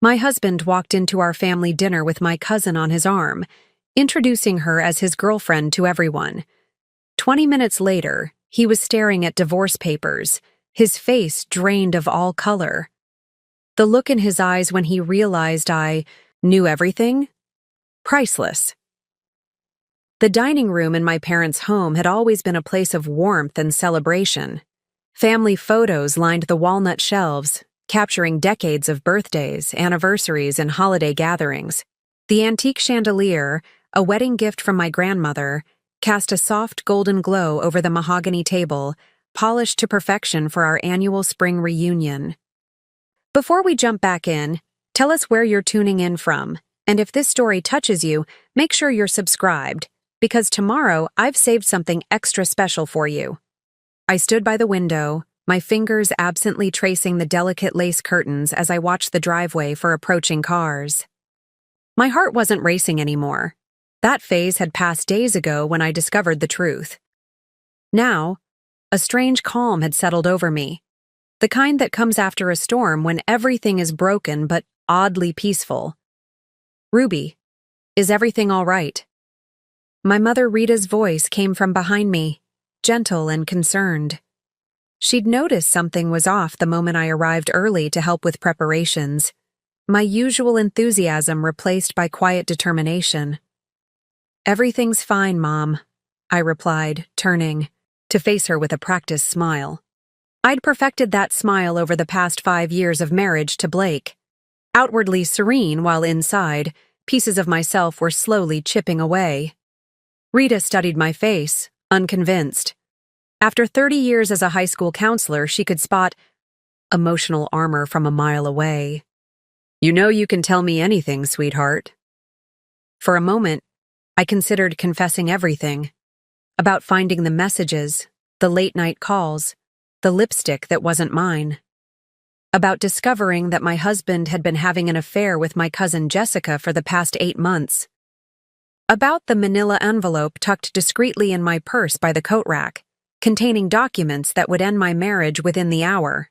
My husband walked into our family dinner with my cousin on his arm, introducing her as his girlfriend to everyone. 20 minutes later, he was staring at divorce papers, his face drained of all color. The look in his eyes when he realized I knew everything? Priceless. The dining room in my parents' home had always been a place of warmth and celebration. Family photos lined the walnut shelves, capturing decades of birthdays, anniversaries, and holiday gatherings. The antique chandelier, a wedding gift from my grandmother, cast a soft golden glow over the mahogany table, polished to perfection for our annual spring reunion. Before we jump back in, tell us where you're tuning in from, and if this story touches you, make sure you're subscribed, because tomorrow I've saved something extra special for you. I stood by the window, my fingers absently tracing the delicate lace curtains as I watched the driveway for approaching cars. My heart wasn't racing anymore. That phase had passed days ago when I discovered the truth. Now, a strange calm had settled over me, the kind that comes after a storm when everything is broken but oddly peaceful. "Ruby, is everything all right?" My mother Rita's voice came from behind me, gentle and concerned. She'd noticed something was off the moment I arrived early to help with preparations, my usual enthusiasm replaced by quiet determination. "Everything's fine, Mom," I replied, turning, to face her with a practiced smile. I'd perfected that smile over the past 5 years of marriage to Blake. Outwardly serene while inside, pieces of myself were slowly chipping away. Rita studied my face, unconvinced. After 30 years as a high school counselor, she could spot emotional armor from a mile away. "You know you can tell me anything, sweetheart." For a moment, I considered confessing everything. About finding the messages, the late-night calls, the lipstick that wasn't mine. About discovering that my husband had been having an affair with my cousin Jessica for the past 8 months. About the manila envelope tucked discreetly in my purse by the coat rack, containing documents that would end my marriage within the hour.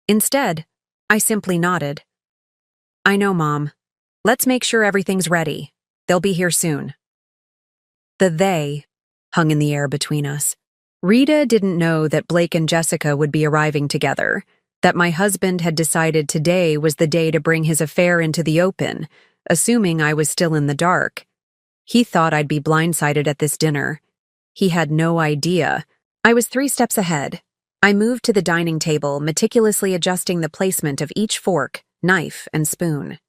Instead, I simply nodded. "I know, Mom. Let's make sure everything's ready. They'll be here soon." The "they" hung in the air between us. Rita didn't know that Blake and Jessica would be arriving together, that my husband had decided today was the day to bring his affair into the open, assuming I was still in the dark. He thought I'd be blindsided at this dinner. He had no idea. I was 3 steps ahead. I moved to the dining table, meticulously adjusting the placement of each fork, knife, and spoon.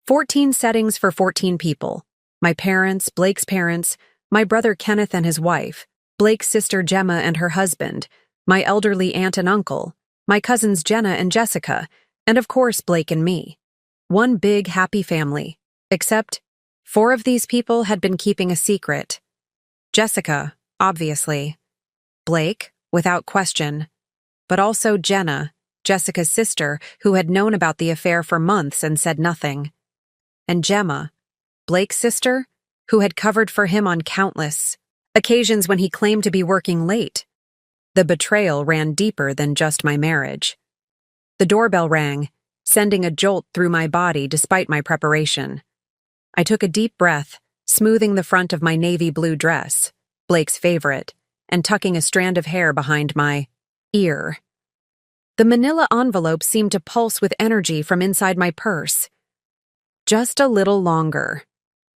14 settings for 14 people. My parents, Blake's parents, my brother Kenneth and his wife, Blake's sister Gemma and her husband, my elderly aunt and uncle, my cousins Jenna and Jessica, and of course Blake and me. One big, happy family. Except 4 of these people had been keeping a secret. Jessica, obviously. Blake, without question. But also Jenna, Jessica's sister, who had known about the affair for months and said nothing. And Gemma, Blake's sister, who had covered for him on countless occasions when he claimed to be working late. The betrayal ran deeper than just my marriage. The doorbell rang, sending a jolt through my body despite my preparation. I took a deep breath, smoothing the front of my navy blue dress, Blake's favorite, and tucking a strand of hair behind my ear. The manila envelope seemed to pulse with energy from inside my purse. "Just a little longer."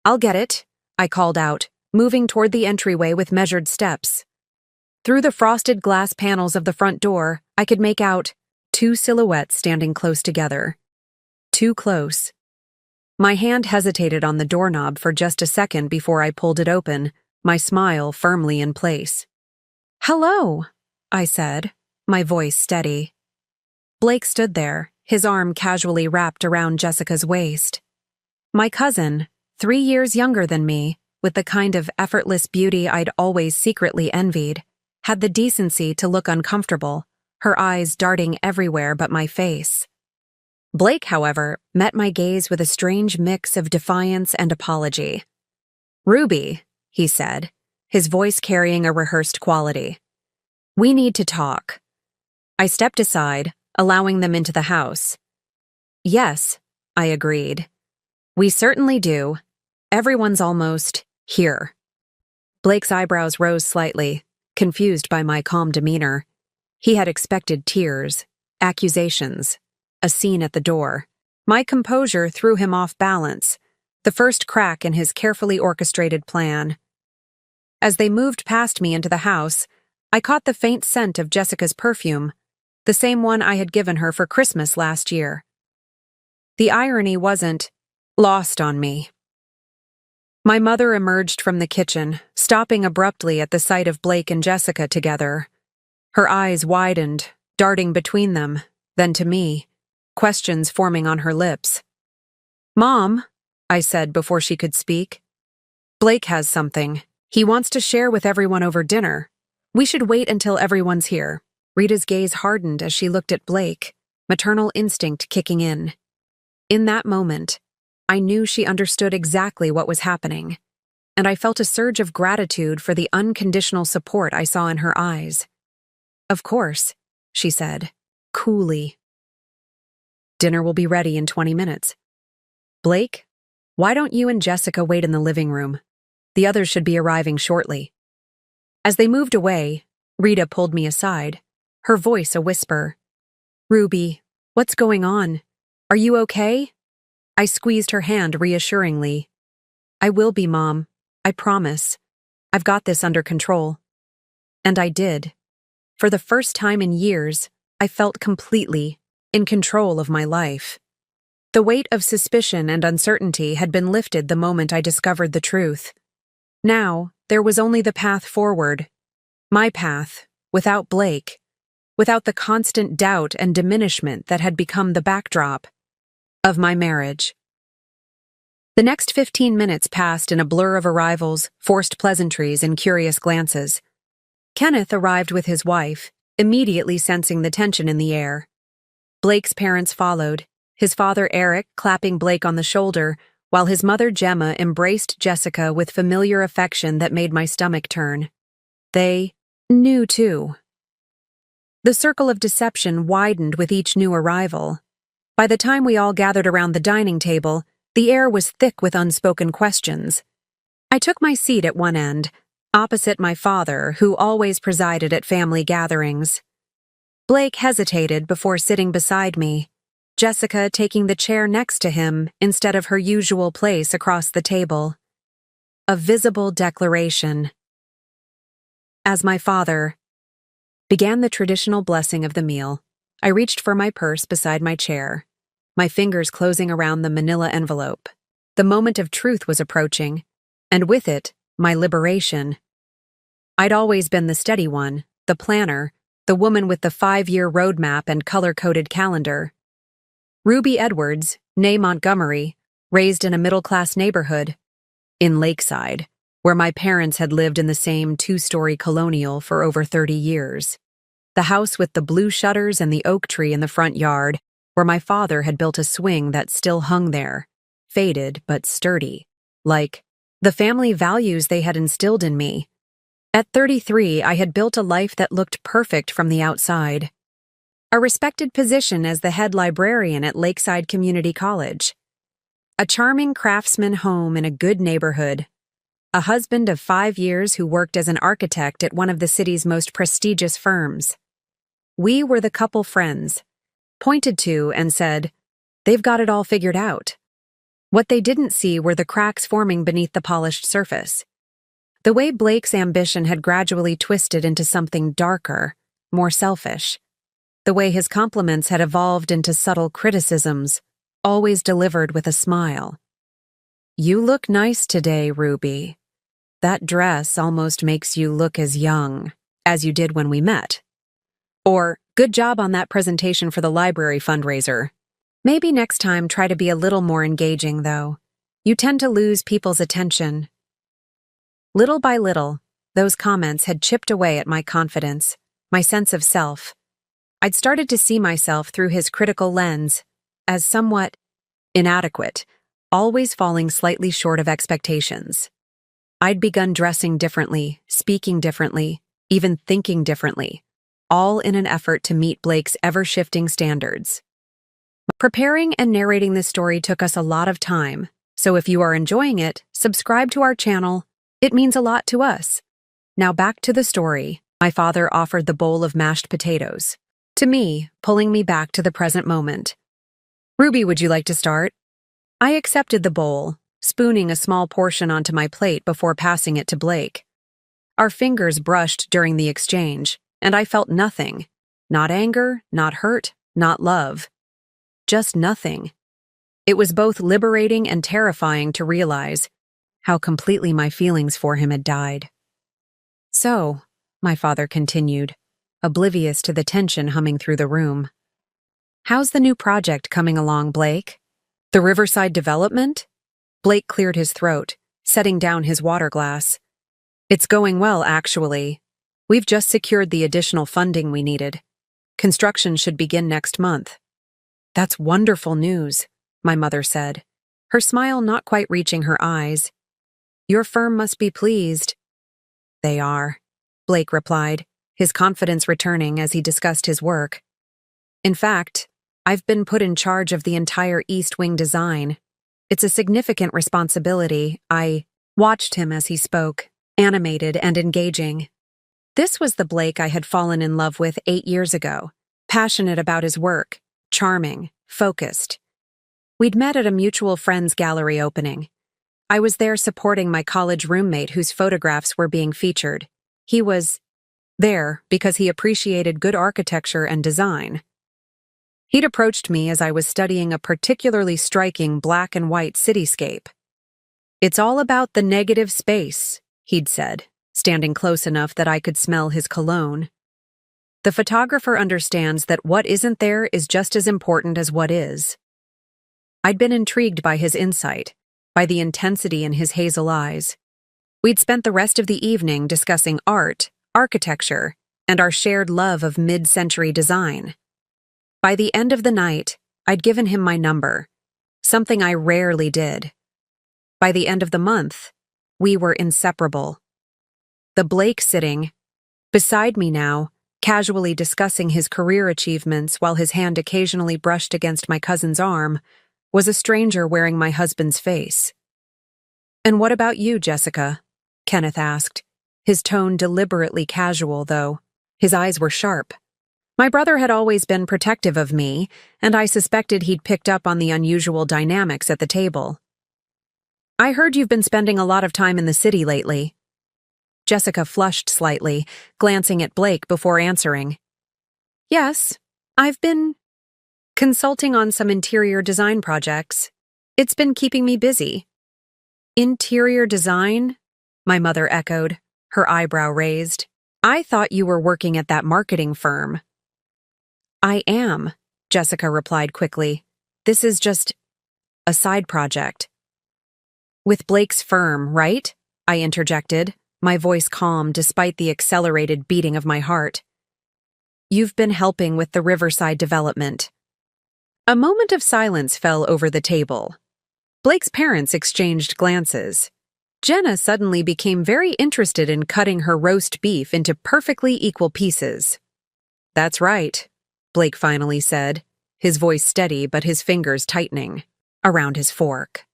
"I'll get it," I called out, moving toward the entryway with measured steps. Through the frosted glass panels of the front door, I could make out 2 silhouettes standing close together. Too close. My hand hesitated on the doorknob for just a second before I pulled it open, my smile firmly in place. "Hello," I said, my voice steady. Blake stood there, his arm casually wrapped around Jessica's waist. My cousin, 3 years younger than me, with the kind of effortless beauty I'd always secretly envied, had the decency to look uncomfortable, her eyes darting everywhere but my face. Blake, however, met my gaze with a strange mix of defiance and apology. "Ruby," he said, his voice carrying a rehearsed quality. "We need to talk." I stepped aside, allowing them into the house. "Yes, I agreed. We certainly do. Everyone's almost here. Blake's eyebrows rose slightly, confused by my calm demeanor. He had expected tears, accusations, a scene at the door. My composure threw him off balance, the first crack in his carefully orchestrated plan. As they moved past me into the house, I caught the faint scent of Jessica's perfume, the same one I had given her for Christmas last year. The irony wasn't lost on me. My mother emerged from the kitchen, stopping abruptly at the sight of Blake and Jessica together. Her eyes widened, darting between them, then to me, questions forming on her lips. "Mom," I said before she could speak. "Blake has something. He wants to share with everyone over dinner. We should wait until everyone's here." Rita's gaze hardened as she looked at Blake, maternal instinct kicking in. In that moment, I knew she understood exactly what was happening, and I felt a surge of gratitude for the unconditional support I saw in her eyes. "Of course," she said, coolly. "Dinner will be ready in 20 minutes. Blake, why don't you and Jessica wait in the living room? The others should be arriving shortly." As they moved away, Rita pulled me aside, her voice a whisper. "Ruby, what's going on? Are you okay?" I squeezed her hand reassuringly. "I will be, Mom. I promise. I've got this under control." And I did. For the first time in years, I felt completely in control of my life. The weight of suspicion and uncertainty had been lifted the moment I discovered the truth. Now, there was only the path forward. My path, without Blake, without the constant doubt and diminishment that had become the backdrop of my marriage. The next 15 minutes passed in a blur of arrivals, forced pleasantries, and curious glances. Kenneth arrived with his wife, immediately sensing the tension in the air. Blake's parents followed, his father Eric clapping Blake on the shoulder, while his mother Gemma embraced Jessica with familiar affection that made my stomach turn. They knew too. The circle of deception widened with each new arrival. By the time we all gathered around the dining table, the air was thick with unspoken questions. I took my seat at one end, opposite my father, who always presided at family gatherings. Blake hesitated before sitting beside me, Jessica taking the chair next to him instead of her usual place across the table. A visible declaration. As my father began the traditional blessing of the meal, I reached for my purse beside my chair, my fingers closing around the manila envelope. The moment of truth was approaching, and with it, my liberation. I'd always been the steady one, the planner, the woman with the 5-year roadmap and color-coded calendar. Ruby Edwards, née Montgomery, raised in a middle-class neighborhood, in Lakeside, where my parents had lived in the same 2-story colonial for over 30 years. The house with the blue shutters and the oak tree in the front yard, where my father had built a swing that still hung there, faded but sturdy, like the family values they had instilled in me. At 33, I had built a life that looked perfect from the outside. A respected position as the head librarian at Lakeside Community College. A charming craftsman home in a good neighborhood. A husband of 5 years who worked as an architect at one of the city's most prestigious firms. We were the couple friends, pointed to and said, "They've got it all figured out." What they didn't see were the cracks forming beneath the polished surface. The way Blake's ambition had gradually twisted into something darker, more selfish. The way his compliments had evolved into subtle criticisms, always delivered with a smile. "You look nice today, Ruby. That dress almost makes you look as young as you did when we met." Or, "Good job on that presentation for the library fundraiser. Maybe next time try to be a little more engaging, though. You tend to lose people's attention." Little by little, those comments had chipped away at my confidence, my sense of self. I'd started to see myself through his critical lens, as somewhat inadequate, always falling slightly short of expectations. I'd begun dressing differently, speaking differently, even thinking differently, all in an effort to meet Blake's ever-shifting standards. Preparing and narrating this story took us a lot of time, so if you are enjoying it, subscribe to our channel. It means a lot to us. Now back to the story. My father offered the bowl of mashed potatoes to me, pulling me back to the present moment. Ruby, would you like to start? I accepted the bowl, spooning a small portion onto my plate before passing it to Blake. Our fingers brushed during the exchange, and I felt nothing. Not anger, not hurt, not love. Just nothing. It was both liberating and terrifying to realize how completely my feelings for him had died. So, my father continued, oblivious to the tension humming through the room. How's the new project coming along, Blake? The Riverside development? Blake cleared his throat, setting down his water glass. It's going well, actually. We've just secured the additional funding we needed. Construction should begin next month. That's wonderful news, my mother said, her smile not quite reaching her eyes. Your firm must be pleased. They are, Blake replied, his confidence returning as he discussed his work. In fact, I've been put in charge of the entire East Wing design. It's a significant responsibility. I watched him as he spoke, animated and engaging. This was the Blake I had fallen in love with 8 years ago, passionate about his work, charming, focused. We'd met at a mutual friend's gallery opening. I was there supporting my college roommate whose photographs were being featured. He was there because he appreciated good architecture and design. He'd approached me as I was studying a particularly striking black and white cityscape. It's all about the negative space, he'd said, standing close enough that I could smell his cologne. The photographer understands that what isn't there is just as important as what is. I'd been intrigued by his insight, by the intensity in his hazel eyes. We'd spent the rest of the evening discussing art, architecture, and our shared love of mid-century design. By the end of the night, I'd given him my number, something I rarely did. By the end of the month, we were inseparable. The Blake sitting beside me now, casually discussing his career achievements while his hand occasionally brushed against my cousin's arm, was a stranger wearing my husband's face. And what about you, Jessica? Kenneth asked, his tone deliberately casual, though. His eyes were sharp. My brother had always been protective of me, and I suspected he'd picked up on the unusual dynamics at the table. I heard you've been spending a lot of time in the city lately. Jessica flushed slightly, glancing at Blake before answering. Yes, I've been consulting on some interior design projects. It's been keeping me busy. Interior design? My mother echoed, her eyebrow raised. I thought you were working at that marketing firm. I am, Jessica replied quickly. This is just a side project. With Blake's firm, right? I interjected, my voice calm despite the accelerated beating of my heart. You've been helping with the Riverside development. A moment of silence fell over the table. Blake's parents exchanged glances. Jenna suddenly became very interested in cutting her roast beef into perfectly equal pieces. That's right, Blake finally said, his voice steady but his fingers tightening around his fork.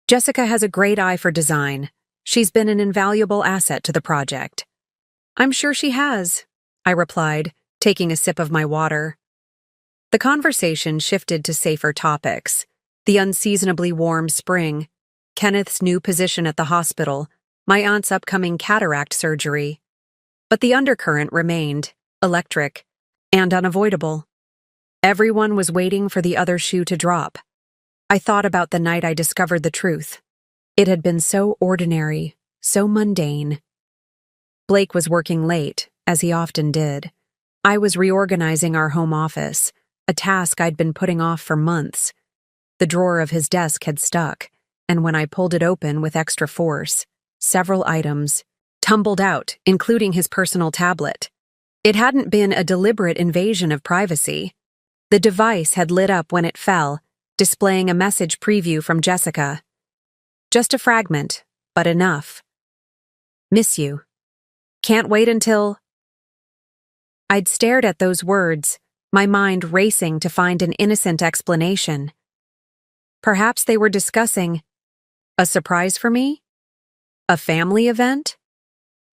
Jessica has a great eye for design. She's been an invaluable asset to the project. I'm sure she has, I replied, taking a sip of my water. The conversation shifted to safer topics. The unseasonably warm spring, Kenneth's new position at the hospital, my aunt's upcoming cataract surgery. But the undercurrent remained, electric, and unavoidable. Everyone was waiting for the other shoe to drop. I thought about the night I discovered the truth. It had been so ordinary, so mundane. Blake was working late, as he often did. I was reorganizing our home office, a task I'd been putting off for months. The drawer of his desk had stuck, and when I pulled it open with extra force, several items tumbled out, including his personal tablet. It hadn't been a deliberate invasion of privacy. The device had lit up when it fell, displaying a message preview from Jessica. Just a fragment, but enough. Miss you. Can't wait until... I'd stared at those words, my mind racing to find an innocent explanation. Perhaps they were discussing a surprise for me? A family event?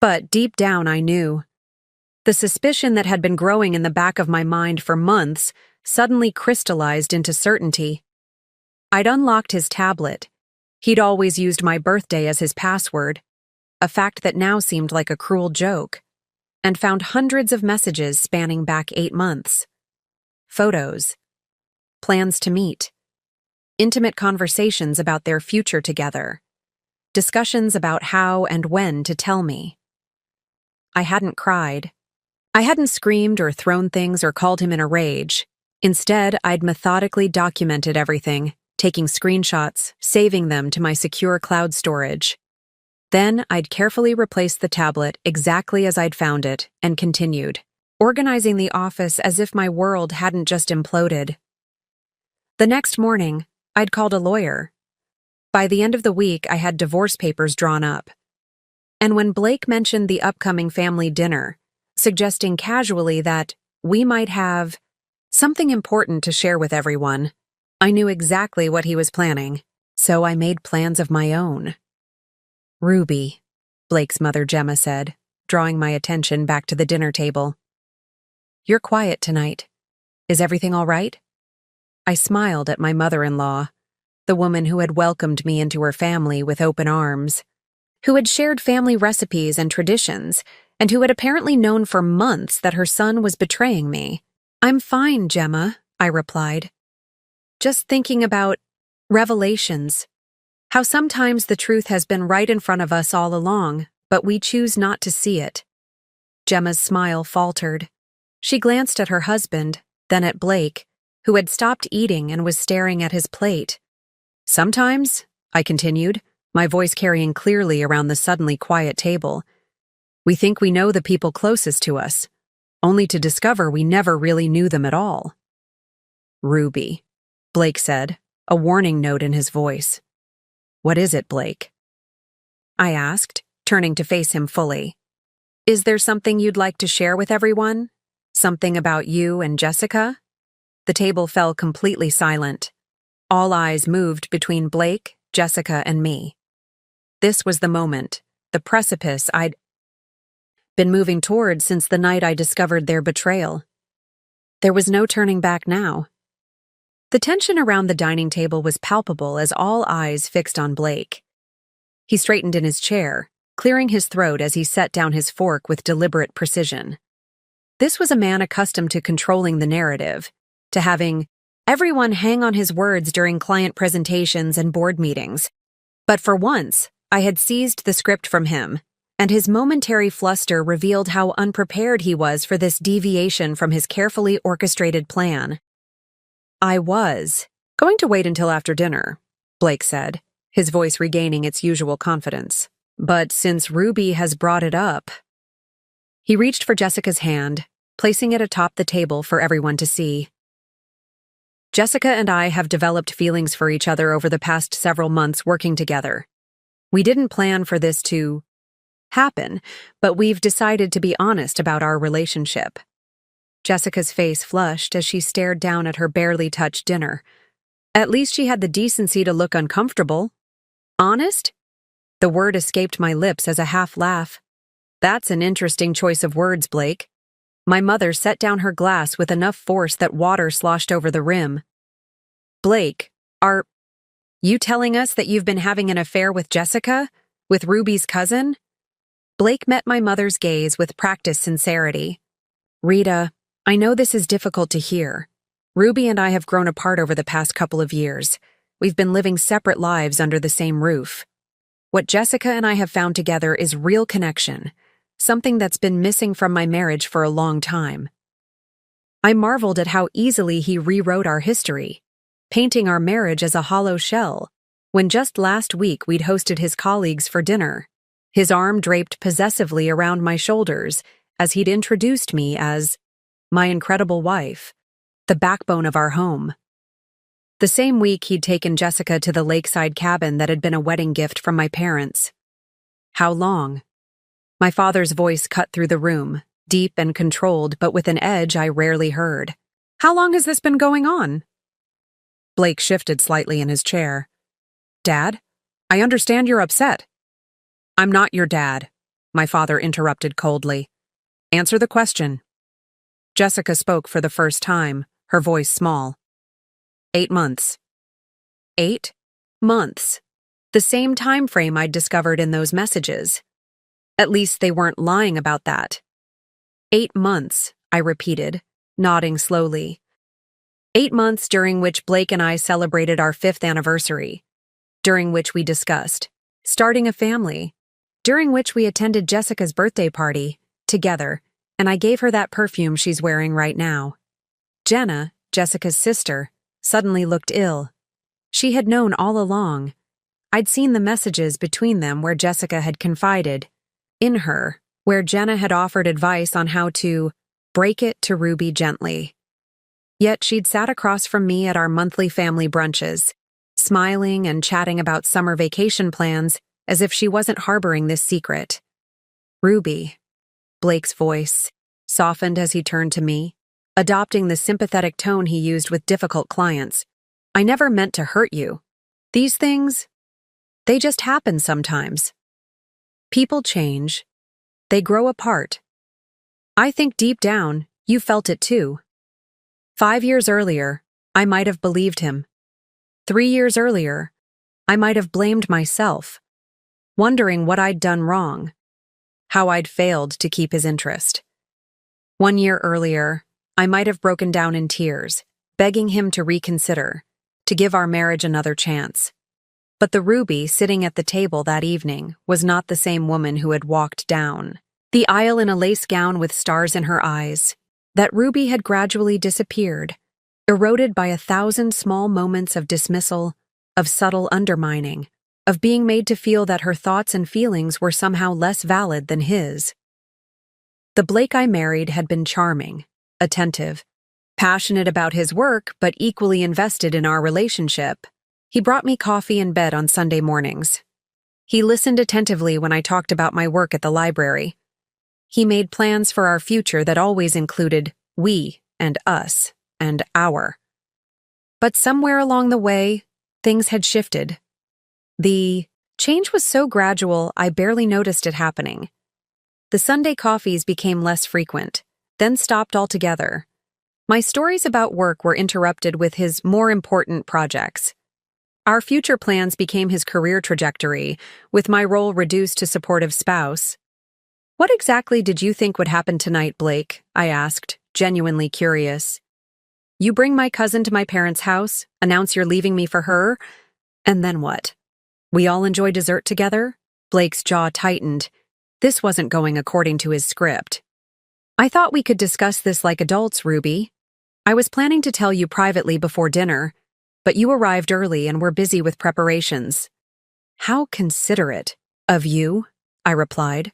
But deep down I knew. The suspicion that had been growing in the back of my mind for months suddenly crystallized into certainty. I'd unlocked his tablet. He'd always used my birthday as his password, a fact that now seemed like a cruel joke, and found hundreds of messages spanning back 8 months. Photos. Plans to meet. Intimate conversations about their future together. Discussions about how and when to tell me. I hadn't cried. I hadn't screamed or thrown things or called him in a rage. Instead, I'd methodically documented everything, taking screenshots, saving them to my secure cloud storage. Then I'd carefully replaced the tablet exactly as I'd found it and continued, organizing the office as if my world hadn't just imploded. The next morning, I'd called a lawyer. By the end of the week, I had divorce papers drawn up. And when Blake mentioned the upcoming family dinner, suggesting casually that we might have something important to share with everyone, I knew exactly what he was planning, so I made plans of my own. "Ruby," Blake's mother Gemma said, drawing my attention back to the dinner table. "You're quiet tonight. Is everything all right?" I smiled at my mother-in-law, the woman who had welcomed me into her family with open arms, who had shared family recipes and traditions, and who had apparently known for months that her son was betraying me. "I'm fine, Gemma," I replied. "Just thinking about revelations. How sometimes the truth has been right in front of us all along, but we choose not to see it." Gemma's smile faltered. She glanced at her husband, then at Blake, who had stopped eating and was staring at his plate. "Sometimes," I continued, my voice carrying clearly around the suddenly quiet table, "we think we know the people closest to us, only to discover we never really knew them at all." "Ruby," Blake said, a warning note in his voice. "What is it, Blake?" I asked, turning to face him fully. "Is there something you'd like to share with everyone? Something about you and Jessica?" The table fell completely silent. All eyes moved between Blake, Jessica, and me. This was the moment, the precipice I'd been moving toward since the night I discovered their betrayal. There was no turning back now. The tension around the dining table was palpable as all eyes fixed on Blake. He straightened in his chair, clearing his throat as he set down his fork with deliberate precision. This was a man accustomed to controlling the narrative, to having everyone hang on his words during client presentations and board meetings. But for once, I had seized the script from him, and his momentary fluster revealed how unprepared he was for this deviation from his carefully orchestrated plan. "I was going to wait until after dinner," Blake said, his voice regaining its usual confidence. "But since Ruby has brought it up..." He reached for Jessica's hand, placing it atop the table for everyone to see. "Jessica and I have developed feelings for each other over the past several months working together. We didn't plan for this to happen, but we've decided to be honest about our relationship." Jessica's face flushed as she stared down at her barely touched dinner. At least she had the decency to look uncomfortable. "Honest?" The word escaped my lips as a half laugh. "That's an interesting choice of words, Blake." My mother set down her glass with enough force that water sloshed over the rim. "Blake, are you telling us that you've been having an affair with Jessica? With Ruby's cousin?" Blake met my mother's gaze with practiced sincerity. "Rita, I know this is difficult to hear. Ruby and I have grown apart over the past couple of years. We've been living separate lives under the same roof. What Jessica and I have found together is real connection, something that's been missing from my marriage for a long time." I marveled at how easily he rewrote our history, painting our marriage as a hollow shell, when just last week we'd hosted his colleagues for dinner, his arm draped possessively around my shoulders as he'd introduced me as my incredible wife, the backbone of our home. The same week he'd taken Jessica to the lakeside cabin that had been a wedding gift from my parents. "How long?" My father's voice cut through the room, deep and controlled but with an edge I rarely heard. How long has this been going on? Blake shifted slightly in his chair. Dad, I understand you're upset. I'm not your dad, my father interrupted coldly. Answer the question. Jessica spoke for the first time, her voice small. 8 months. 8 months. The same time frame I'd discovered in those messages. At least they weren't lying about that. 8 months, I repeated, nodding slowly. 8 months during which Blake and I celebrated our 5th anniversary, during which we discussed starting a family, during which we attended Jessica's birthday party, together, and I gave her that perfume she's wearing right now. Jenna, Jessica's sister, suddenly looked ill. She had known all along. I'd seen the messages between them where Jessica had confided in her, where Jenna had offered advice on how to break it to Ruby gently. Yet she'd sat across from me at our monthly family brunches, smiling and chatting about summer vacation plans as if she wasn't harboring this secret. Ruby, Blake's voice softened as he turned to me, adopting the sympathetic tone he used with difficult clients. I never meant to hurt you. These things, they just happen sometimes. People change. They grow apart. I think deep down, you felt it too. 5 years earlier, I might have believed him. 3 years earlier, I might have blamed myself, wondering what I'd done wrong, how I'd failed to keep his interest. 1 year earlier, I might have broken down in tears, begging him to reconsider, to give our marriage another chance. But the Ruby sitting at the table that evening was not the same woman who had walked down the aisle in a lace gown with stars in her eyes. That Ruby had gradually disappeared, eroded by 1,000 small moments of dismissal, of subtle undermining, of being made to feel that her thoughts and feelings were somehow less valid than his. The Blake I married had been charming, attentive, passionate about his work but equally invested in our relationship. He brought me coffee in bed on Sunday mornings. He listened attentively when I talked about my work at the library. He made plans for our future that always included we and us and our. But somewhere along the way, things had shifted. The change was so gradual I barely noticed it happening. The Sunday coffees became less frequent, then stopped altogether. My stories about work were interrupted with his more important projects. Our future plans became his career trajectory, with my role reduced to supportive spouse. What exactly did you think would happen tonight, Blake? I asked, genuinely curious. You bring my cousin to my parents' house, announce you're leaving me for her, and then what? We all enjoy dessert together? Blake's jaw tightened. This wasn't going according to his script. I thought we could discuss this like adults, Ruby. I was planning to tell you privately before dinner, but you arrived early and were busy with preparations. How considerate of you, I replied.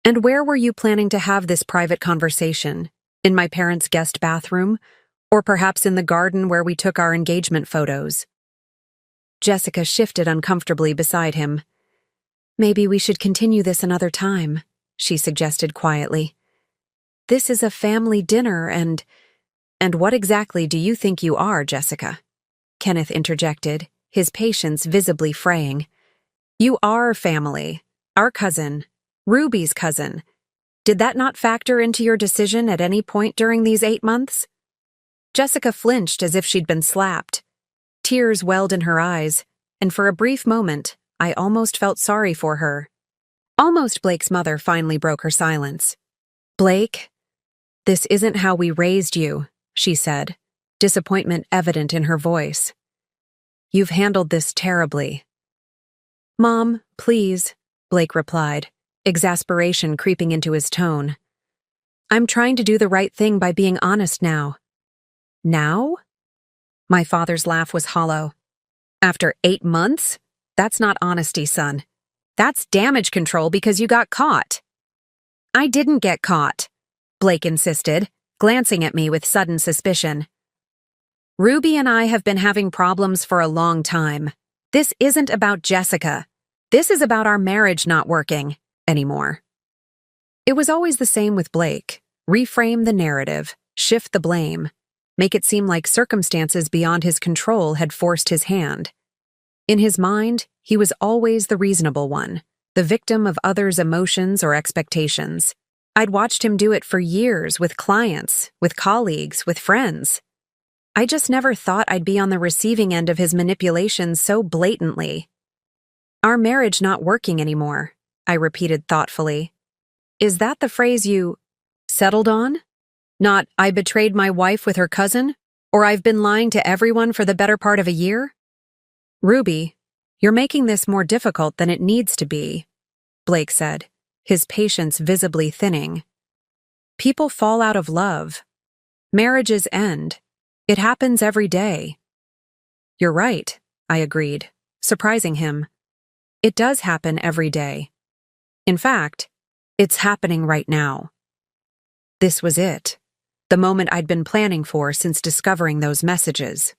And where were you planning to have this private conversation? In my parents' guest bathroom? Or perhaps in the garden where we took our engagement photos? Jessica shifted uncomfortably beside him. Maybe we should continue this another time, she suggested quietly. This is a family dinner and what exactly do you think you are, Jessica? Kenneth interjected, his patience visibly fraying. You are family. Our cousin. Ruby's cousin. Did that not factor into your decision at any point during these 8 months? Jessica flinched as if she'd been slapped. Tears welled in her eyes, and for a brief moment, I almost felt sorry for her. Almost Blake's mother finally broke her silence. Blake, this isn't how we raised you, she said, disappointment evident in her voice. You've handled this terribly. Mom, please, Blake replied, exasperation creeping into his tone. I'm trying to do the right thing by being honest now. Now? My father's laugh was hollow. After 8 months? That's not honesty, son. That's damage control because you got caught. I didn't get caught, Blake insisted, glancing at me with sudden suspicion. Ruby and I have been having problems for a long time. This isn't about Jessica. This is about our marriage not working anymore. It was always the same with Blake. Reframe the narrative, shift the blame. make it seem like circumstances beyond his control had forced his hand. In his mind, he was always the reasonable one, the victim of others' emotions or expectations. I'd watched him do it for years with clients, with colleagues, with friends. I just never thought I'd be on the receiving end of his manipulation so blatantly. "Our marriage not working anymore," I repeated thoughtfully. "Is that the phrase you settled on? Not, 'I betrayed my wife with her cousin,' or 'I've been lying to everyone for the better part of a year'?" "Ruby, you're making this more difficult than it needs to be," Blake said, his patience visibly thinning. "People fall out of love. Marriages end. It happens every day." "You're right," I agreed, surprising him. "It does happen every day. In fact, it's happening right now." This was it, the moment I'd been planning for since discovering those messages.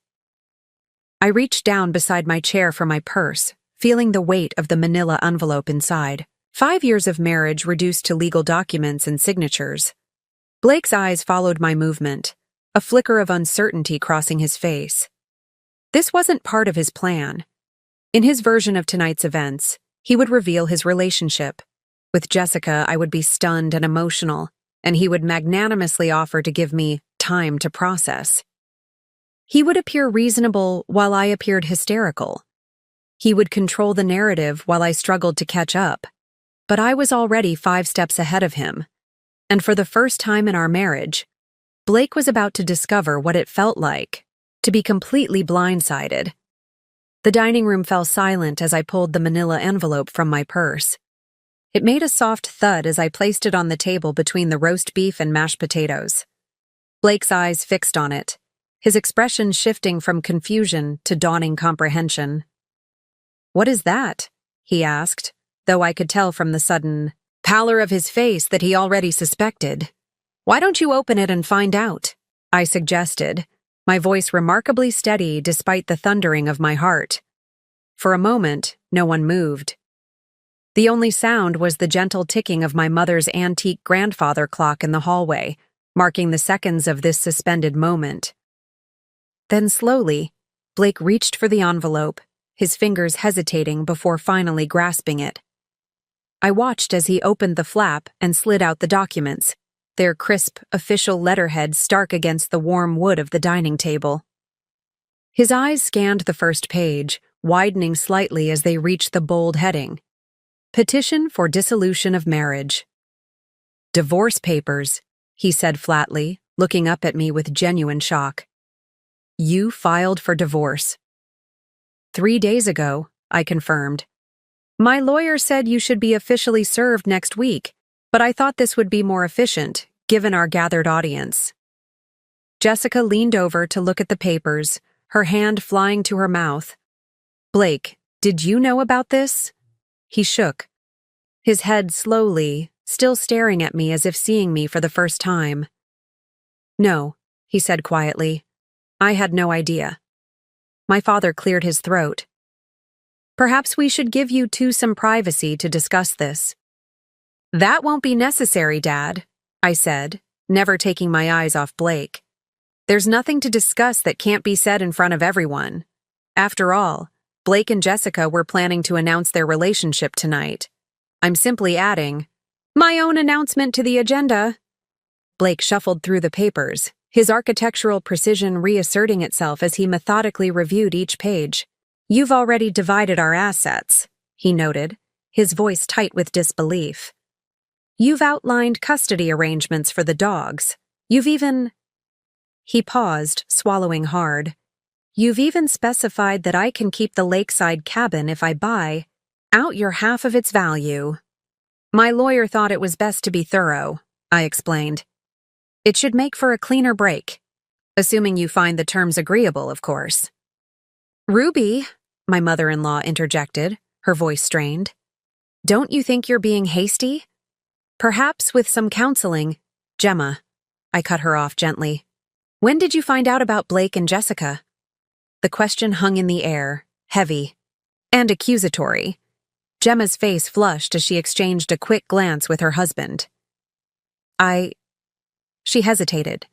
I reached down beside my chair for my purse, feeling the weight of the manila envelope inside. 5 years of marriage reduced to legal documents and signatures. Blake's eyes followed my movement, a flicker of uncertainty crossing his face. This wasn't part of his plan. In his version of tonight's events, he would reveal his relationship. With Jessica, I would be stunned and emotional, and he would magnanimously offer to give me time to process. He would appear reasonable while I appeared hysterical. He would control the narrative while I struggled to catch up. But I was already 5 steps ahead of him. And for the first time in our marriage, Blake was about to discover what it felt like to be completely blindsided. The dining room fell silent as I pulled the manila envelope from my purse. It made a soft thud as I placed it on the table between the roast beef and mashed potatoes. Blake's eyes fixed on it, his expression shifting from confusion to dawning comprehension. "What is that?" he asked, though I could tell from the sudden pallor of his face that he already suspected. "Why don't you open it and find out?" I suggested, my voice remarkably steady despite the thundering of my heart. For a moment, no one moved. The only sound was the gentle ticking of my mother's antique grandfather clock in the hallway, marking the seconds of this suspended moment. Then slowly, Blake reached for the envelope, his fingers hesitating before finally grasping it. I watched as he opened the flap and slid out the documents, their crisp, official letterhead stark against the warm wood of the dining table. His eyes scanned the first page, widening slightly as they reached the bold heading. "Petition for dissolution of marriage." "Divorce papers," he said flatly, looking up at me with genuine shock. "You filed for divorce." 3 days ago, I confirmed. "My lawyer said you should be officially served next week, but I thought this would be more efficient, given our gathered audience." Jessica leaned over to look at the papers, her hand flying to her mouth. "Blake, did you know about this?" He shook, his head slowly, still staring at me as if seeing me for the first time. "No," he said quietly. "I had no idea." My father cleared his throat. "Perhaps we should give you two some privacy to discuss this." "That won't be necessary, Dad," I said, never taking my eyes off Blake. "There's nothing to discuss that can't be said in front of everyone. After all, Blake and Jessica were planning to announce their relationship tonight. I'm simply adding my own announcement to the agenda." Blake shuffled through the papers, his architectural precision reasserting itself as he methodically reviewed each page. "You've already divided our assets," he noted, his voice tight with disbelief. "You've outlined custody arrangements for the dogs. You've even—" He paused, swallowing hard. "You've even specified that I can keep the lakeside cabin if I buy out your half of its value." "My lawyer thought it was best to be thorough," I explained. "It should make for a cleaner break. Assuming you find the terms agreeable, of course." "Ruby," my mother-in-law interjected, her voice strained. "Don't you think you're being hasty? Perhaps with some counseling—" "Gemma," I cut her off gently. "When did you find out about Blake and Jessica?" The question hung in the air, heavy and accusatory. Gemma's face flushed as she exchanged a quick glance with her husband. She hesitated.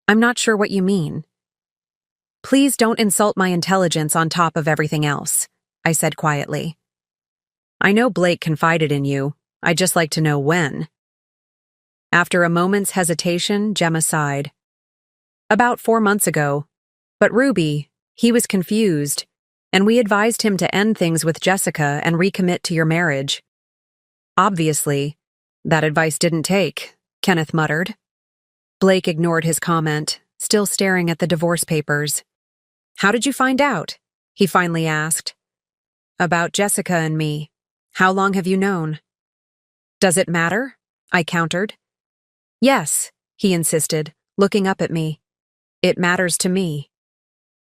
I'm not sure what you mean. Please don't insult my intelligence on top of everything else, I said quietly. I know Blake confided in you. I'd just like to know when. After a moment's hesitation, Gemma sighed. About 4 months ago. But Ruby, he was confused, and we advised him to end things with Jessica and recommit to your marriage. Obviously, that advice didn't take, Kenneth muttered. Blake ignored his comment, still staring at the divorce papers. How did you find out? He finally asked. About Jessica and me. How long have you known? Does it matter? I countered. Yes, he insisted, looking up at me. It matters to me.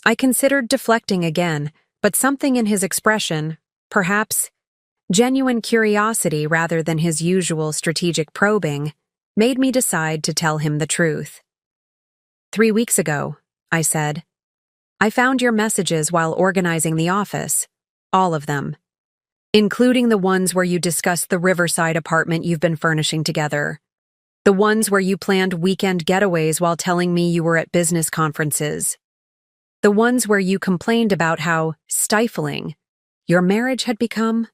I considered deflecting again, but something in his expression, perhaps genuine curiosity rather than his usual strategic probing, made me decide to tell him the truth. 3 weeks ago, I said. I found your messages while organizing the office, all of them, including the ones where you discussed the Riverside apartment you've been furnishing together, the ones where you planned weekend getaways while telling me you were at business conferences, the ones where you complained about how stifling your marriage had become.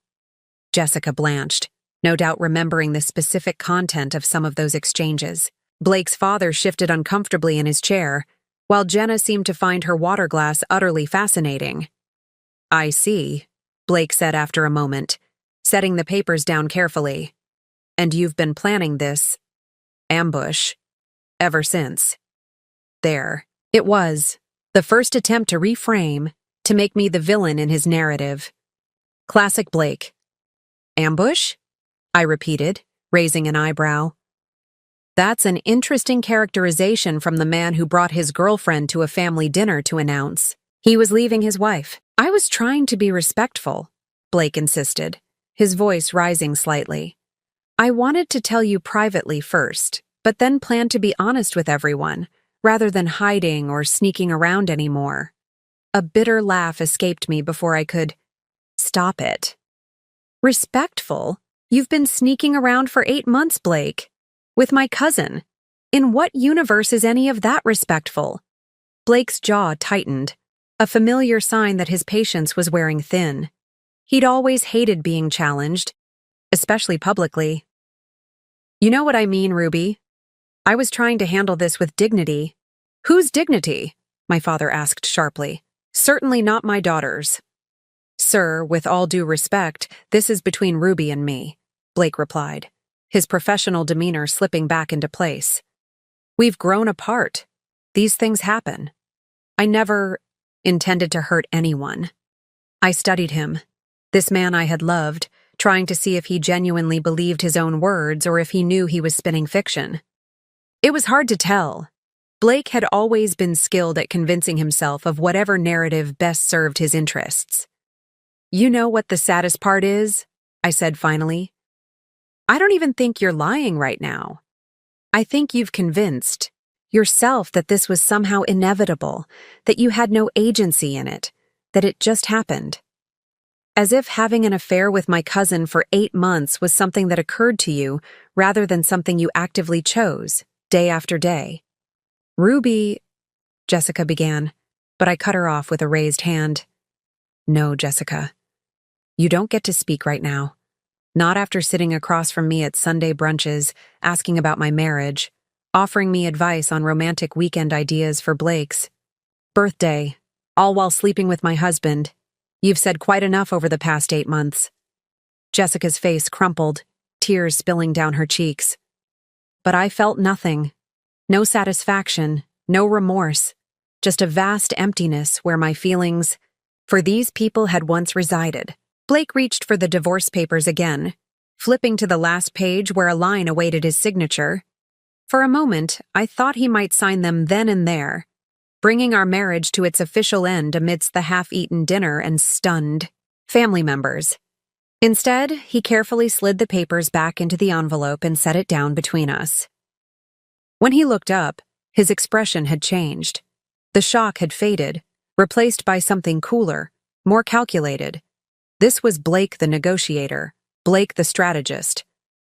Jessica blanched, no doubt remembering the specific content of some of those exchanges. Blake's father shifted uncomfortably in his chair, while Jenna seemed to find her water glass utterly fascinating. I see, Blake said after a moment, setting the papers down carefully. And you've been planning this ambush ever since. There, it was, the first attempt to reframe, to make me the villain in his narrative. Classic Blake. Ambush? I repeated, raising an eyebrow. That's an interesting characterization from the man who brought his girlfriend to a family dinner to announce he was leaving his wife. I was trying to be respectful, Blake insisted, his voice rising slightly. I wanted to tell you privately first, but then planned to be honest with everyone, rather than hiding or sneaking around anymore. A bitter laugh escaped me before I could stop it. Respectful? You've been sneaking around for 8 months, Blake. With my cousin. In what universe is any of that respectful? Blake's jaw tightened, a familiar sign that his patience was wearing thin. He'd always hated being challenged, especially publicly. You know what I mean, Ruby? I was trying to handle this with dignity. Whose dignity? My father asked sharply. Certainly not my daughter's. Sir, with all due respect, this is between Ruby and me, Blake replied, his professional demeanor slipping back into place. We've grown apart. These things happen. I never intended to hurt anyone. I studied him, this man I had loved, trying to see if he genuinely believed his own words or if he knew he was spinning fiction. It was hard to tell. Blake had always been skilled at convincing himself of whatever narrative best served his interests. You know what the saddest part is? I said finally. I don't even think you're lying right now. I think you've convinced yourself that this was somehow inevitable, that you had no agency in it, that it just happened. As if having an affair with my cousin for 8 months was something that occurred to you rather than something you actively chose, day after day. Ruby, Jessica began, but I cut her off with a raised hand. No, Jessica. You don't get to speak right now. Not after sitting across from me at Sunday brunches, asking about my marriage, offering me advice on romantic weekend ideas for Blake's birthday, all while sleeping with my husband. You've said quite enough over the past 8 months. Jessica's face crumpled, tears spilling down her cheeks. But I felt nothing. No satisfaction, no remorse, just a vast emptiness where my feelings for these people had once resided. Blake reached for the divorce papers again, flipping to the last page where a line awaited his signature. For a moment, I thought he might sign them then and there, bringing our marriage to its official end amidst the half-eaten dinner and stunned family members. Instead, he carefully slid the papers back into the envelope and set it down between us. When he looked up, his expression had changed. The shock had faded, replaced by something cooler, more calculated. This was Blake the negotiator, Blake the strategist,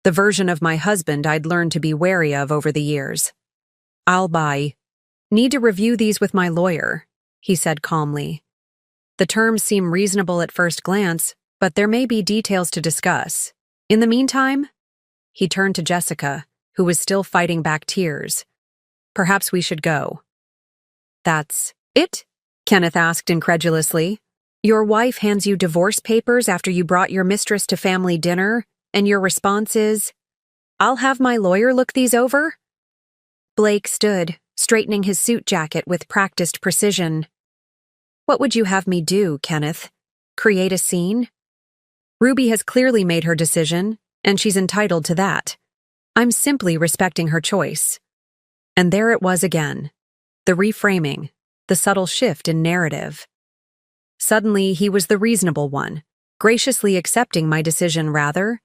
the version of my husband I'd learned to be wary of over the years. I'll buy Need to review these with my lawyer, he said calmly. The terms seem reasonable at first glance, but there may be details to discuss. In the meantime, he turned to Jessica, who was still fighting back tears. Perhaps we should go. That's it? Kenneth asked incredulously. Your wife hands you divorce papers after you brought your mistress to family dinner, and your response is, I'll have my lawyer look these over? Blake stood, straightening his suit jacket with practiced precision. What would you have me do, Kenneth? Create a scene? Ruby has clearly made her decision, and she's entitled to that. I'm simply respecting her choice. And there it was again. The reframing, the subtle shift in narrative. Suddenly, he was the reasonable one, graciously accepting my decision rather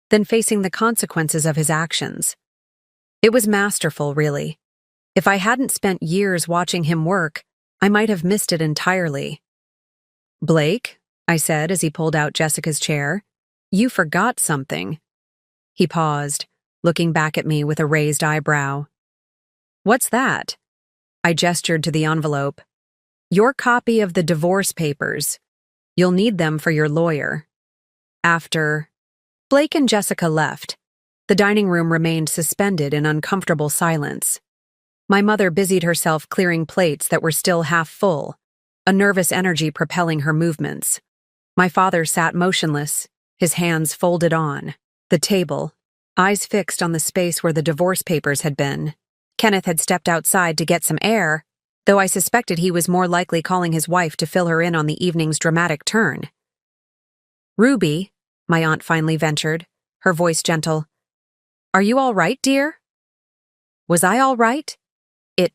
than facing the consequences of his actions. It was masterful, really. If I hadn't spent years watching him work, I might have missed it entirely. Blake, I said as he pulled out Jessica's chair, you forgot something. He paused, looking back at me with a raised eyebrow. What's that? I gestured to the envelope. Your copy of the divorce papers. You'll need them for your lawyer. After Blake and Jessica left, the dining room remained suspended in uncomfortable silence. My mother busied herself clearing plates that were still half full, a nervous energy propelling her movements. My father sat motionless, his hands folded on the table, eyes fixed on the space where the divorce papers had been. Kenneth had stepped outside to get some air, though I suspected he was more likely calling his wife to fill her in on the evening's dramatic turn. Ruby, my aunt finally ventured, her voice gentle. Are you all right, dear? Was I all right? It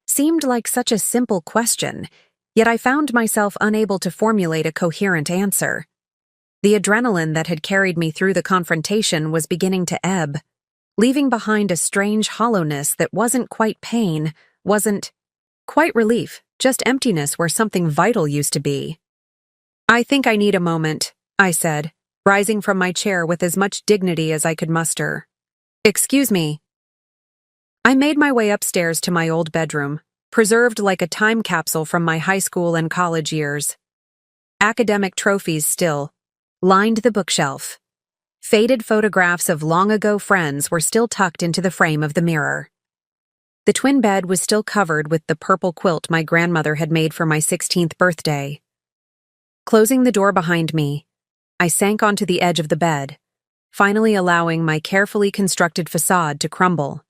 seemed like such a simple question, yet I found myself unable to formulate a coherent answer. The adrenaline that had carried me through the confrontation was beginning to ebb, leaving behind a strange hollowness that wasn't quite pain, wasn't quite relief, just emptiness where something vital used to be. I think I need a moment, I said, rising from my chair with as much dignity as I could muster. Excuse me. I made my way upstairs to my old bedroom, preserved like a time capsule from my high school and college years. Academic trophies still lined the bookshelf. Faded photographs of long-ago friends were still tucked into the frame of the mirror. The twin bed was still covered with the purple quilt my grandmother had made for my 16th birthday. Closing the door behind me, I sank onto the edge of the bed, finally allowing my carefully constructed facade to crumble.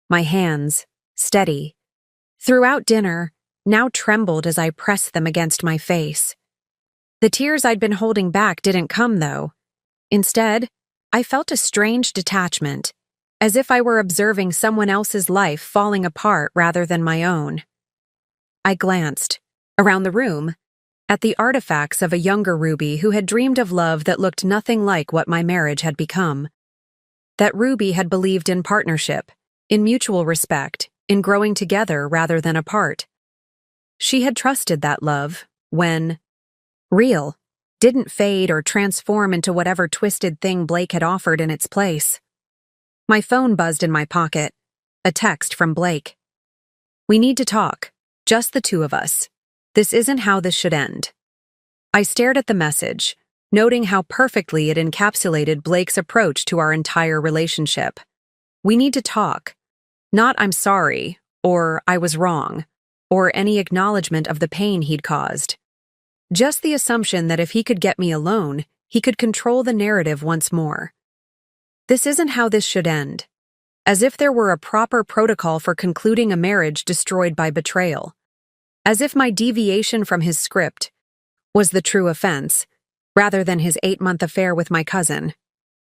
My hands, steady, throughout dinner, now trembled as I pressed them against my face. The tears I'd been holding back didn't come, though. Instead, I felt a strange detachment, as if I were observing someone else's life falling apart rather than my own. I glanced, around the room, at the artifacts of a younger Ruby who had dreamed of love that looked nothing like what my marriage had become. That Ruby had believed in partnership, in mutual respect, in growing together rather than apart. She had trusted that love when real didn't fade or transform into whatever twisted thing Blake had offered in its place. My phone buzzed in my pocket, a text from Blake. We need to talk, just the two of us. This isn't how this should end. I stared at the message, noting how perfectly it encapsulated Blake's approach to our entire relationship. We need to talk. Not I'm sorry, or I was wrong, or any acknowledgement of the pain he'd caused. Just the assumption that if he could get me alone, he could control the narrative once more. This isn't how this should end. As if there were a proper protocol for concluding a marriage destroyed by betrayal. As if my deviation from his script was the true offense, rather than his 8-month affair with my cousin.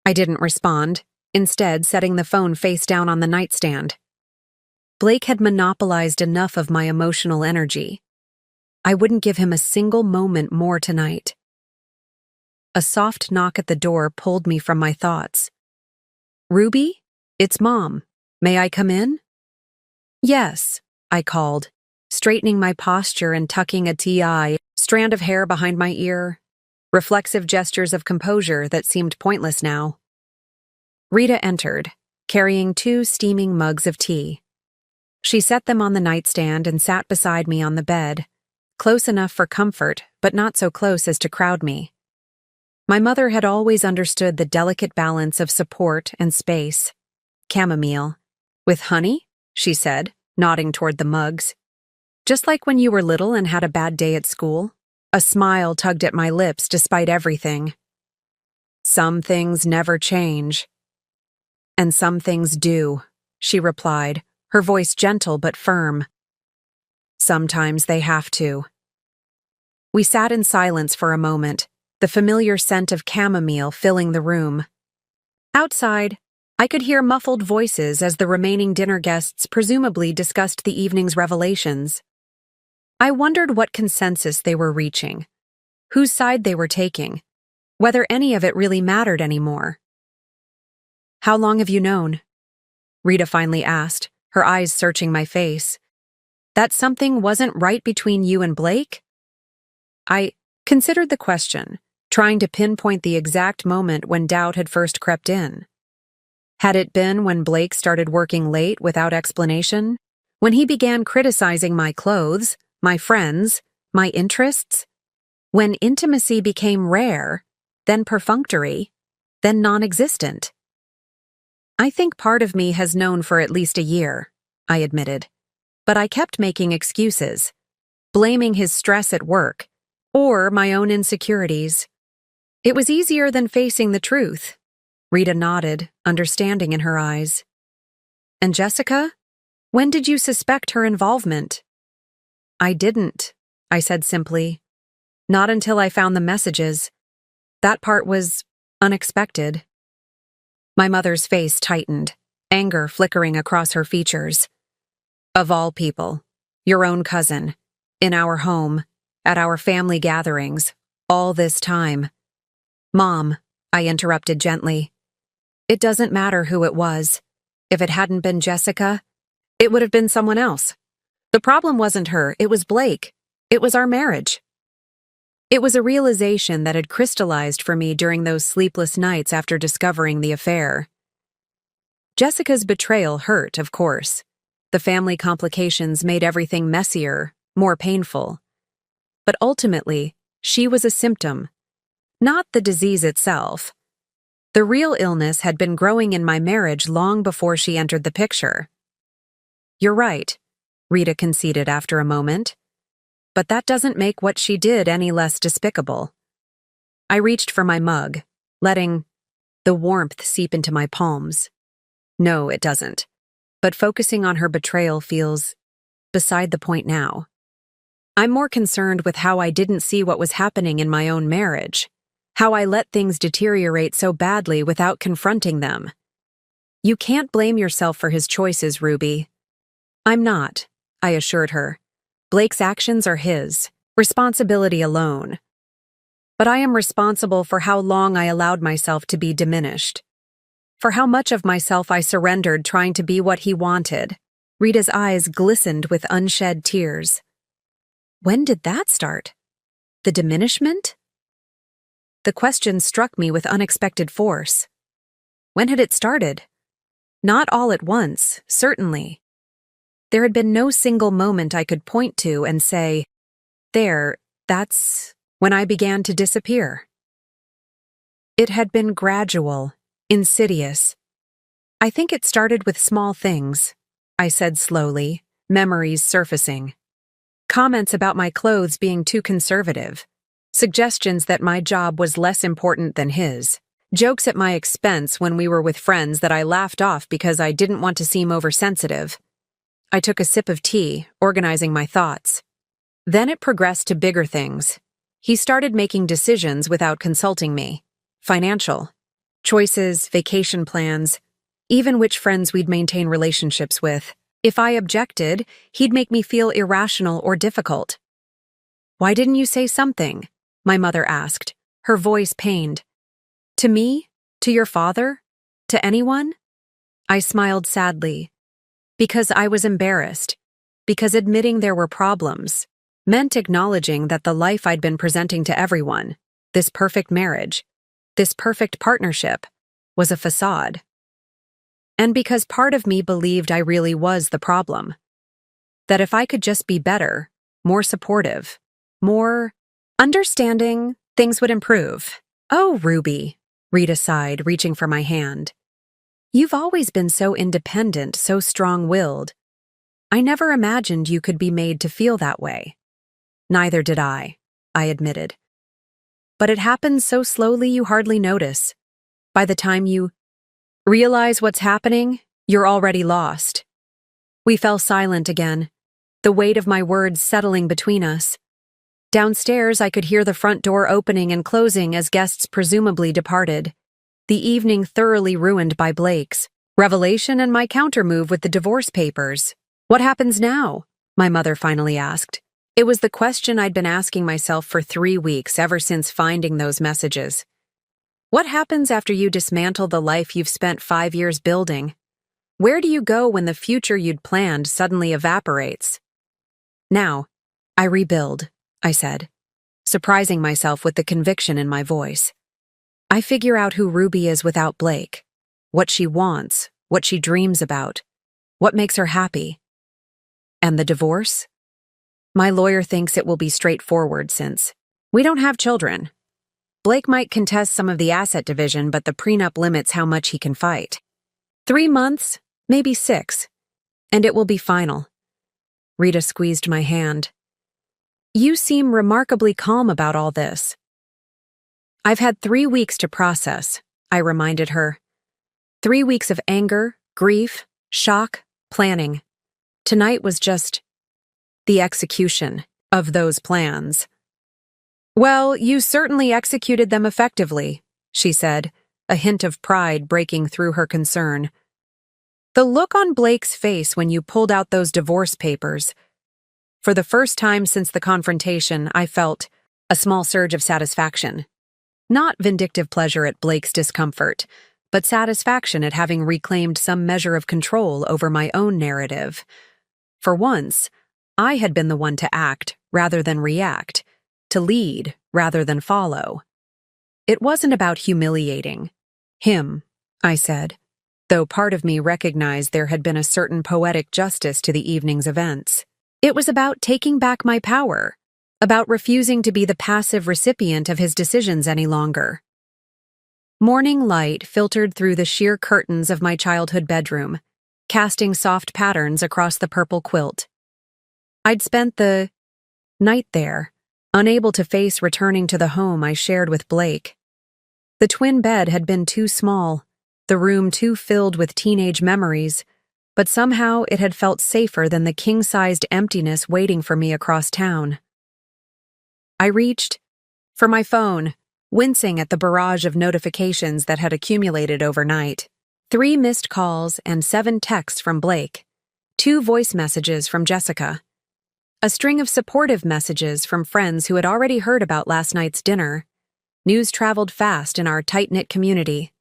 I didn't respond, instead setting the phone face down on the nightstand. Blake had monopolized enough of my emotional energy. I wouldn't give him a single moment more tonight. A soft knock at the door pulled me from my thoughts. Ruby? It's Mom. May I come in? Yes, I called, straightening my posture and tucking a TI strand of hair behind my ear, reflexive gestures of composure that seemed pointless now. Rita entered, carrying 2 steaming mugs of tea. She set them on the nightstand and sat beside me on the bed, close enough for comfort, but not so close as to crowd me. My mother had always understood the delicate balance of support and space. Chamomile. With honey? She said, nodding toward the mugs. Just like when you were little and had a bad day at school. A smile tugged at my lips despite everything. Some things never change. And some things do, she replied, her voice gentle but firm. Sometimes they have to. We sat in silence for a moment, the familiar scent of chamomile filling the room. Outside, I could hear muffled voices as the remaining dinner guests presumably discussed the evening's revelations. I wondered what consensus they were reaching, whose side they were taking, whether any of it really mattered anymore. How long have you known? Rita finally asked, her eyes searching my face. That something wasn't right between you and Blake? I considered the question, trying to pinpoint the exact moment when doubt had first crept in. Had it been when Blake started working late without explanation? When he began criticizing my clothes, my friends, my interests? When intimacy became rare, then perfunctory, then non-existent? I think part of me has known for at least a year, I admitted. But I kept making excuses, blaming his stress at work, or my own insecurities. It was easier than facing the truth. Rita nodded, understanding in her eyes. And Jessica? When did you suspect her involvement? I didn't, I said simply. Not until I found the messages. That part was unexpected. My mother's face tightened, anger flickering across her features. Of all people, your own cousin, in our home, at our family gatherings, all this time. Mom, I interrupted gently. It doesn't matter who it was. If it hadn't been Jessica, it would have been someone else. The problem wasn't her, it was Blake. It was our marriage. It was a realization that had crystallized for me during those sleepless nights after discovering the affair. Jessica's betrayal hurt, of course. The family complications made everything messier, more painful. But ultimately, she was a symptom, not the disease itself. The real illness had been growing in my marriage long before she entered the picture. You're right, Rita conceded after a moment. But that doesn't make what she did any less despicable. I reached for my mug, letting the warmth seep into my palms. No, it doesn't. But focusing on her betrayal feels beside the point now. I'm more concerned with how I didn't see what was happening in my own marriage, how I let things deteriorate so badly without confronting them. You can't blame yourself for his choices, Ruby. I'm not, I assured her. Blake's actions are his, responsibility alone. But I am responsible for how long I allowed myself to be diminished, for how much of myself I surrendered trying to be what he wanted. Rita's eyes glistened with unshed tears. When did that start? The diminishment? The question struck me with unexpected force. When had it started? Not all at once, certainly. There had been no single moment I could point to and say, that's when I began to disappear. It had been gradual, insidious. I think it started with small things, I said slowly, memories surfacing. Comments about my clothes being too conservative, suggestions that my job was less important than his, jokes at my expense when we were with friends that I laughed off because I didn't want to seem oversensitive. I took a sip of tea, organizing my thoughts. Then it progressed to bigger things. He started making decisions without consulting me. Financial. Choices, vacation plans, even which friends we'd maintain relationships with. If I objected, he'd make me feel irrational or difficult. Why didn't you say something? My mother asked, her voice pained. To me? To your father? To anyone? I smiled sadly. Because I was embarrassed. Because admitting there were problems meant acknowledging that the life I'd been presenting to everyone, this perfect marriage, this perfect partnership, was a facade. And because part of me believed I really was the problem, That if I could just be better, more supportive, more understanding, things would improve. Oh, Ruby, Rita sighed, reaching for my hand. You've always been so independent, so strong-willed. I never imagined you could be made to feel that way. Neither did I admitted. But it happens so slowly you hardly notice. By the time you realize what's happening, you're already lost. We fell silent again, the weight of my words settling between us. Downstairs, I could hear the front door opening and closing as guests presumably departed. The evening thoroughly ruined by Blake's revelation and my countermove with the divorce papers. What happens now? My mother finally asked. It was the question I'd been asking myself for 3 weeks ever since finding those messages. What happens after you dismantle the life you've spent 5 years building? Where do you go when the future you'd planned suddenly evaporates? Now, I rebuild, I said, surprising myself with the conviction in my voice. I figure out who Ruby is without Blake, what she wants, what she dreams about, what makes her happy. And the divorce? My lawyer thinks it will be straightforward since we don't have children. Blake might contest some of the asset division, but the prenup limits how much he can fight. 3 months, maybe 6, and it will be final. Rita squeezed my hand. You seem remarkably calm about all this. I've had 3 weeks to process, I reminded her. 3 weeks of anger, grief, shock, planning. Tonight was just the execution of those plans. Well, you certainly executed them effectively, she said, a hint of pride breaking through her concern. The look on Blake's face when you pulled out those divorce papers. For the first time since the confrontation, I felt a small surge of satisfaction. Not vindictive pleasure at Blake's discomfort, but satisfaction at having reclaimed some measure of control over my own narrative. For once, I had been the one to act rather than react, to lead rather than follow. It wasn't about humiliating him, I said, though part of me recognized there had been a certain poetic justice to the evening's events. It was about taking back my power, about refusing to be the passive recipient of his decisions any longer. Morning light filtered through the sheer curtains of my childhood bedroom, casting soft patterns across the purple quilt. I'd spent the night there, unable to face returning to the home I shared with Blake. The twin bed had been too small, the room too filled with teenage memories, but somehow it had felt safer than the king-sized emptiness waiting for me across town. I reached for my phone, wincing at the barrage of notifications that had accumulated overnight. 3 missed calls and 7 texts from Blake, 2 voice messages from Jessica, a string of supportive messages from friends who had already heard about last night's dinner. News traveled fast in our tight-knit community.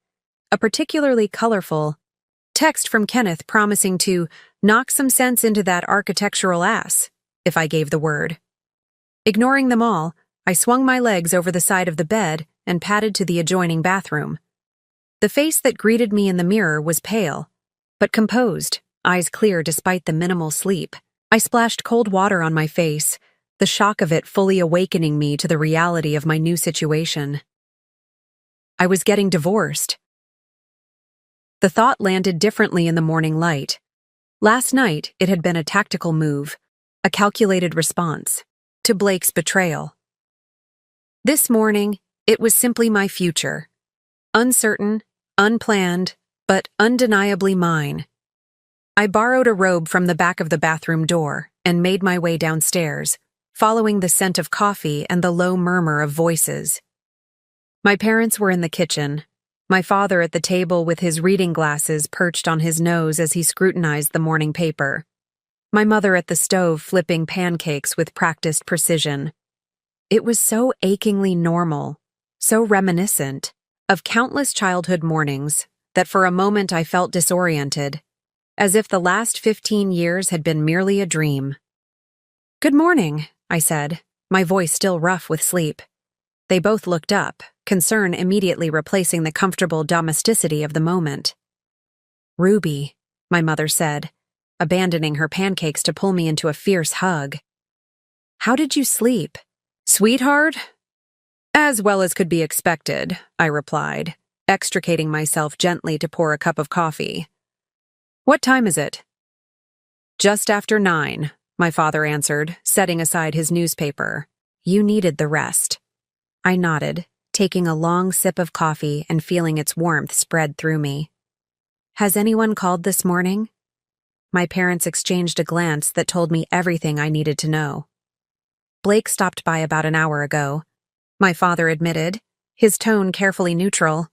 A particularly colorful text from Kenneth promising to knock some sense into that architectural ass, if I gave the word. Ignoring them all, I swung my legs over the side of the bed and padded to the adjoining bathroom. The face that greeted me in the mirror was pale, but composed, eyes clear despite the minimal sleep. I splashed cold water on my face, the shock of it fully awakening me to the reality of my new situation. I was getting divorced. The thought landed differently in the morning light. Last night, it had been a tactical move, a calculated response to Blake's betrayal. This morning, it was simply my future. Uncertain, unplanned, but undeniably mine. I borrowed a robe from the back of the bathroom door and made my way downstairs, following the scent of coffee and the low murmur of voices. My parents were in the kitchen, my father at the table with his reading glasses perched on his nose as he scrutinized the morning paper. My mother at the stove flipping pancakes with practiced precision. It was so achingly normal, so reminiscent of countless childhood mornings that for a moment I felt disoriented, as if the last 15 years had been merely a dream. "Good morning," I said, my voice still rough with sleep. They both looked up, concern immediately replacing the comfortable domesticity of the moment. "Ruby," my mother said, abandoning her pancakes to pull me into a fierce hug. "How did you sleep, sweetheart?" "As well as could be expected," I replied, extricating myself gently to pour a cup of coffee. "What time is it?" "Just after 9, my father answered, setting aside his newspaper. "You needed the rest." I nodded, taking a long sip of coffee and feeling its warmth spread through me. "Has anyone called this morning?" My parents exchanged a glance that told me everything I needed to know. "Blake stopped by about an hour ago," my father admitted, his tone carefully neutral.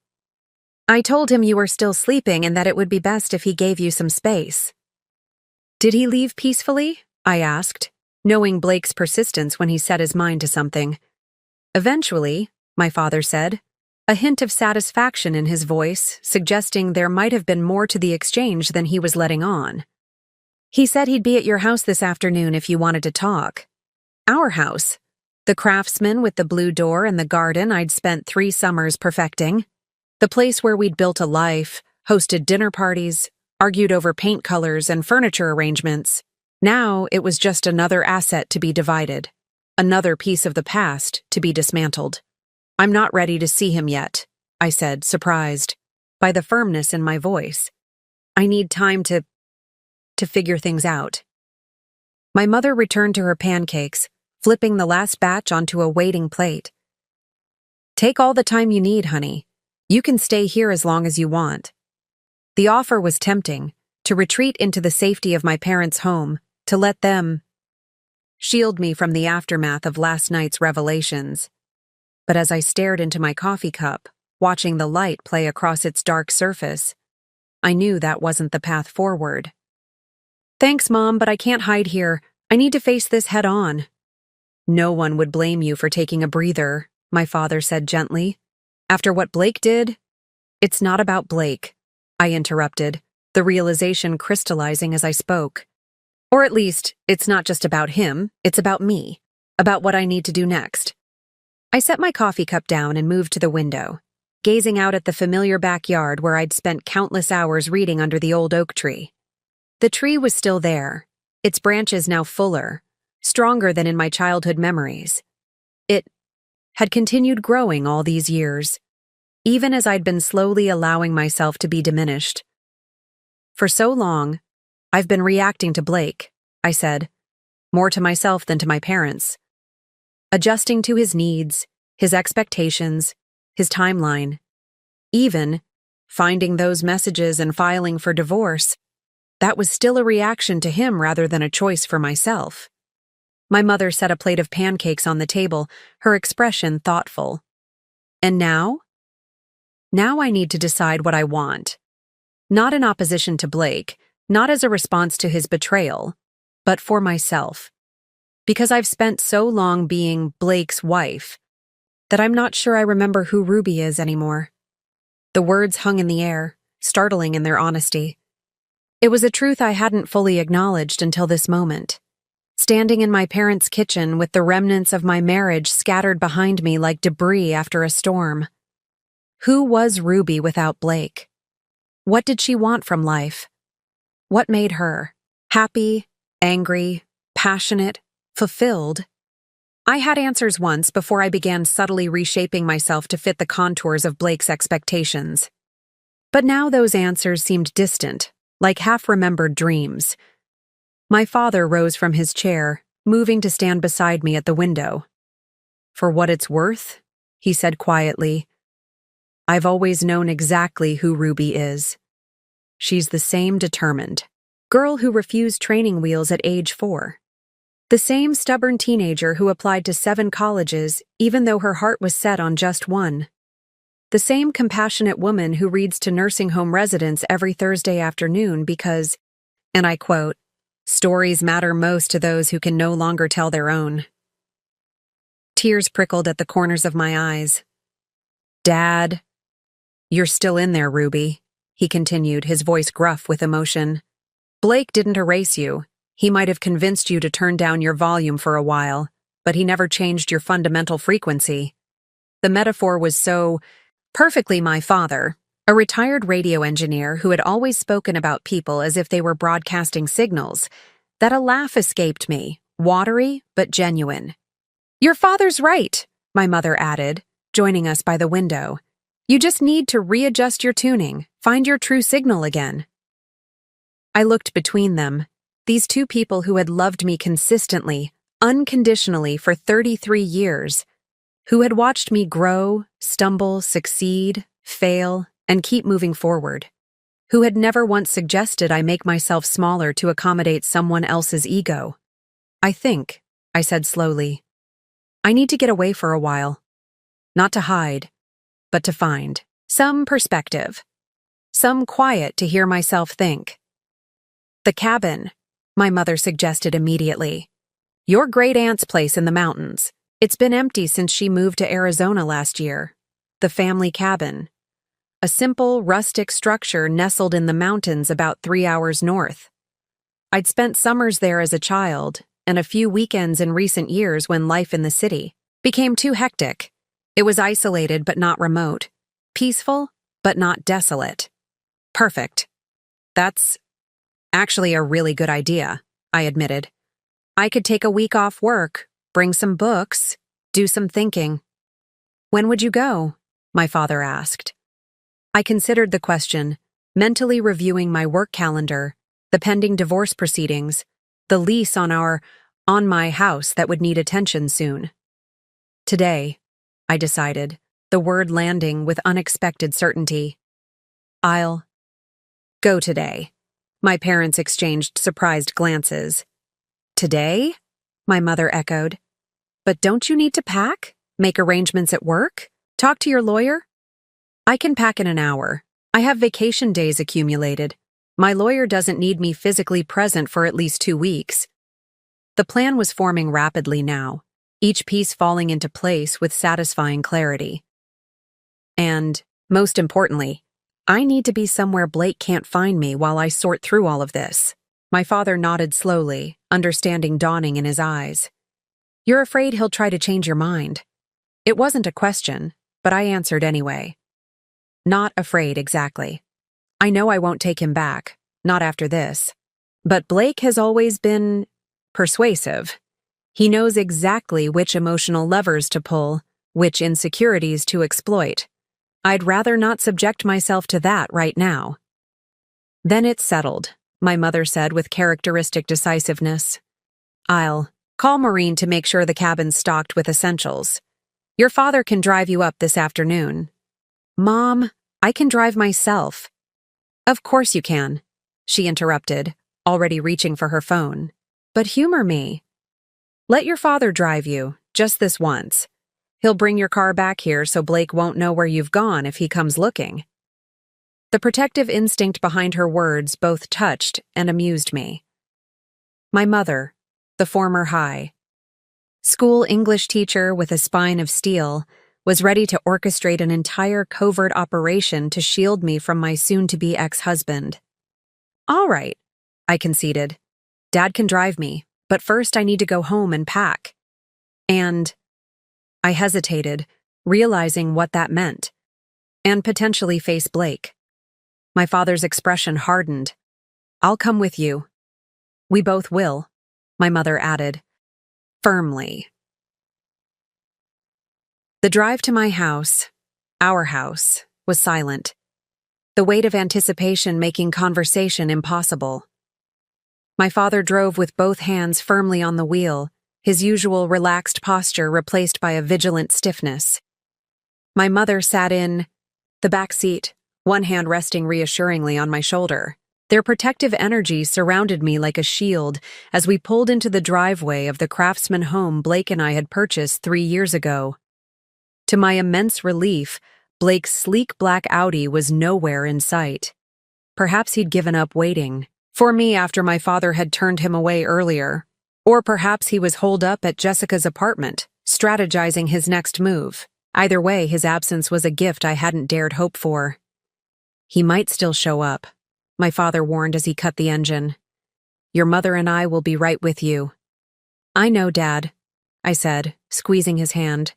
"I told him you were still sleeping and that it would be best if he gave you some space." "Did he leave peacefully?" I asked, knowing Blake's persistence when he set his mind to something. "Eventually," my father said, a hint of satisfaction in his voice, suggesting there might have been more to the exchange than he was letting on. "He said he'd be at your house this afternoon if you wanted to talk." Our house. The craftsman with the blue door and the garden I'd spent 3 summers perfecting. The place where we'd built a life, hosted dinner parties, argued over paint colors and furniture arrangements. Now it was just another asset to be divided, another piece of the past to be dismantled. "I'm not ready to see him yet," I said, surprised by the firmness in my voice. "I need time to figure things out." My mother returned to her pancakes, flipping the last batch onto a waiting plate. "Take all the time you need, honey. You can stay here as long as you want." The offer was tempting, to retreat into the safety of my parents' home, to let them shield me from the aftermath of last night's revelations. But as I stared into my coffee cup, watching the light play across its dark surface, I knew that wasn't the path forward. "Thanks, Mom, but I can't hide here. I need to face this head on." "No one would blame you for taking a breather," my father said gently. "After what Blake did—" "It's not about Blake," I interrupted, the realization crystallizing as I spoke. "Or at least, it's not just about him, it's about me, about what I need to do next." I set my coffee cup down and moved to the window, gazing out at the familiar backyard where I'd spent countless hours reading under the old oak tree. The tree was still there, its branches now fuller, stronger than in my childhood memories. It had continued growing all these years, even as I'd been slowly allowing myself to be diminished. "For so long, I've been reacting to Blake," I said, more to myself than to my parents. Adjusting to his needs, his expectations, his timeline. Even finding those messages and filing for divorce, that was still a reaction to him rather than a choice for myself. My mother set a plate of pancakes on the table, her expression thoughtful. "And now?" "Now I need to decide what I want. Not in opposition to Blake, not as a response to his betrayal, but for myself. Because I've spent so long being Blake's wife that I'm not sure I remember who Ruby is anymore." The words hung in the air, startling in their honesty. It was a truth I hadn't fully acknowledged until this moment. Standing in my parents' kitchen with the remnants of my marriage scattered behind me like debris after a storm. Who was Ruby without Blake? What did she want from life? What made her happy, angry, passionate, fulfilled? I had answers once before I began subtly reshaping myself to fit the contours of Blake's expectations. But now those answers seemed distant, like half-remembered dreams. My father rose from his chair, moving to stand beside me at the window. "For what it's worth," he said quietly, "I've always known exactly who Ruby is. She's the same determined girl who refused training wheels at age 4. The same stubborn teenager who applied to 7 colleges even though her heart was set on just one. The same compassionate woman who reads to nursing home residents every Thursday afternoon because, and I quote, "stories matter most to those who can no longer tell their own." Tears prickled at the corners of my eyes. "Dad, you're still in there, Ruby," he continued, his voice gruff with emotion. "Blake didn't erase you. He might have convinced you to turn down your volume for a while, but he never changed your fundamental frequency." The metaphor was so perfectly my father, A retired radio engineer who had always spoken about people as if they were broadcasting signals, that a laugh escaped me, watery but genuine. "Your father's right," my mother added, joining us by the window. "You just need to readjust your tuning, find your true signal again." I looked between them, these two people who had loved me consistently, unconditionally for 33 years, who had watched me grow, stumble, succeed, fail, and keep moving forward, who had never once suggested I make myself smaller to accommodate someone else's ego. I said slowly, I need to get away for a while. Not to hide, but to find some perspective, some quiet to hear myself think. "The cabin," my mother suggested immediately. "Your great-aunt's place in the mountains. It's been empty since she moved to Arizona last year. The family cabin. A simple, rustic structure nestled in the mountains about 3 hours north. I'd spent summers there as a child, and a few weekends in recent years when life in the city became too hectic. It was isolated but not remote, peaceful but not desolate. Perfect. That's actually a really good idea," I admitted. "I could take a week off work, bring some books, do some thinking." "When would you go?" my father asked. I considered the question, mentally reviewing my work calendar, the pending divorce proceedings, the lease on my house that would need attention soon. "Today," I decided, the word landing with unexpected certainty. "I'll go today." My parents exchanged surprised glances. "Today?" my mother echoed. "But don't you need to pack? Make arrangements at work? Talk to your lawyer?" "I can pack in an hour. I have vacation days accumulated. My lawyer doesn't need me physically present for at least 2 weeks." The plan was forming rapidly now, each piece falling into place with satisfying clarity. And, most importantly, I need to be somewhere Blake can't find me while I sort through all of this. My father nodded slowly, understanding dawning in his eyes. "You're afraid he'll try to change your mind?" It wasn't a question, but I answered anyway. "Not afraid, exactly. I know I won't take him back, not after this. But Blake has always been persuasive. He knows exactly which emotional levers to pull, which insecurities to exploit. I'd rather not subject myself to that right now." "Then it's settled," my mother said with characteristic decisiveness. "I'll call Maureen to make sure the cabin's stocked with essentials. Your father can drive you up this afternoon." "Mom, I can drive myself." "Of course you can," she interrupted, already reaching for her phone. "But humor me. Let your father drive you, just this once. He'll bring your car back here so Blake won't know where you've gone if he comes looking." The protective instinct behind her words both touched and amused me. My mother, the former high school English teacher with a spine of steel, was ready to orchestrate an entire covert operation to shield me from my soon-to-be ex-husband. "All right," I conceded. "Dad can drive me, but first I need to go home and pack." And I hesitated, realizing what that meant, and potentially face Blake. My father's expression hardened. "I'll come with you." "We both will," my mother added, firmly. The drive to my house, our house, was silent, the weight of anticipation making conversation impossible. My father drove with both hands firmly on the wheel, his usual relaxed posture replaced by a vigilant stiffness. My mother sat in the back seat, one hand resting reassuringly on my shoulder. Their protective energy surrounded me like a shield as we pulled into the driveway of the craftsman home Blake and I had purchased 3 years ago. To my immense relief, Blake's sleek black Audi was nowhere in sight. Perhaps he'd given up waiting for me after my father had turned him away earlier. Or perhaps he was holed up at Jessica's apartment, strategizing his next move. Either way, his absence was a gift I hadn't dared hope for. "He might still show up," my father warned as he cut the engine. "Your mother and I will be right with you." "I know, Dad," I said, squeezing his hand.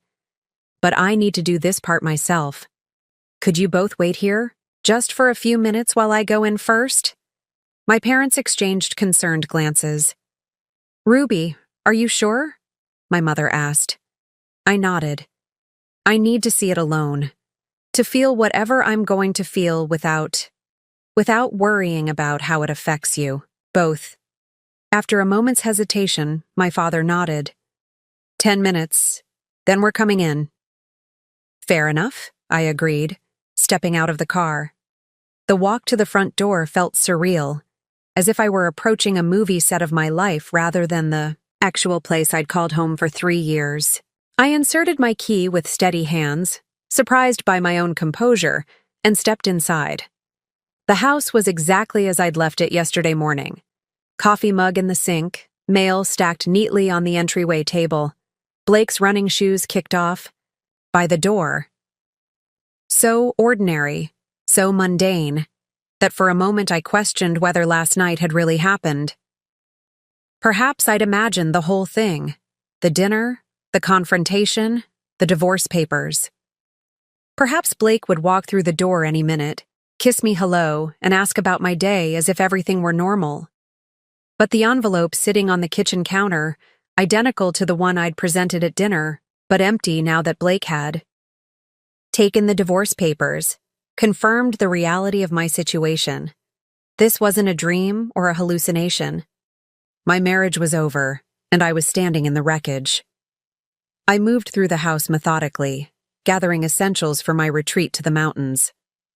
"But I need to do this part myself. Could you both wait here? Just for a few minutes while I go in first? My parents exchanged concerned glances. Ruby, are you sure? My mother asked. I nodded. I need to see it alone. To feel whatever I'm going to feel without worrying about how it affects you, both. After a moment's hesitation, my father nodded. 10 minutes, then we're coming in. Fair enough, I agreed, stepping out of the car. The walk to the front door felt surreal, as if I were approaching a movie set of my life rather than the actual place I'd called home for 3 years. I inserted my key with steady hands, surprised by my own composure, and stepped inside. The house was exactly as I'd left it yesterday morning. Coffee mug in the sink, mail stacked neatly on the entryway table, Blake's running shoes kicked off. By the door. So ordinary, so mundane, that for a moment I questioned whether last night had really happened. Perhaps I'd imagined the whole thing, the dinner, the confrontation, the divorce papers. Perhaps Blake would walk through the door any minute, kiss me hello, and ask about my day as if everything were normal. But the envelope sitting on the kitchen counter, identical to the one I'd presented at dinner, but empty now that Blake had taken the divorce papers, confirmed the reality of my situation. This wasn't a dream or a hallucination. My marriage was over, and I was standing in the wreckage. I moved through the house methodically, gathering essentials for my retreat to the mountains.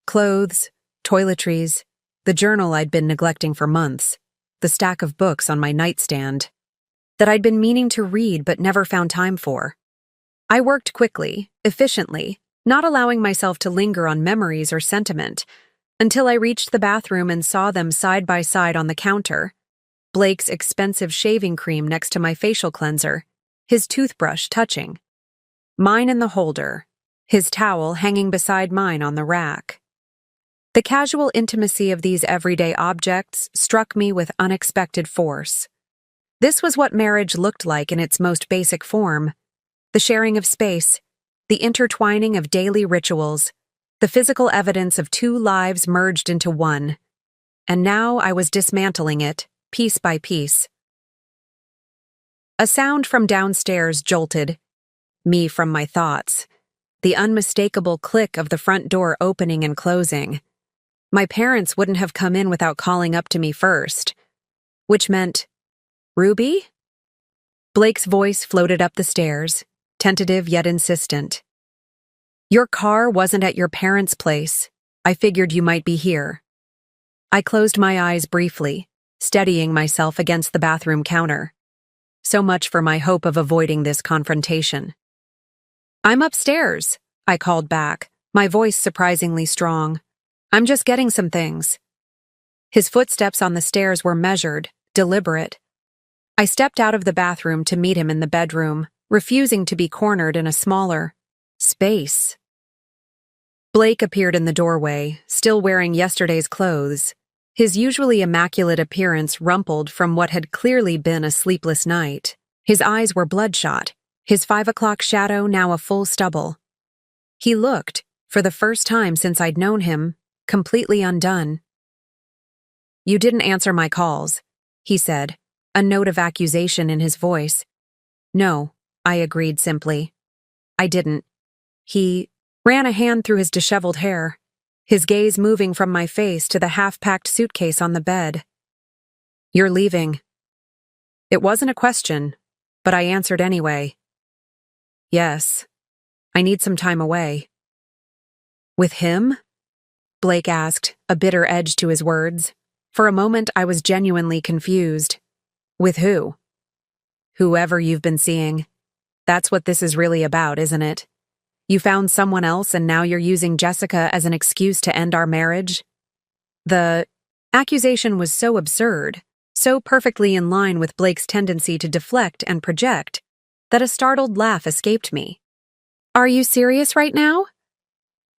Clothes, toiletries, the journal I'd been neglecting for months, the stack of books on my nightstand that I'd been meaning to read but never found time for. I worked quickly, efficiently, not allowing myself to linger on memories or sentiment, until I reached the bathroom and saw them side by side on the counter. Blake's expensive shaving cream next to my facial cleanser, his toothbrush touching. Mine in the holder, his towel hanging beside mine on the rack. The casual intimacy of these everyday objects struck me with unexpected force. This was what marriage looked like in its most basic form. The sharing of space, the intertwining of daily rituals, the physical evidence of two lives merged into one. And now I was dismantling it, piece by piece. A sound from downstairs jolted me from my thoughts, the unmistakable click of the front door opening and closing. My parents wouldn't have come in without calling up to me first, which meant, Ruby? Blake's voice floated up the stairs, tentative yet insistent. Your car wasn't at your parents' place. I figured you might be here. I closed my eyes briefly, steadying myself against the bathroom counter. So much for my hope of avoiding this confrontation. I'm upstairs, I called back, my voice surprisingly strong. I'm just getting some things. His footsteps on the stairs were measured, deliberate. I stepped out of the bathroom to meet him in the bedroom, refusing to be cornered in a smaller space. Blake appeared in the doorway, still wearing yesterday's clothes, his usually immaculate appearance rumpled from what had clearly been a sleepless night. His eyes were bloodshot, his 5 o'clock shadow now a full stubble. He looked, for the first time since I'd known him, completely undone. You didn't answer my calls, he said, a note of accusation in his voice. No, I agreed simply. I didn't. He ran a hand through his disheveled hair, his gaze moving from my face to the half-packed suitcase on the bed. You're leaving. It wasn't a question, but I answered anyway. Yes, I need some time away. With him? Blake asked, a bitter edge to his words. For a moment I was genuinely confused. With who? Whoever you've been seeing. That's what this is really about, isn't it? You found someone else and now you're using Jessica as an excuse to end our marriage? The accusation was so absurd, so perfectly in line with Blake's tendency to deflect and project, that a startled laugh escaped me. Are you serious right now?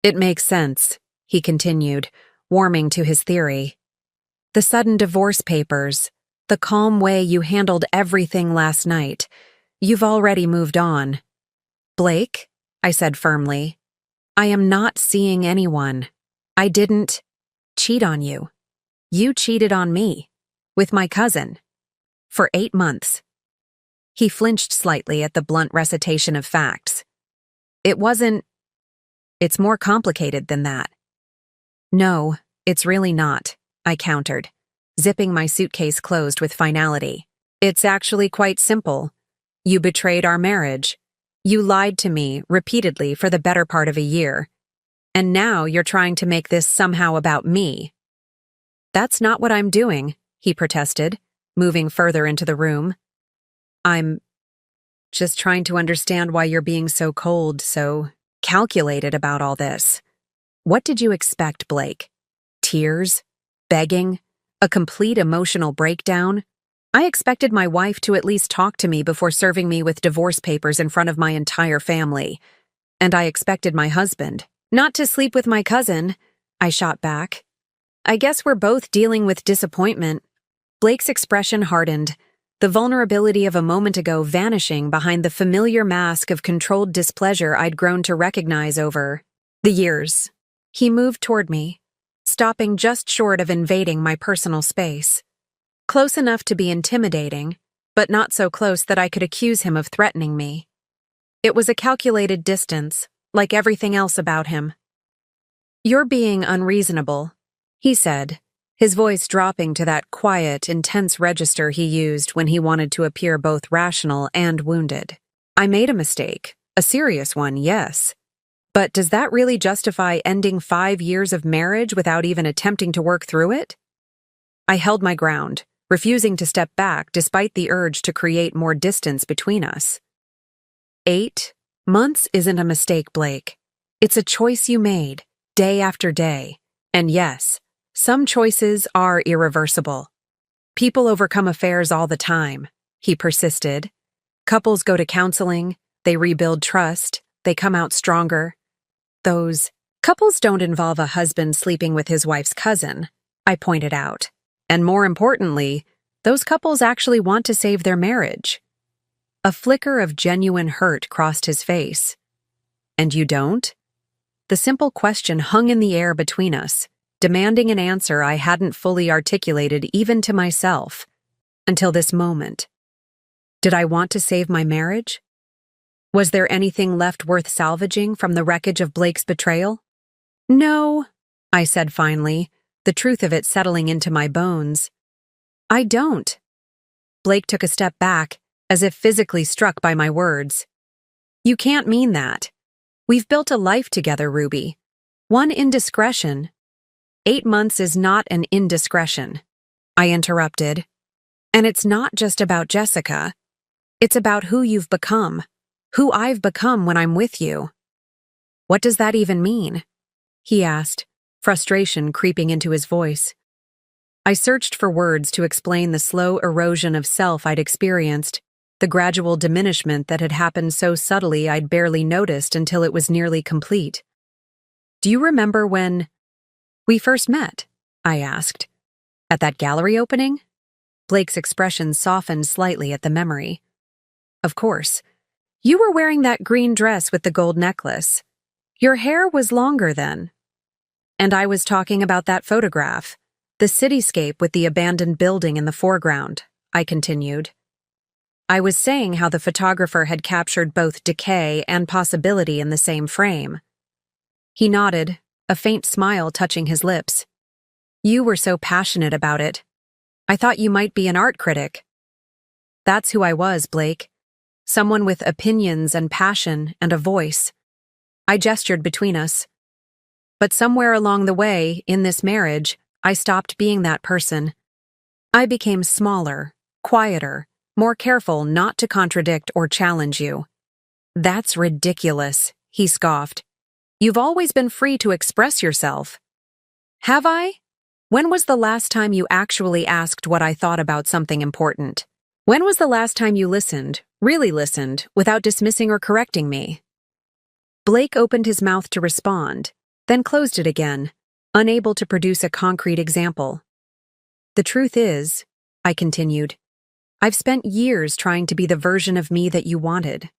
It makes sense, he continued, warming to his theory. The sudden divorce papers, the calm way you handled everything last night. You've already moved on. Blake, I said firmly, I am not seeing anyone. I didn't cheat on you. You cheated on me. With my cousin. For 8 months. He flinched slightly at the blunt recitation of facts. It wasn't. It's more complicated than that. No, it's really not, I countered, zipping my suitcase closed with finality. It's actually quite simple. You betrayed our marriage. You lied to me repeatedly for the better part of a year. And now you're trying to make this somehow about me. That's not what I'm doing, he protested, moving further into the room. I'm just trying to understand why you're being so cold, so calculated about all this. What did you expect, Blake? Tears? Begging? A complete emotional breakdown? I expected my wife to at least talk to me before serving me with divorce papers in front of my entire family. And I expected my husband not to sleep with my cousin, I shot back. I guess we're both dealing with disappointment. Blake's expression hardened, the vulnerability of a moment ago vanishing behind the familiar mask of controlled displeasure I'd grown to recognize over the years. He moved toward me, stopping just short of invading my personal space. Close enough to be intimidating, but not so close that I could accuse him of threatening me. It was a calculated distance, like everything else about him. You're being unreasonable, he said, his voice dropping to that quiet, intense register he used when he wanted to appear both rational and wounded. I made a mistake, a serious one, yes. But does that really justify ending 5 years of marriage without even attempting to work through it? I held my ground, refusing to step back despite the urge to create more distance between us. 8 months isn't a mistake, Blake. It's a choice you made, day after day. And yes, some choices are irreversible. People overcome affairs all the time, he persisted. Couples go to counseling, they rebuild trust, they come out stronger. Those couples don't involve a husband sleeping with his wife's cousin, I pointed out. And more importantly, those couples actually want to save their marriage. A flicker of genuine hurt crossed his face. And you don't? The simple question hung in the air between us, demanding an answer I hadn't fully articulated even to myself, until this moment. Did I want to save my marriage? Was there anything left worth salvaging from the wreckage of Blake's betrayal? No, I said finally, the truth of it settling into my bones. I don't. Blake took a step back, as if physically struck by my words. You can't mean that. We've built a life together, Ruby. One indiscretion. 8 months is not an indiscretion, I interrupted. And it's not just about Jessica. It's about who you've become, who I've become when I'm with you. What does that even mean? He asked, frustration creeping into his voice. I searched for words to explain the slow erosion of self I'd experienced, the gradual diminishment that had happened so subtly I'd barely noticed until it was nearly complete. Do you remember when we first met? I asked. At that gallery opening? Blake's expression softened slightly at the memory. Of course. You were wearing that green dress with the gold necklace. Your hair was longer then. And I was talking about that photograph, the cityscape with the abandoned building in the foreground, I continued. I was saying how the photographer had captured both decay and possibility in the same frame. He nodded, a faint smile touching his lips. You were so passionate about it. I thought you might be an art critic. That's who I was, Blake. Someone with opinions and passion and a voice. I gestured between us. But somewhere along the way, in this marriage, I stopped being that person. I became smaller, quieter, more careful not to contradict or challenge you. That's ridiculous, he scoffed. You've always been free to express yourself. Have I? When was the last time you actually asked what I thought about something important? When was the last time you listened, really listened, without dismissing or correcting me? Blake opened his mouth to respond, then closed it again, unable to produce a concrete example. The truth is, I continued, I've spent years trying to be the version of me that you wanted.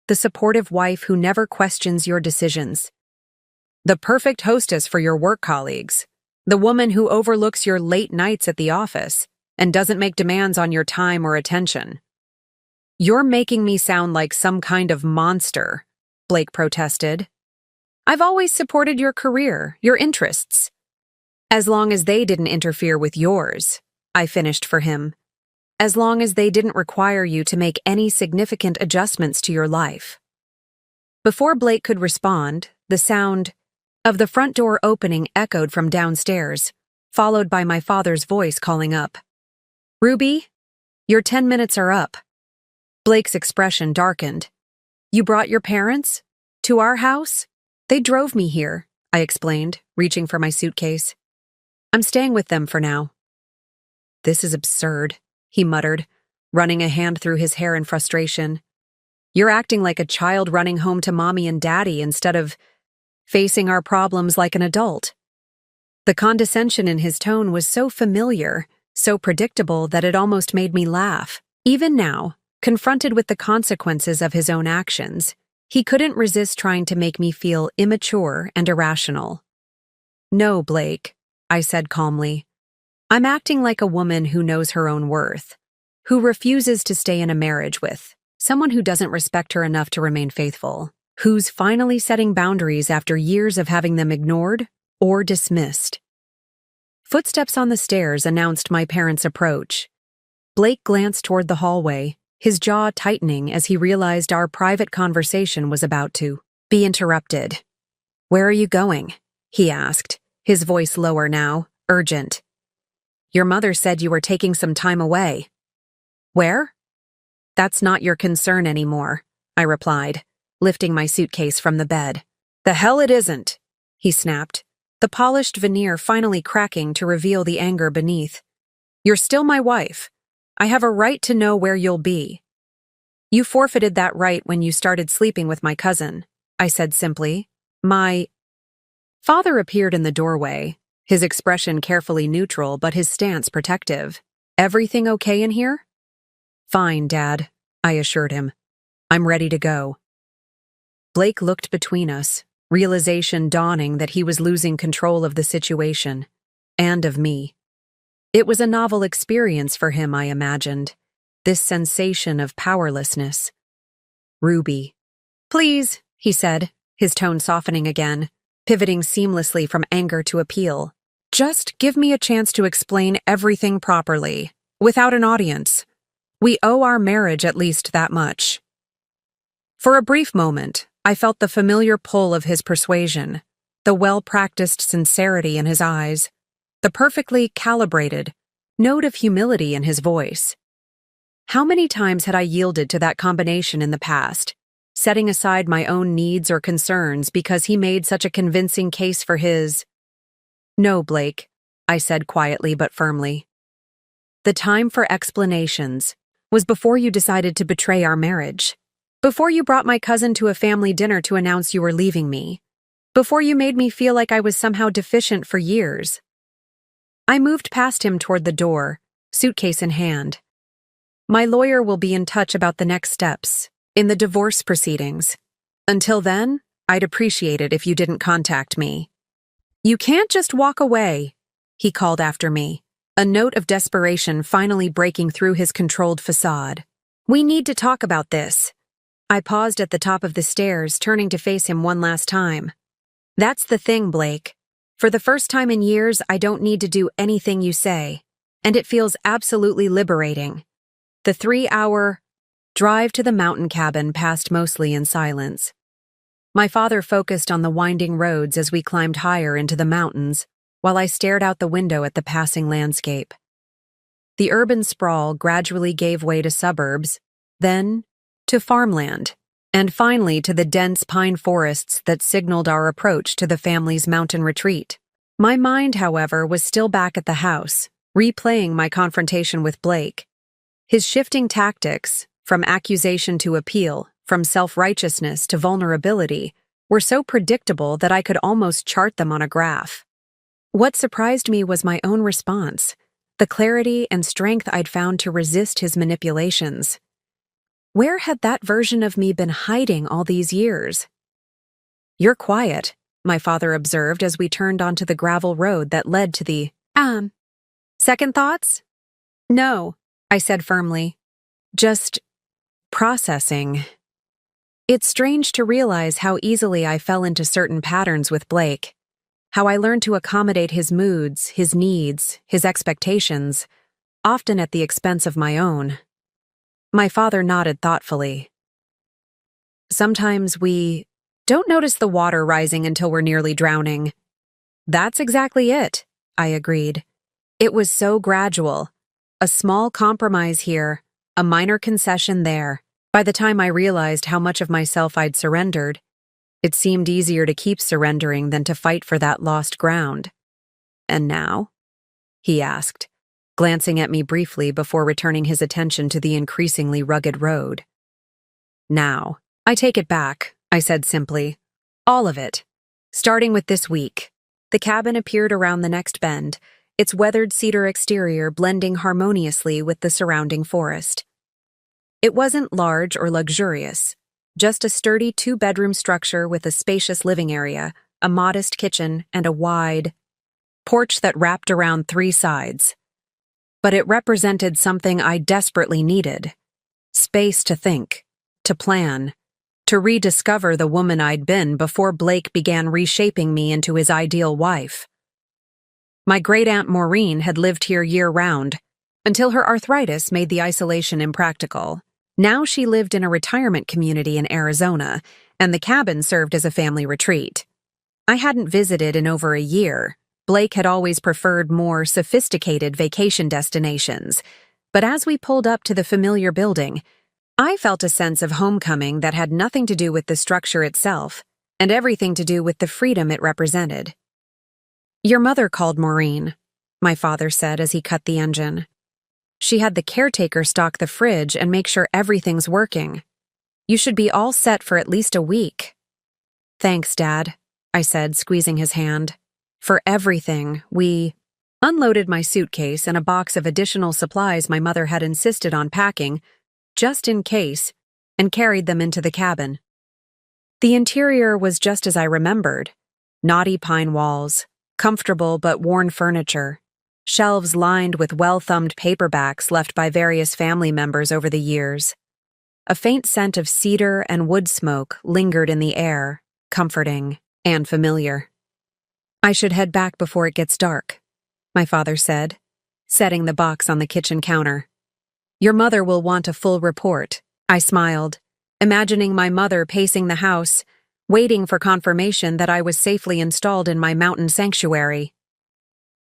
The supportive wife who never questions your decisions. The perfect hostess for your work colleagues. The woman who overlooks your late nights at the office and doesn't make demands on your time or attention. You're making me sound like some kind of monster, Blake protested. I've always supported your career, your interests. As long as they didn't interfere with yours, I finished for him. As long as they didn't require you to make any significant adjustments to your life. Before Blake could respond, the sound of the front door opening echoed from downstairs, followed by my father's voice calling up. Ruby, your 10 minutes are up. Blake's expression darkened. You brought your parents? To our house? They drove me here, I explained, reaching for my suitcase. I'm staying with them for now. This is absurd, he muttered, running a hand through his hair in frustration. You're acting like a child running home to mommy and daddy instead of facing our problems like an adult. The condescension in his tone was so familiar, so predictable that it almost made me laugh. Even now, confronted with the consequences of his own actions, he couldn't resist trying to make me feel immature and irrational. No, Blake, I said calmly. I'm acting like a woman who knows her own worth, who refuses to stay in a marriage with someone who doesn't respect her enough to remain faithful, who's finally setting boundaries after years of having them ignored or dismissed. Footsteps on the stairs announced my parents' approach. Blake glanced toward the hallway, his jaw tightening as he realized our private conversation was about to be interrupted. Where are you going? He asked, his voice lower now, urgent. Your mother said you were taking some time away. Where? That's not your concern anymore, I replied, lifting my suitcase from the bed. The hell it isn't, he snapped, the polished veneer finally cracking to reveal the anger beneath. You're still my wife. I have a right to know where you'll be. You forfeited that right when you started sleeping with my cousin, I said simply. My father appeared in the doorway, his expression carefully neutral but his stance protective. Everything okay in here? Fine, Dad, I assured him. I'm ready to go. Blake looked between us, realization dawning that he was losing control of the situation, and of me. It was a novel experience for him, I imagined, this sensation of powerlessness. Ruby. Please, he said, his tone softening again, pivoting seamlessly from anger to appeal. Just give me a chance to explain everything properly, without an audience. We owe our marriage at least that much. For a brief moment, I felt the familiar pull of his persuasion, the well-practiced sincerity in his eyes, the perfectly calibrated note of humility in his voice. How many times had I yielded to that combination in the past, setting aside my own needs or concerns because he made such a convincing case for his? No, Blake, I said quietly but firmly. The time for explanations was before you decided to betray our marriage, before you brought my cousin to a family dinner to announce you were leaving me, before you made me feel like I was somehow deficient for years. I moved past him toward the door, suitcase in hand. My lawyer will be in touch about the next steps in the divorce proceedings. Until then, I'd appreciate it if you didn't contact me. You can't just walk away, he called after me, a note of desperation finally breaking through his controlled facade. We need to talk about this. I paused at the top of the stairs, turning to face him one last time. That's the thing, Blake. For the first time in years, I don't need to do anything you say, and it feels absolutely liberating. The 3-hour drive to the mountain cabin passed mostly in silence. My father focused on the winding roads as we climbed higher into the mountains, while I stared out the window at the passing landscape. The urban sprawl gradually gave way to suburbs, then to farmland, and finally to the dense pine forests that signaled our approach to the family's mountain retreat. My mind, however, was still back at the house, replaying my confrontation with Blake. His shifting tactics, from accusation to appeal, from self-righteousness to vulnerability, were so predictable that I could almost chart them on a graph. What surprised me was my own response, the clarity and strength I'd found to resist his manipulations. Where had that version of me been hiding all these years? You're quiet, my father observed as we turned onto the gravel road that led to the, second thoughts? No, I said firmly. Just processing. It's strange to realize how easily I fell into certain patterns with Blake, how I learned to accommodate his moods, his needs, his expectations, often at the expense of my own. My father nodded thoughtfully. Sometimes we don't notice the water rising until we're nearly drowning. That's exactly it, I agreed. It was so gradual. A small compromise here, a minor concession there. By the time I realized how much of myself I'd surrendered, it seemed easier to keep surrendering than to fight for that lost ground. And now? He asked, glancing at me briefly before returning his attention to the increasingly rugged road. Now, I take it back, I said simply. All of it. Starting with this week. The cabin appeared around the next bend, its weathered cedar exterior blending harmoniously with the surrounding forest. It wasn't large or luxurious, just a sturdy two-bedroom structure with a spacious living area, a modest kitchen, and a wide porch that wrapped around 3 sides. But it represented something I desperately needed. Space to think, to plan, to rediscover the woman I'd been before Blake began reshaping me into his ideal wife. My great-aunt Maureen had lived here year-round, until her arthritis made the isolation impractical. Now she lived in a retirement community in Arizona, and the cabin served as a family retreat. I hadn't visited in over a year. Blake had always preferred more sophisticated vacation destinations, but as we pulled up to the familiar building, I felt a sense of homecoming that had nothing to do with the structure itself, and everything to do with the freedom it represented. "Your mother called Maureen," my father said as he cut the engine. "She had the caretaker stock the fridge and make sure everything's working. You should be all set for at least a week." "Thanks, Dad," I said, squeezing his hand. "For everything, we unloaded my suitcase and a box of additional supplies my mother had insisted on packing, just in case, and carried them into the cabin. The interior was just as I remembered. Knotty pine walls, comfortable but worn furniture, shelves lined with well-thumbed paperbacks left by various family members over the years. A faint scent of cedar and wood smoke lingered in the air, comforting and familiar. "I should head back before it gets dark," my father said, setting the box on the kitchen counter. "Your mother will want a full report," I smiled, imagining my mother pacing the house, waiting for confirmation that I was safely installed in my mountain sanctuary.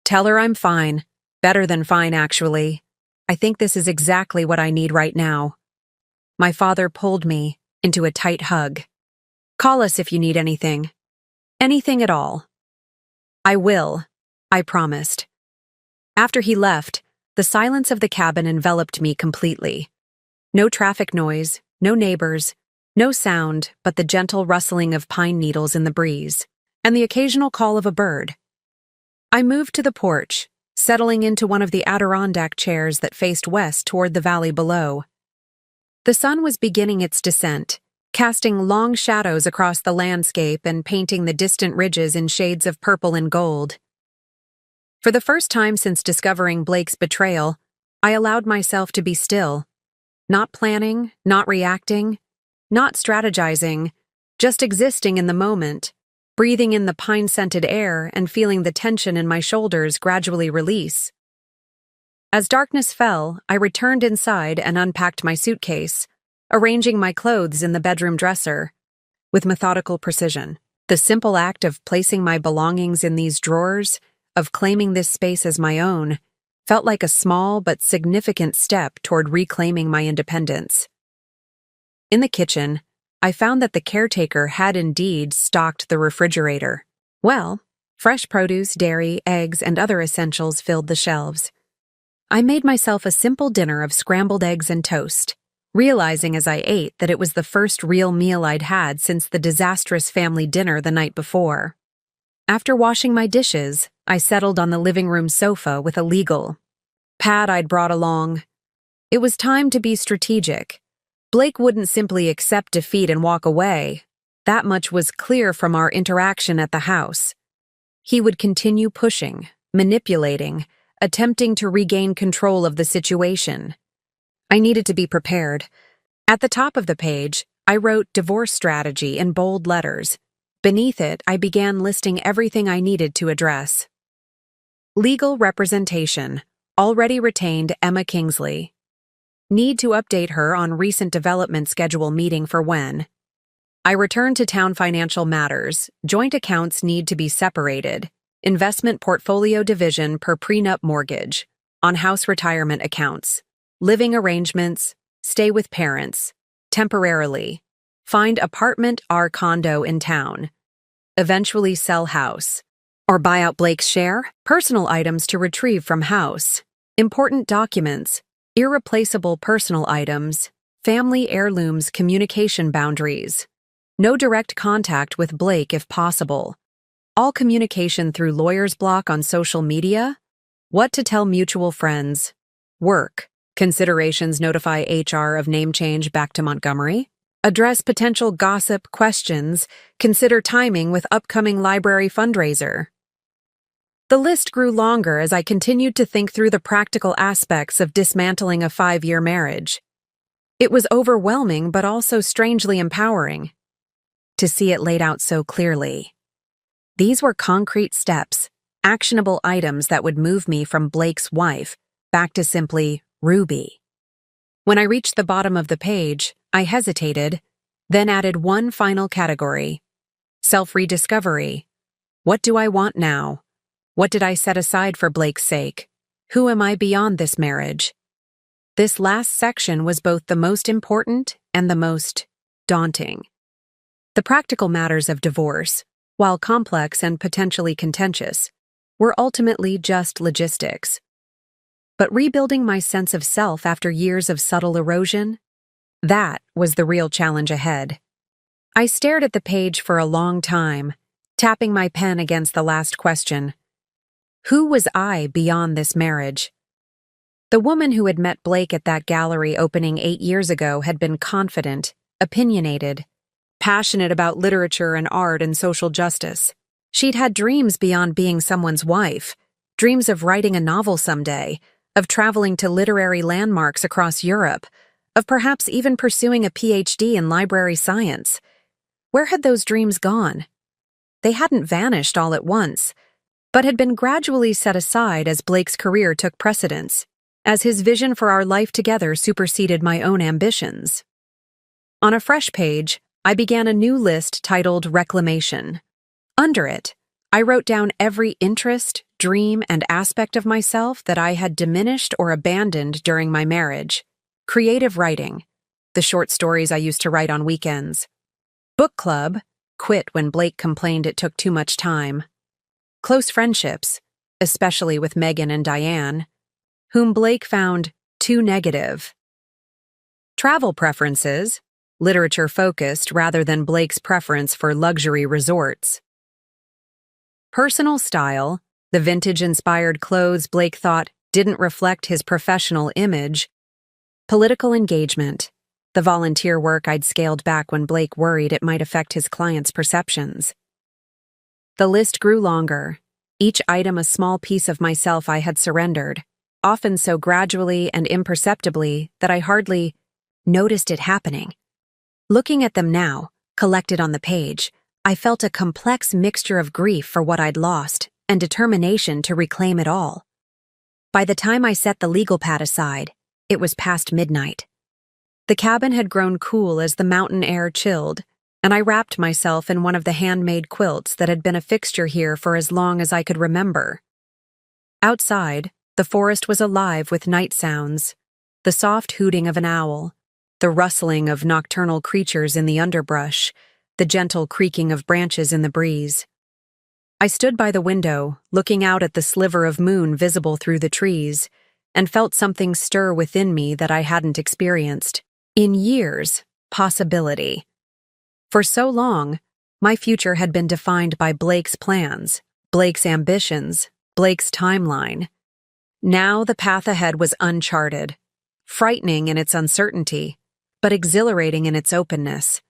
"Tell her I'm fine. Better than fine, actually. I think this is exactly what I need right now." My father pulled me into a tight hug. "Call us if you need anything. Anything at all." "I will," I promised. After he left, the silence of the cabin enveloped me completely. No traffic noise, no neighbors, no sound but the gentle rustling of pine needles in the breeze, and the occasional call of a bird. I moved to the porch, settling into one of the Adirondack chairs that faced west toward the valley below. The sun was beginning its descent, casting long shadows across the landscape and painting the distant ridges in shades of purple and gold. For the first time since discovering Blake's betrayal, I allowed myself to be still, not planning, not reacting, not strategizing, just existing in the moment, breathing in the pine-scented air and feeling the tension in my shoulders gradually release. As darkness fell, I returned inside and unpacked my suitcase, arranging my clothes in the bedroom dresser. With methodical precision, the simple act of placing my belongings in these drawers, of claiming this space as my own, felt like a small but significant step toward reclaiming my independence. In the kitchen, I found that the caretaker had indeed stocked the refrigerator. Well, fresh produce, dairy, eggs, and other essentials filled the shelves. I made myself a simple dinner of scrambled eggs and toast, realizing as I ate that it was the first real meal I'd had since the disastrous family dinner the night before. After washing my dishes, I settled on the living room sofa with a legal pad I'd brought along. It was time to be strategic. Blake wouldn't simply accept defeat and walk away. That much was clear from our interaction at the house. He would continue pushing, manipulating, attempting to regain control of the situation. I needed to be prepared. At the top of the page, I wrote divorce strategy in bold letters. Beneath it, I began listing everything I needed to address. Legal representation. Already retained Emma Kingsley. Need to update her on recent development schedule meeting for when. I return to town financial matters. Joint accounts need to be separated. Investment portfolio division per prenup mortgage. On house retirement accounts. Living arrangements. Stay with parents. Temporarily. Find apartment or condo in town. Eventually sell house. Or buy out Blake's share. Personal items to retrieve from house. Important documents. Irreplaceable personal items. Family heirlooms communication boundaries. No direct contact with Blake if possible. All communication through lawyer's block on social media. What to tell mutual friends. Work. Considerations notify HR of name change back to Montgomery. Address potential gossip questions. Consider timing with upcoming library fundraiser. The list grew longer as I continued to think through the practical aspects of dismantling a 5-year marriage. It was overwhelming but also strangely empowering to see it laid out so clearly. These were concrete steps, actionable items that would move me from Blake's wife back to simply Ruby. When I reached the bottom of the page, I hesitated, then added one final category. Self-rediscovery. What do I want now? What did I set aside for Blake's sake? Who am I beyond this marriage? This last section was both the most important and the most daunting. The practical matters of divorce, while complex and potentially contentious, were ultimately just logistics. But rebuilding my sense of self after years of subtle erosion, that was the real challenge ahead. I stared at the page for a long time, tapping my pen against the last question. Who was I beyond this marriage? The woman who had met Blake at that gallery opening 8 years ago had been confident, opinionated, passionate about literature and art and social justice. She'd had dreams beyond being someone's wife, dreams of writing a novel someday, of traveling to literary landmarks across Europe, of perhaps even pursuing a PhD in library science. Where had those dreams gone? They hadn't vanished all at once, but had been gradually set aside as Blake's career took precedence, as his vision for our life together superseded my own ambitions. On a fresh page, I began a new list titled Reclamation. Under it, I wrote down every interest, dream, and aspect of myself that I had diminished or abandoned during my marriage. Creative writing, the short stories I used to write on weekends. Book club, quit when Blake complained it took too much time. Close friendships, especially with Megan and Diane, whom Blake found too negative. Travel preferences, literature-focused rather than Blake's preference for luxury resorts. Personal style, the vintage-inspired clothes Blake thought didn't reflect his professional image. Political engagement, the volunteer work I'd scaled back when Blake worried it might affect his clients' perceptions. The list grew longer, each item a small piece of myself I had surrendered, often so gradually and imperceptibly that I hardly noticed it happening. Looking at them now, collected on the page, I felt a complex mixture of grief for what I'd lost and determination to reclaim it all. By the time I set the legal pad aside, it was past midnight. The cabin had grown cool as the mountain air chilled, and I wrapped myself in one of the handmade quilts that had been a fixture here for as long as I could remember. Outside, the forest was alive with night sounds, the soft hooting of an owl, the rustling of nocturnal creatures in the underbrush, the gentle creaking of branches in the breeze. I stood by the window, looking out at the sliver of moon visible through the trees, and felt something stir within me that I hadn't experienced in years. Possibility. For so long, my future had been defined by Blake's plans, Blake's ambitions, Blake's timeline. Now the path ahead was uncharted, frightening in its uncertainty, but exhilarating in its openness.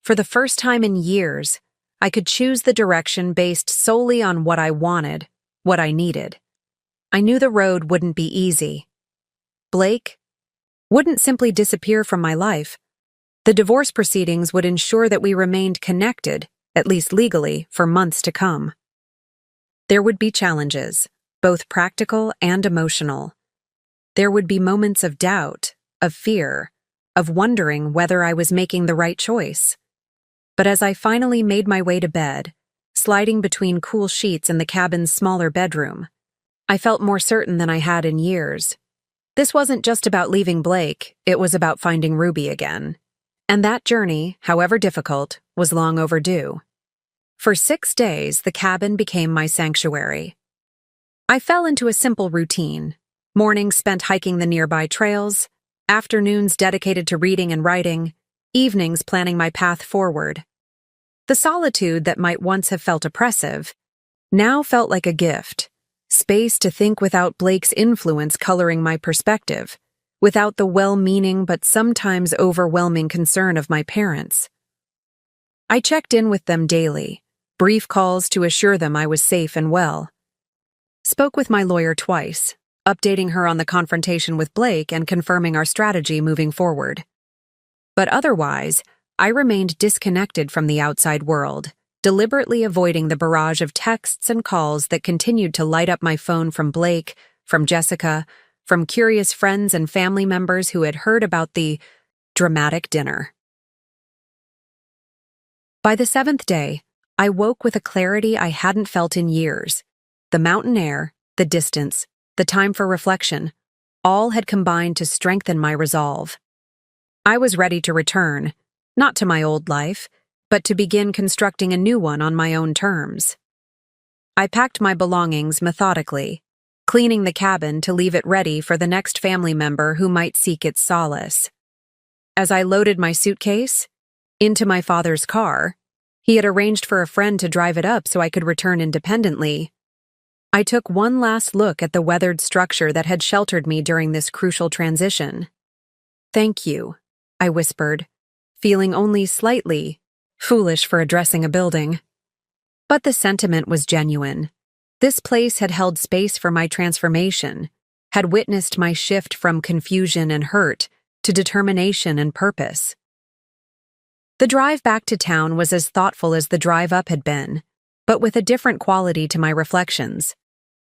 For the first time in years, I could choose the direction based solely on what I wanted, what I needed. I knew the road wouldn't be easy. Blake wouldn't simply disappear from my life. The divorce proceedings would ensure that we remained connected, at least legally, for months to come. There would be challenges, both practical and emotional. There would be moments of doubt, of fear, of wondering whether I was making the right choice. But as I finally made my way to bed, sliding between cool sheets in the cabin's smaller bedroom, I felt more certain than I had in years. This wasn't just about leaving Blake, it was about finding Ruby again. And that journey, however difficult, was long overdue. For 6 days, the cabin became my sanctuary. I fell into a simple routine. Mornings spent hiking the nearby trails, afternoons dedicated to reading and writing, evenings planning my path forward. The solitude that might once have felt oppressive now felt like a gift, space to think without Blake's influence coloring my perspective, without the well-meaning but sometimes overwhelming concern of my parents. I checked in with them daily, brief calls to assure them I was safe and well. Spoke with my lawyer twice, updating her on the confrontation with Blake and confirming our strategy moving forward. But otherwise, I remained disconnected from the outside world, deliberately avoiding the barrage of texts and calls that continued to light up my phone from Blake, from Jessica, from curious friends and family members who had heard about the dramatic dinner. By the 7th day, I woke with a clarity I hadn't felt in years. The mountain air, the distance, the time for reflection, all had combined to strengthen my resolve. I was ready to return, not to my old life, but to begin constructing a new one on my own terms. I packed my belongings methodically, cleaning the cabin to leave it ready for the next family member who might seek its solace. As I loaded my suitcase into my father's car, he had arranged for a friend to drive it up so I could return independently. I took one last look at the weathered structure that had sheltered me during this crucial transition. "Thank you," I whispered, feeling only slightly foolish for addressing a building. But the sentiment was genuine. This place had held space for my transformation, had witnessed my shift from confusion and hurt to determination and purpose. The drive back to town was as thoughtful as the drive up had been, but with a different quality to my reflections.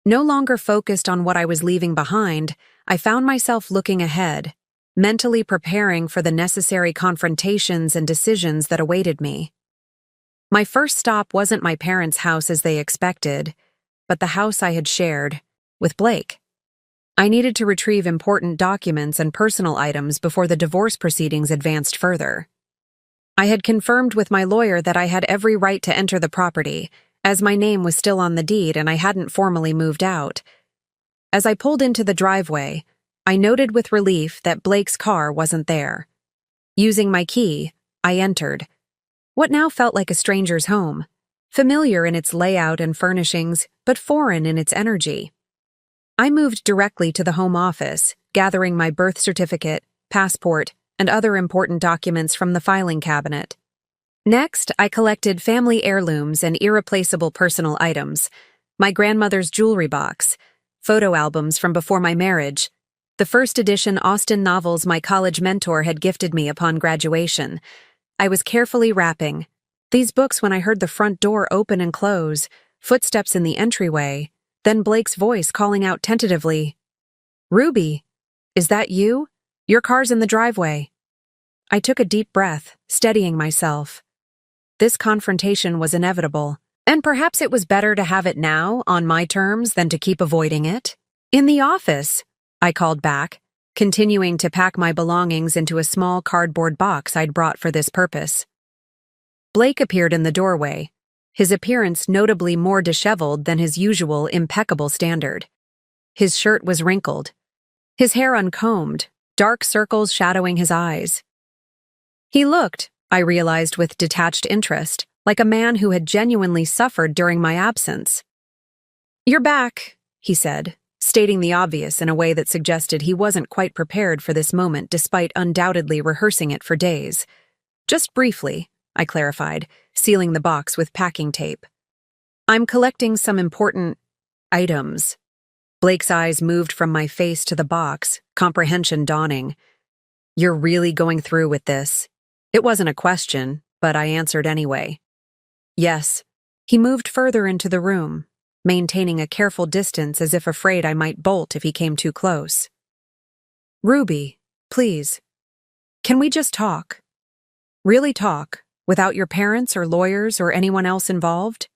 No longer focused on what I was leaving behind, I found myself looking ahead, mentally preparing for the necessary confrontations and decisions that awaited me. My first stop wasn't my parents' house as they expected, but the house I had shared with Blake. I needed to retrieve important documents and personal items before the divorce proceedings advanced further. I had confirmed with my lawyer that I had every right to enter the property, as my name was still on the deed and I hadn't formally moved out. As I pulled into the driveway, I noted with relief that Blake's car wasn't there. Using my key, I entered what now felt like a stranger's home, familiar in its layout and furnishings, but foreign in its energy. I moved directly to the home office, gathering my birth certificate, passport, and other important documents from the filing cabinet. Next, I collected family heirlooms and irreplaceable personal items, my grandmother's jewelry box, photo albums from before my marriage, the first edition Austen novels my college mentor had gifted me upon graduation. I was carefully wrapping these books when I heard the front door open and close, footsteps in the entryway, then Blake's voice calling out tentatively, "Ruby, is that you? Your car's in the driveway." I took a deep breath, steadying myself. This confrontation was inevitable, and perhaps it was better to have it now, on my terms, than to keep avoiding it. "In the office," I called back, continuing to pack my belongings into a small cardboard box I'd brought for this purpose. Blake appeared in the doorway, his appearance notably more disheveled than his usual impeccable standard. His shirt was wrinkled, his hair uncombed, dark circles shadowing his eyes. He looked, I realized with detached interest, like a man who had genuinely suffered during my absence. "You're back," he said, stating the obvious in a way that suggested he wasn't quite prepared for this moment despite undoubtedly rehearsing it for days. "Just briefly, I clarified, sealing the box with packing tape. I'm collecting some important items. Blake's eyes moved from my face to the box, comprehension dawning. You're really going through with this? It wasn't a question, but I answered anyway. Yes. He moved further into the room, maintaining a careful distance as if afraid I might bolt if he came too close. Ruby, please. Can we just talk? Really talk, without your parents or lawyers or anyone else involved?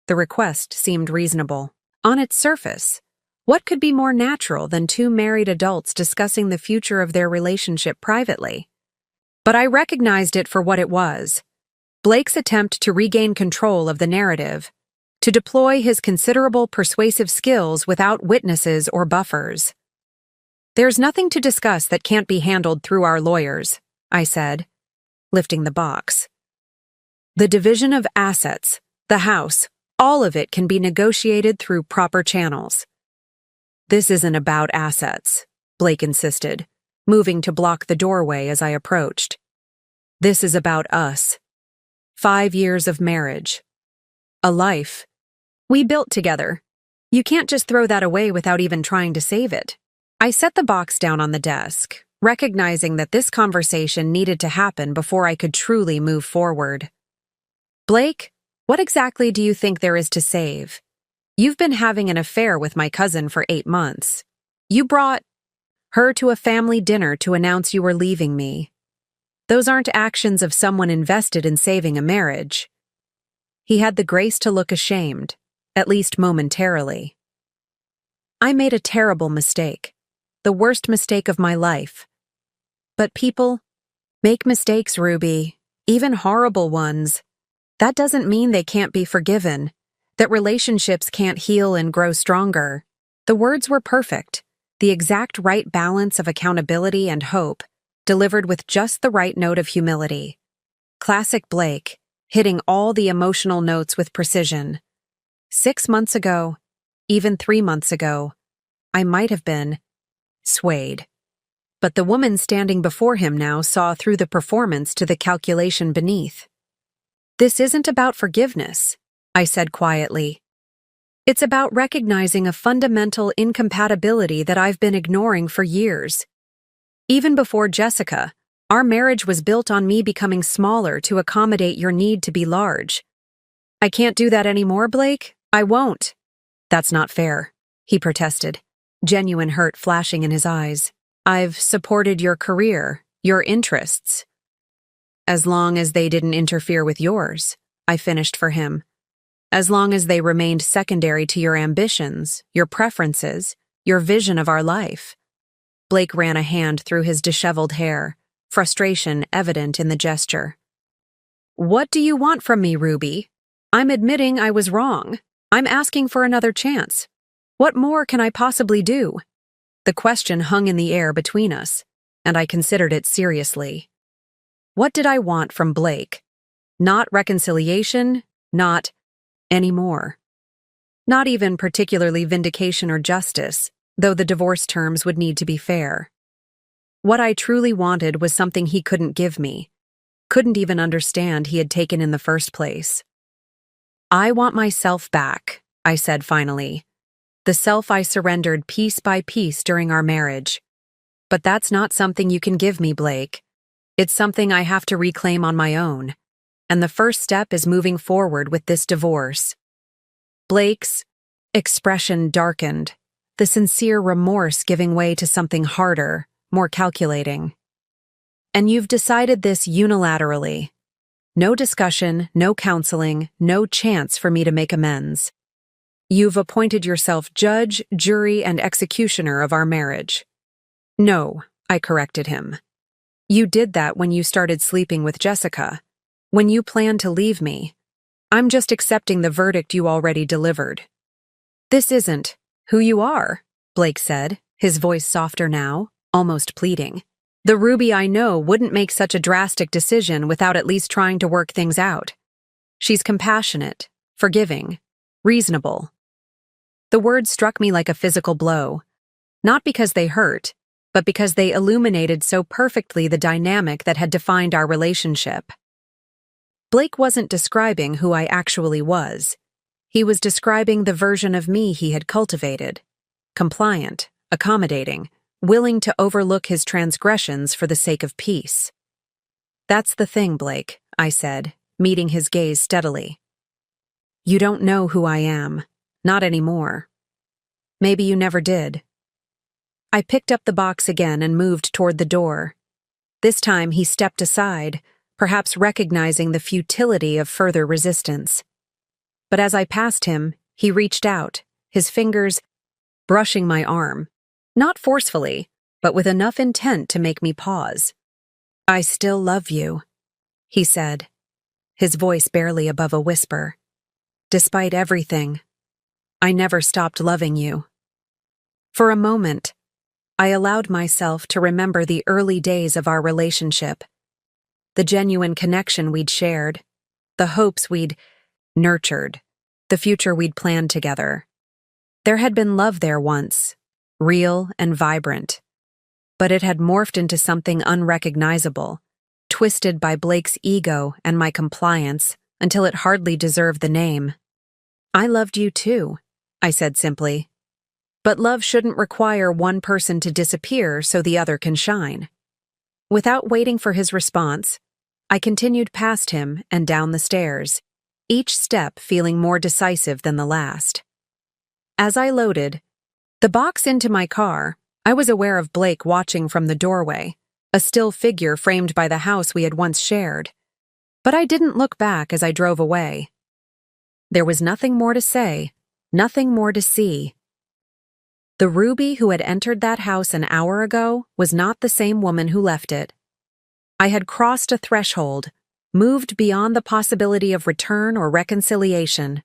The request seemed reasonable. On its surface, what could be more natural than two married adults discussing the future of their relationship privately? But I recognized it for what it was. Blake's attempt to regain control of the narrative, to deploy his considerable persuasive skills without witnesses or buffers. There's nothing to discuss that can't be handled through our lawyers, I said, lifting the box. The division of assets, the house, all of it can be negotiated through proper channels. This isn't about assets, Blake insisted, moving to block the doorway as I approached. This is about us. 5 years of marriage. A life. We built together. You can't just throw that away without even trying to save it. I set the box down on the desk, recognizing that this conversation needed to happen before I could truly move forward. Blake, what exactly do you think there is to save? You've been having an affair with my cousin for 8 months. You brought her to a family dinner to announce you were leaving me. Those aren't actions of someone invested in saving a marriage. He had the grace to look ashamed, at least momentarily. I made a terrible mistake, the worst mistake of my life. But people make mistakes, Ruby, even horrible ones. That doesn't mean they can't be forgiven, that relationships can't heal and grow stronger. The words were perfect, the exact right balance of accountability and hope, delivered with just the right note of humility. Classic Blake, hitting all the emotional notes with precision. 6 months ago, even 3 months ago, I might have been swayed. But the woman standing before him now saw through the performance to the calculation beneath. This isn't about forgiveness, I said quietly. It's about recognizing a fundamental incompatibility that I've been ignoring for years. Even before Jessica, our marriage was built on me becoming smaller to accommodate your need to be large. I can't do that anymore, Blake. I won't. That's not fair, he protested, genuine hurt flashing in his eyes. I've supported your career, your interests. As long as they didn't interfere with yours, I finished for him. As long as they remained secondary to your ambitions, your preferences, your vision of our life. Blake ran a hand through his disheveled hair, frustration evident in the gesture. What do you want from me, Ruby? I'm admitting I was wrong. I'm asking for another chance. What more can I possibly do? The question hung in the air between us, and I considered it seriously. What did I want from Blake? Not reconciliation, not anymore. Not even particularly vindication or justice, though the divorce terms would need to be fair. What I truly wanted was something he couldn't give me, couldn't even understand he had taken in the first place. I want myself back, I said finally. The self I surrendered piece by piece during our marriage. But that's not something you can give me, Blake. It's something I have to reclaim on my own. And the first step is moving forward with this divorce. Blake's expression darkened, the sincere remorse giving way to something harder, more calculating. And you've decided this unilaterally. No discussion, no counseling, no chance for me to make amends. You've appointed yourself judge, jury, and executioner of our marriage. No, I corrected him. You did that when you started sleeping with Jessica, when you planned to leave me. I'm just accepting the verdict you already delivered. This isn't who you are, Blake said, his voice softer now, almost pleading. The Ruby I know wouldn't make such a drastic decision without at least trying to work things out. She's compassionate, forgiving, reasonable. The words struck me like a physical blow, not because they hurt, but because they illuminated so perfectly the dynamic that had defined our relationship. Blake wasn't describing who I actually was. He was describing the version of me he had cultivated. Compliant, accommodating, willing to overlook his transgressions for the sake of peace. "That's the thing, Blake," I said, meeting his gaze steadily. "You don't know who I am. Not anymore. Maybe you never did." I picked up the box again and moved toward the door. This time he stepped aside, perhaps recognizing the futility of further resistance. But as I passed him, he reached out, his fingers brushing my arm, not forcefully, but with enough intent to make me pause. "I still love you," he said, his voice barely above a whisper. "Despite everything, I never stopped loving you." For a moment, I allowed myself to remember the early days of our relationship, the genuine connection we'd shared, the hopes we'd nurtured, the future we'd planned together. There had been love there once, real and vibrant, but it had morphed into something unrecognizable, twisted by Blake's ego and my compliance until it hardly deserved the name. "I loved you too," I said simply. "But love shouldn't require one person to disappear so the other can shine." Without waiting for his response, I continued past him and down the stairs, each step feeling more decisive than the last. As I loaded the box into my car, I was aware of Blake watching from the doorway, a still figure framed by the house we had once shared. But I didn't look back as I drove away. There was nothing more to say, nothing more to see. The Ruby who had entered that house an hour ago was not the same woman who left it. I had crossed a threshold, moved beyond the possibility of return or reconciliation.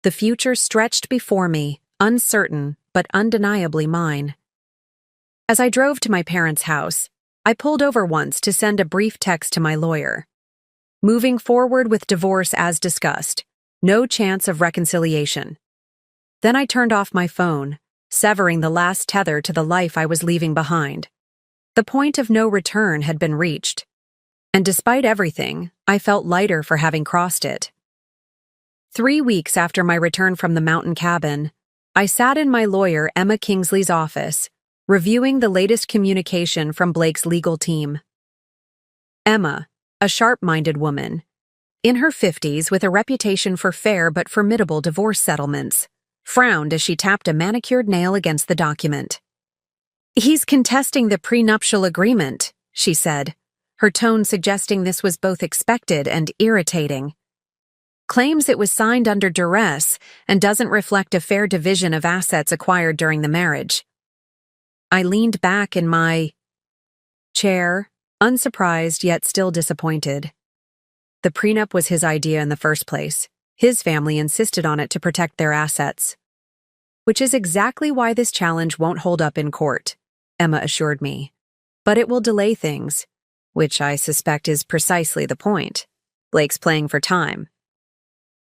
The future stretched before me, uncertain but undeniably mine. As I drove to my parents' house, I pulled over once to send a brief text to my lawyer. Moving forward with divorce as discussed, no chance of reconciliation. Then I turned off my phone, severing the last tether to the life I was leaving behind. The point of no return had been reached, and despite everything, I felt lighter for having crossed it. 3 weeks after my return from the mountain cabin, I sat in my lawyer Emma Kingsley's office, reviewing the latest communication from Blake's legal team. Emma, a sharp-minded woman, in her 50s with a reputation for fair but formidable divorce settlements, frowned as she tapped a manicured nail against the document. "He's contesting the prenuptial agreement," she said, her tone suggesting this was both expected and irritating. "Claims it was signed under duress and doesn't reflect a fair division of assets acquired during the marriage." I leaned back in my chair, unsurprised yet still disappointed. The prenup was his idea in the first place. His family insisted on it to protect their assets. "Which is exactly why this challenge won't hold up in court," Emma assured me. "But it will delay things, which I suspect is precisely the point. Blake's playing for time."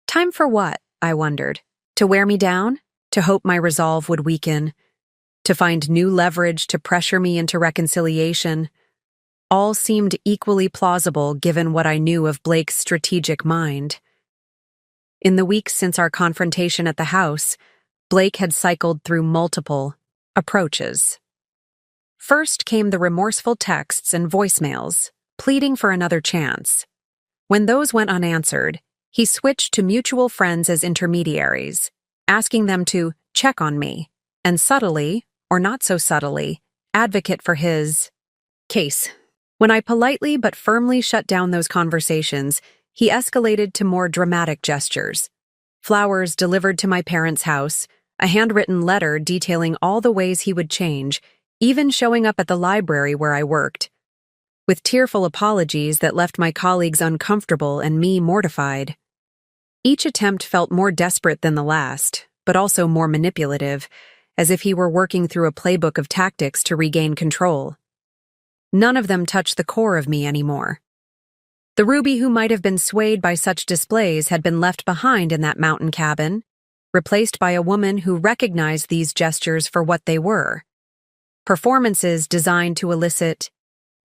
Time for what? I wondered. To wear me down? To hope my resolve would weaken? To find new leverage to pressure me into reconciliation? All seemed equally plausible given what I knew of Blake's strategic mind. In the weeks since our confrontation at the house, Blake had cycled through multiple approaches. First came the remorseful texts and voicemails, pleading for another chance. When those went unanswered, he switched to mutual friends as intermediaries, asking them to check on me, and subtly, or not so subtly, advocate for his case. When I politely but firmly shut down those conversations, he escalated to more dramatic gestures. Flowers delivered to my parents' house, a handwritten letter detailing all the ways he would change, even showing up at the library where I worked, with tearful apologies that left my colleagues uncomfortable and me mortified. Each attempt felt more desperate than the last, but also more manipulative, as if he were working through a playbook of tactics to regain control. None of them touched the core of me anymore. The Ruby who might have been swayed by such displays had been left behind in that mountain cabin, replaced by a woman who recognized these gestures for what they were. Performances designed to elicit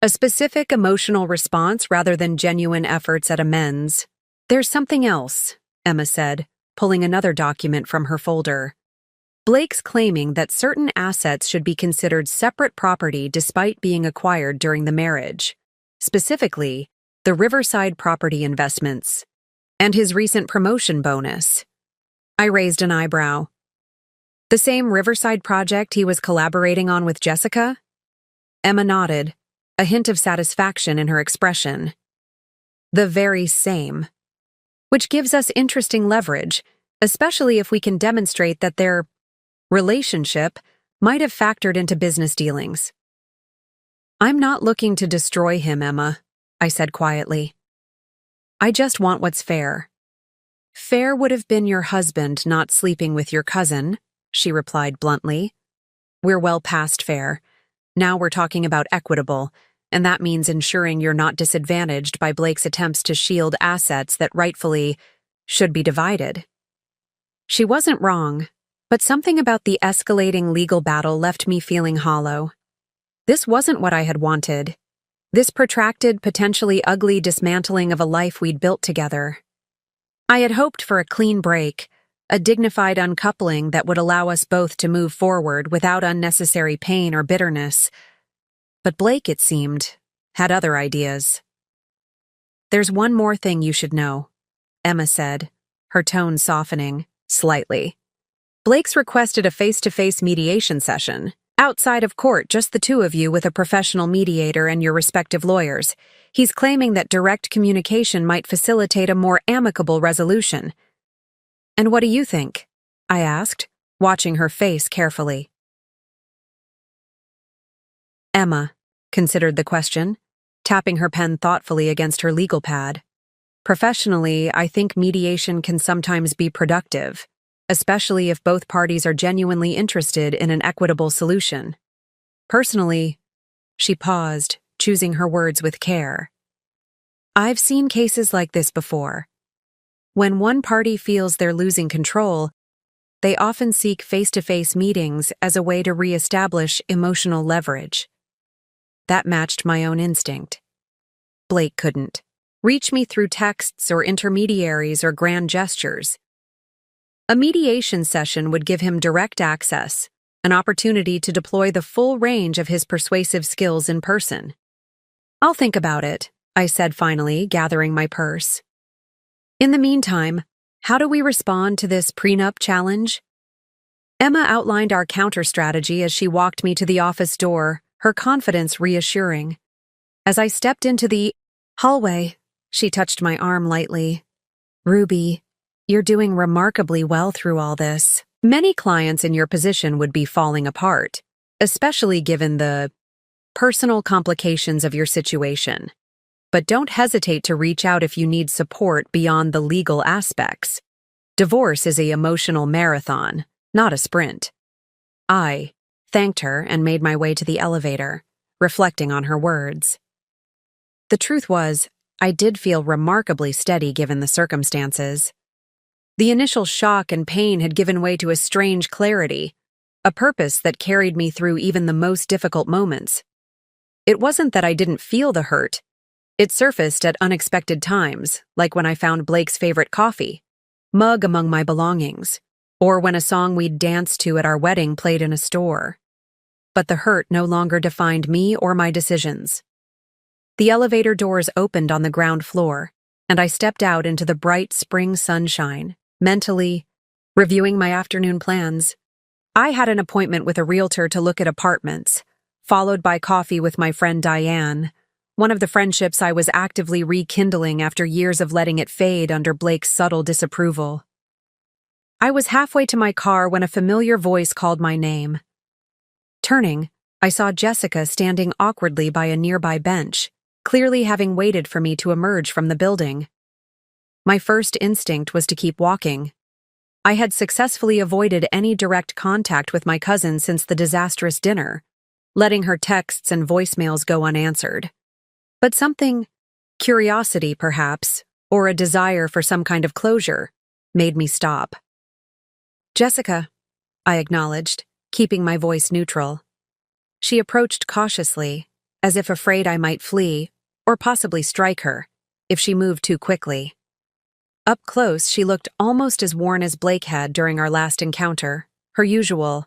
a specific emotional response rather than genuine efforts at amends. There's something else, Emma said, pulling another document from her folder. Blake's claiming that certain assets should be considered separate property despite being acquired during the marriage. Specifically, the Riverside property investments, and his recent promotion bonus. I raised an eyebrow. The same Riverside project he was collaborating on with Jessica? Emma nodded, a hint of satisfaction in her expression. The very same. Which gives us interesting leverage, especially if we can demonstrate that their relationship might have factored into business dealings. I'm not looking to destroy him, Emma, I said quietly. I just want what's fair. Fair would have been your husband not sleeping with your cousin, she replied bluntly. We're well past fair. Now we're talking about equitable, and that means ensuring you're not disadvantaged by Blake's attempts to shield assets that rightfully should be divided. She wasn't wrong, but something about the escalating legal battle left me feeling hollow. This wasn't what I had wanted. This protracted, potentially ugly dismantling of a life we'd built together. I had hoped for a clean break, a dignified uncoupling that would allow us both to move forward without unnecessary pain or bitterness. But Blake, it seemed, had other ideas. There's one more thing you should know, Emma said, her tone softening slightly. Blake's requested a face-to-face mediation session. Outside of court, just the two of you with a professional mediator and your respective lawyers. He's claiming that direct communication might facilitate a more amicable resolution. And what do you think? I asked, watching her face carefully. Emma considered the question, tapping her pen thoughtfully against her legal pad. Professionally, I think mediation can sometimes be productive, especially if both parties are genuinely interested in an equitable solution. Personally, she paused, choosing her words with care. I've seen cases like this before. When one party feels they're losing control, they often seek face-to-face meetings as a way to re-establish emotional leverage. That matched my own instinct. Blake couldn't reach me through texts or intermediaries or grand gestures. A mediation session would give him direct access, an opportunity to deploy the full range of his persuasive skills in person. I'll think about it, I said finally, gathering my purse. In the meantime, how do we respond to this prenup challenge? Emma outlined our counter-strategy as she walked me to the office door, her confidence reassuring. As I stepped into the hallway, she touched my arm lightly. Ruby, you're doing remarkably well through all this. Many clients in your position would be falling apart, especially given the personal complications of your situation. But don't hesitate to reach out if you need support beyond the legal aspects. Divorce is an emotional marathon, not a sprint. I thanked her and made my way to the elevator, reflecting on her words. The truth was, I did feel remarkably steady given the circumstances. The initial shock and pain had given way to a strange clarity, a purpose that carried me through even the most difficult moments. It wasn't that I didn't feel the hurt. It surfaced at unexpected times, like when I found Blake's favorite coffee mug among my belongings, or when a song we'd danced to at our wedding played in a store. But the hurt no longer defined me or my decisions. The elevator doors opened on the ground floor, and I stepped out into the bright spring sunshine, mentally reviewing my afternoon plans. I had an appointment with a realtor to look at apartments, followed by coffee with my friend Diane, one of the friendships I was actively rekindling after years of letting it fade under Blake's subtle disapproval. I was halfway to my car when a familiar voice called my name. Turning, I saw Jessica standing awkwardly by a nearby bench, clearly having waited for me to emerge from the building. My first instinct was to keep walking. I had successfully avoided any direct contact with my cousin since the disastrous dinner, letting her texts and voicemails go unanswered. But something, curiosity perhaps, or a desire for some kind of closure, made me stop. Jessica, I acknowledged, keeping my voice neutral. She approached cautiously, as if afraid I might flee, or possibly strike her, if she moved too quickly. Up close, she looked almost as worn as Blake had during our last encounter, her usual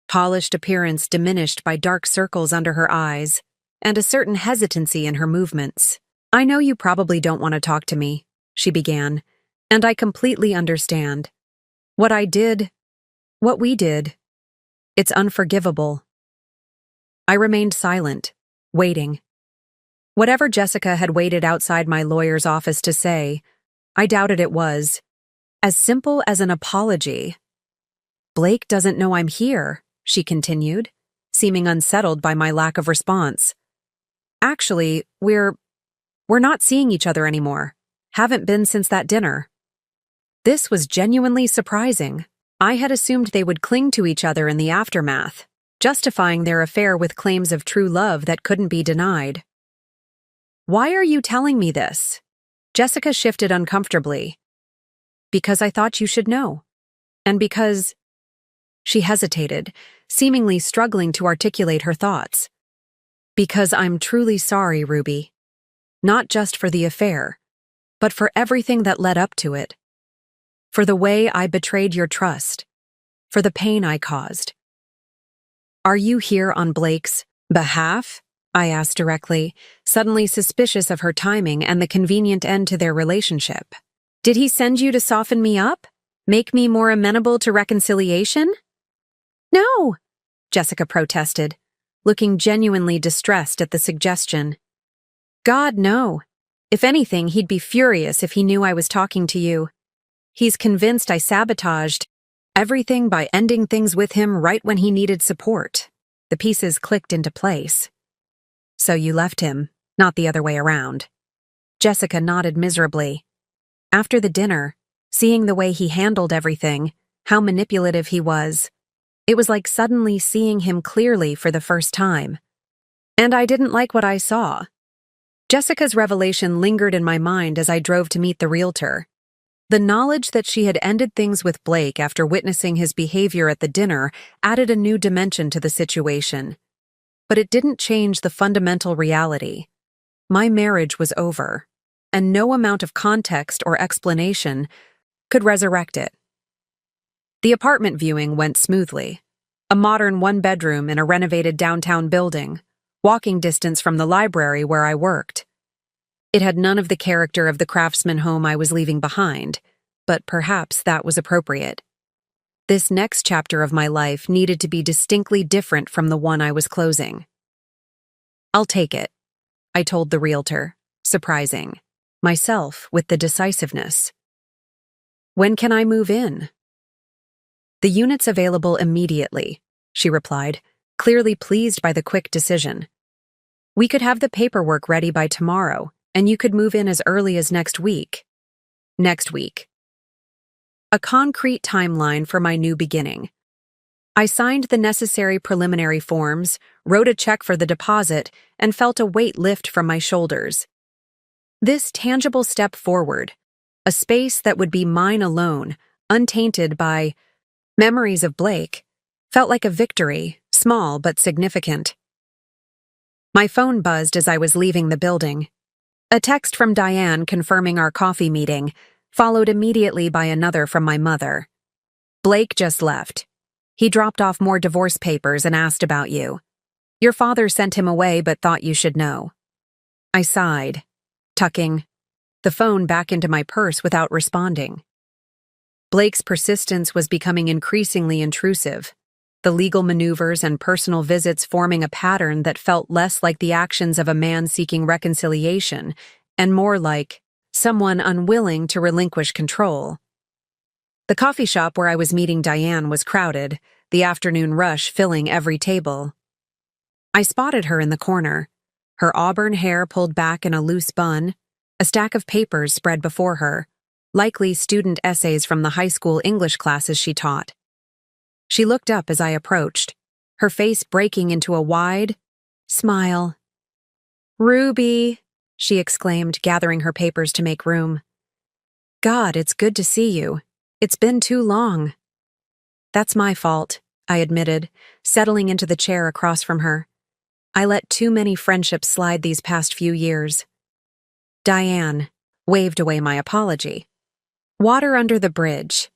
polished appearance diminished by dark circles under her eyes and a certain hesitancy in her movements. "I know you probably don't want to talk to me," she began, "and I completely understand. What we did, it's unforgivable." I remained silent, waiting. Whatever Jessica had waited outside my lawyer's office to say, I doubted it was as simple as an apology. "Blake doesn't know I'm here," she continued, seeming unsettled by my lack of response. "Actually, we're not seeing each other anymore. Haven't been since that dinner." This was genuinely surprising. I had assumed they would cling to each other in the aftermath, justifying their affair with claims of true love that couldn't be denied. "Why are you telling me this?" Jessica shifted uncomfortably. "Because I thought you should know. And because—" She hesitated, seemingly struggling to articulate her thoughts. "Because I'm truly sorry, Ruby. Not just for the affair, but for everything that led up to it. For the way I betrayed your trust. For the pain I caused." "Are you here on Blake's behalf?" I asked directly, suddenly suspicious of her timing and the convenient end to their relationship. "Did he send you to soften me up? Make me more amenable to reconciliation?" "No," Jessica protested, looking genuinely distressed at the suggestion. "God, no. If anything, he'd be furious if he knew I was talking to you. He's convinced I sabotaged everything by ending things with him right when he needed support." The pieces clicked into place. "So you left him, not the other way around." Jessica nodded miserably. After the dinner, seeing the way he handled everything, how manipulative he was, it was like suddenly seeing him clearly for the first time. And I didn't like what I saw. Jessica's revelation lingered in my mind as I drove to meet the realtor. The knowledge that she had ended things with Blake after witnessing his behavior at the dinner added a new dimension to the situation. But it didn't change the fundamental reality. My marriage was over, and no amount of context or explanation could resurrect it. The apartment viewing went smoothly. A modern one-bedroom in a renovated downtown building, walking distance from the library where I worked. It had none of the character of the craftsman home I was leaving behind, but perhaps that was appropriate. This next chapter of my life needed to be distinctly different from the one I was closing. "I'll take it," I told the realtor, surprising myself with the decisiveness. "When can I move in?" "The unit's available immediately," she replied, clearly pleased by the quick decision. "We could have the paperwork ready by tomorrow, and you could move in as early as next week." Next week. A concrete timeline for my new beginning. I signed the necessary preliminary forms, wrote a check for the deposit, and felt a weight lift from my shoulders. This tangible step forward, a space that would be mine alone, untainted by memories of Blake, felt like a victory, small but significant. My phone buzzed as I was leaving the building. A text from Diane confirming our coffee meeting, followed immediately by another from my mother. "Blake just left. He dropped off more divorce papers and asked about you. Your father sent him away but thought you should know." I sighed, tucking the phone back into my purse without responding. Blake's persistence was becoming increasingly intrusive, the legal maneuvers and personal visits forming a pattern that felt less like the actions of a man seeking reconciliation and more like someone unwilling to relinquish control. The coffee shop where I was meeting Diane was crowded, the afternoon rush filling every table. I spotted her in the corner, her auburn hair pulled back in a loose bun, a stack of papers spread before her, likely student essays from the high school English classes she taught. She looked up as I approached, her face breaking into a wide smile. "Ruby," she exclaimed, gathering her papers to make room. "God, it's good to see you. It's been too long." "That's my fault," I admitted, settling into the chair across from her. "I let too many friendships slide these past few years." Diane waved away my apology. Water under the bridge.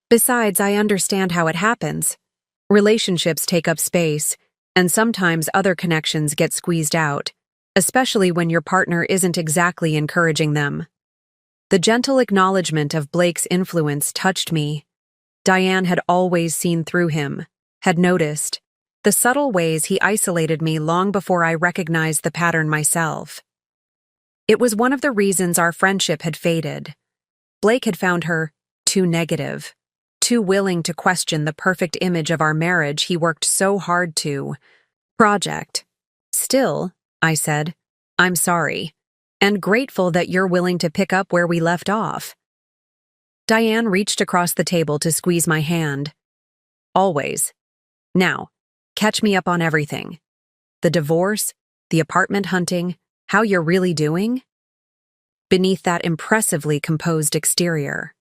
Besides, I understand how it happens. Relationships take up space, and sometimes other connections get squeezed out, especially when your partner isn't exactly encouraging them. The gentle acknowledgement of Blake's influence touched me. Diane had always seen through him, had noticed the subtle ways he isolated me long before I recognized the pattern myself. It was one of the reasons our friendship had faded. Blake had found her too negative, too willing to question the perfect image of our marriage he worked so hard to project. Still, I said, I'm sorry, and grateful that you're willing to pick up where we left off. Diane reached across the table to squeeze my hand. Always. Now, catch me up on everything. The divorce, the apartment hunting, how you're really doing? Beneath that impressively composed exterior.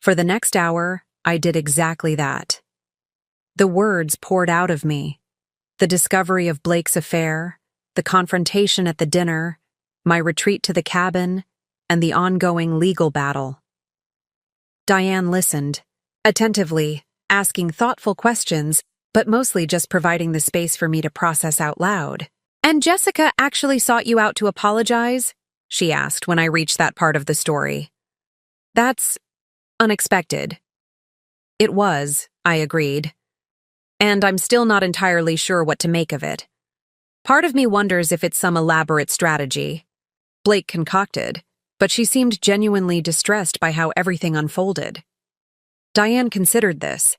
For the next hour, I did exactly that. The words poured out of me. The discovery of Blake's affair, the confrontation at the dinner, my retreat to the cabin, and the ongoing legal battle. Diane listened, attentively, asking thoughtful questions, but mostly just providing the space for me to process out loud. "And Jessica actually sought you out to apologize?" she asked when I reached that part of the story. "That's unexpected." "It was," I agreed. "And I'm still not entirely sure what to make of it. Part of me wonders if it's some elaborate strategy Blake concocted, but she seemed genuinely distressed by how everything unfolded." Diane considered this.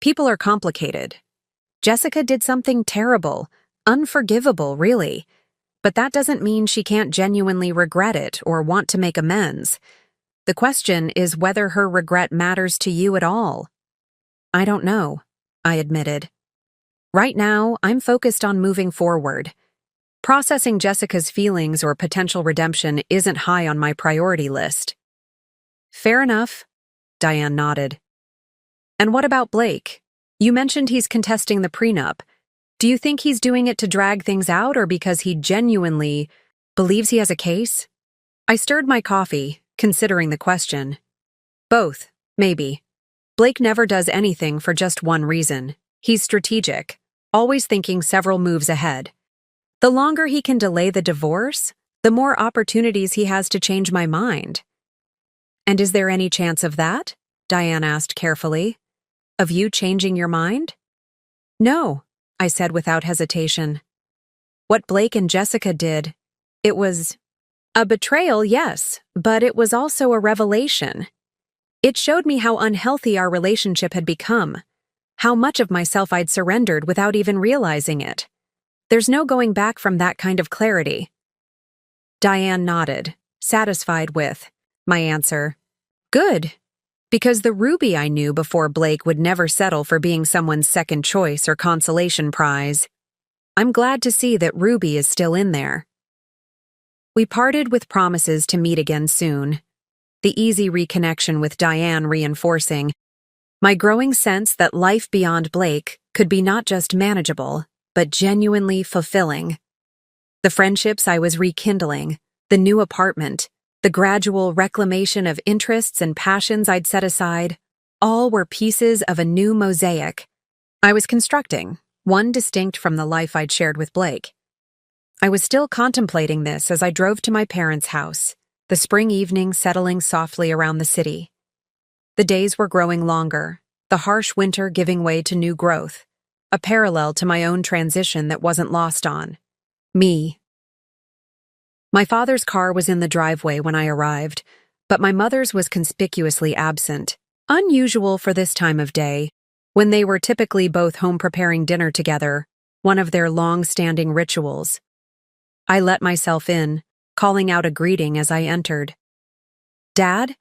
"People are complicated. Jessica did something terrible, unforgivable, really, but that doesn't mean she can't genuinely regret it or want to make amends. The question is whether her regret matters to you at all." "I don't know," I admitted. "Right now, I'm focused on moving forward. Processing Jessica's feelings or potential redemption isn't high on my priority list." "Fair enough," Diane nodded. "And what about Blake? You mentioned he's contesting the prenup. Do you think he's doing it to drag things out or because he genuinely believes he has a case?" I stirred my coffee, considering the question. "Both, maybe. Blake never does anything for just one reason. He's strategic, always thinking several moves ahead. The longer he can delay the divorce, the more opportunities he has to change my mind." "And is there any chance of that?" Diane asked carefully. "Of you changing your mind?" "No," I said without hesitation. "What Blake and Jessica did, it was a betrayal, yes, but it was also a revelation. It showed me how unhealthy our relationship had become, how much of myself I'd surrendered without even realizing it. There's no going back from that kind of clarity." Diane nodded, satisfied with my answer. "Good, because the Ruby I knew before Blake would never settle for being someone's second choice or consolation prize. I'm glad to see that Ruby is still in there." We parted with promises to meet again soon, the easy reconnection with Diane reinforcing my growing sense that life beyond Blake could be not just manageable, but genuinely fulfilling. The friendships I was rekindling, the new apartment, the gradual reclamation of interests and passions I'd set aside, all were pieces of a new mosaic I was constructing, one distinct from the life I'd shared with Blake. I was still contemplating this as I drove to my parents' house, the spring evening settling softly around the city. The days were growing longer, the harsh winter giving way to new growth, a parallel to my own transition that wasn't lost on me. My father's car was in the driveway when I arrived, but my mother's was conspicuously absent, unusual for this time of day, when they were typically both home preparing dinner together, one of their long-standing rituals. I let myself in, calling out a greeting as I entered. "Dad?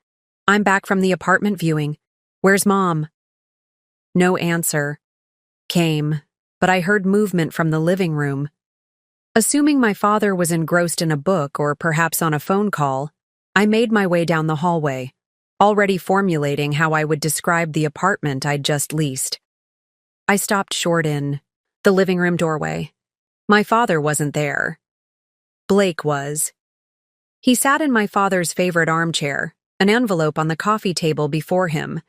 I'm back from the apartment viewing. Where's Mom?" No answer came, but I heard movement from the living room. Assuming my father was engrossed in a book or perhaps on a phone call, I made my way down the hallway, already formulating how I would describe the apartment I'd just leased. I stopped short in the living room doorway. My father wasn't there. Blake was. He sat in my father's favorite armchair, an envelope on the coffee table before him,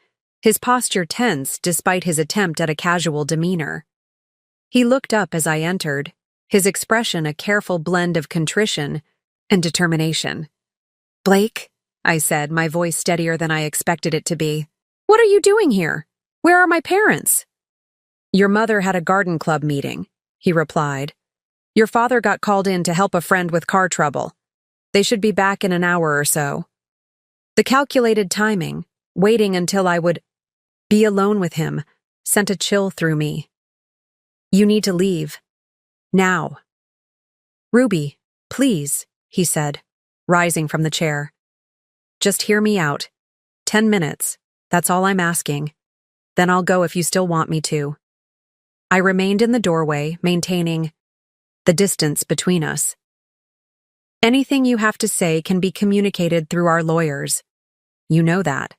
his posture tense despite his attempt at a casual demeanor. He looked up as I entered, his expression a careful blend of contrition and determination. "Blake," I said, my voice steadier than I expected it to be. "What are you doing here? Where are my parents?" "Your mother had a garden club meeting," he replied. "Your father got called in to help a friend with car trouble. They should be back in an hour or so." The calculated timing, waiting until I would be alone with him, sent a chill through me. "You need to leave. Now." "Ruby, please," he said, rising from the chair. "Just hear me out. 10 minutes, that's all I'm asking. Then I'll go if you still want me to." I remained in the doorway, maintaining the distance between us. "Anything you have to say can be communicated through our lawyers. You know that."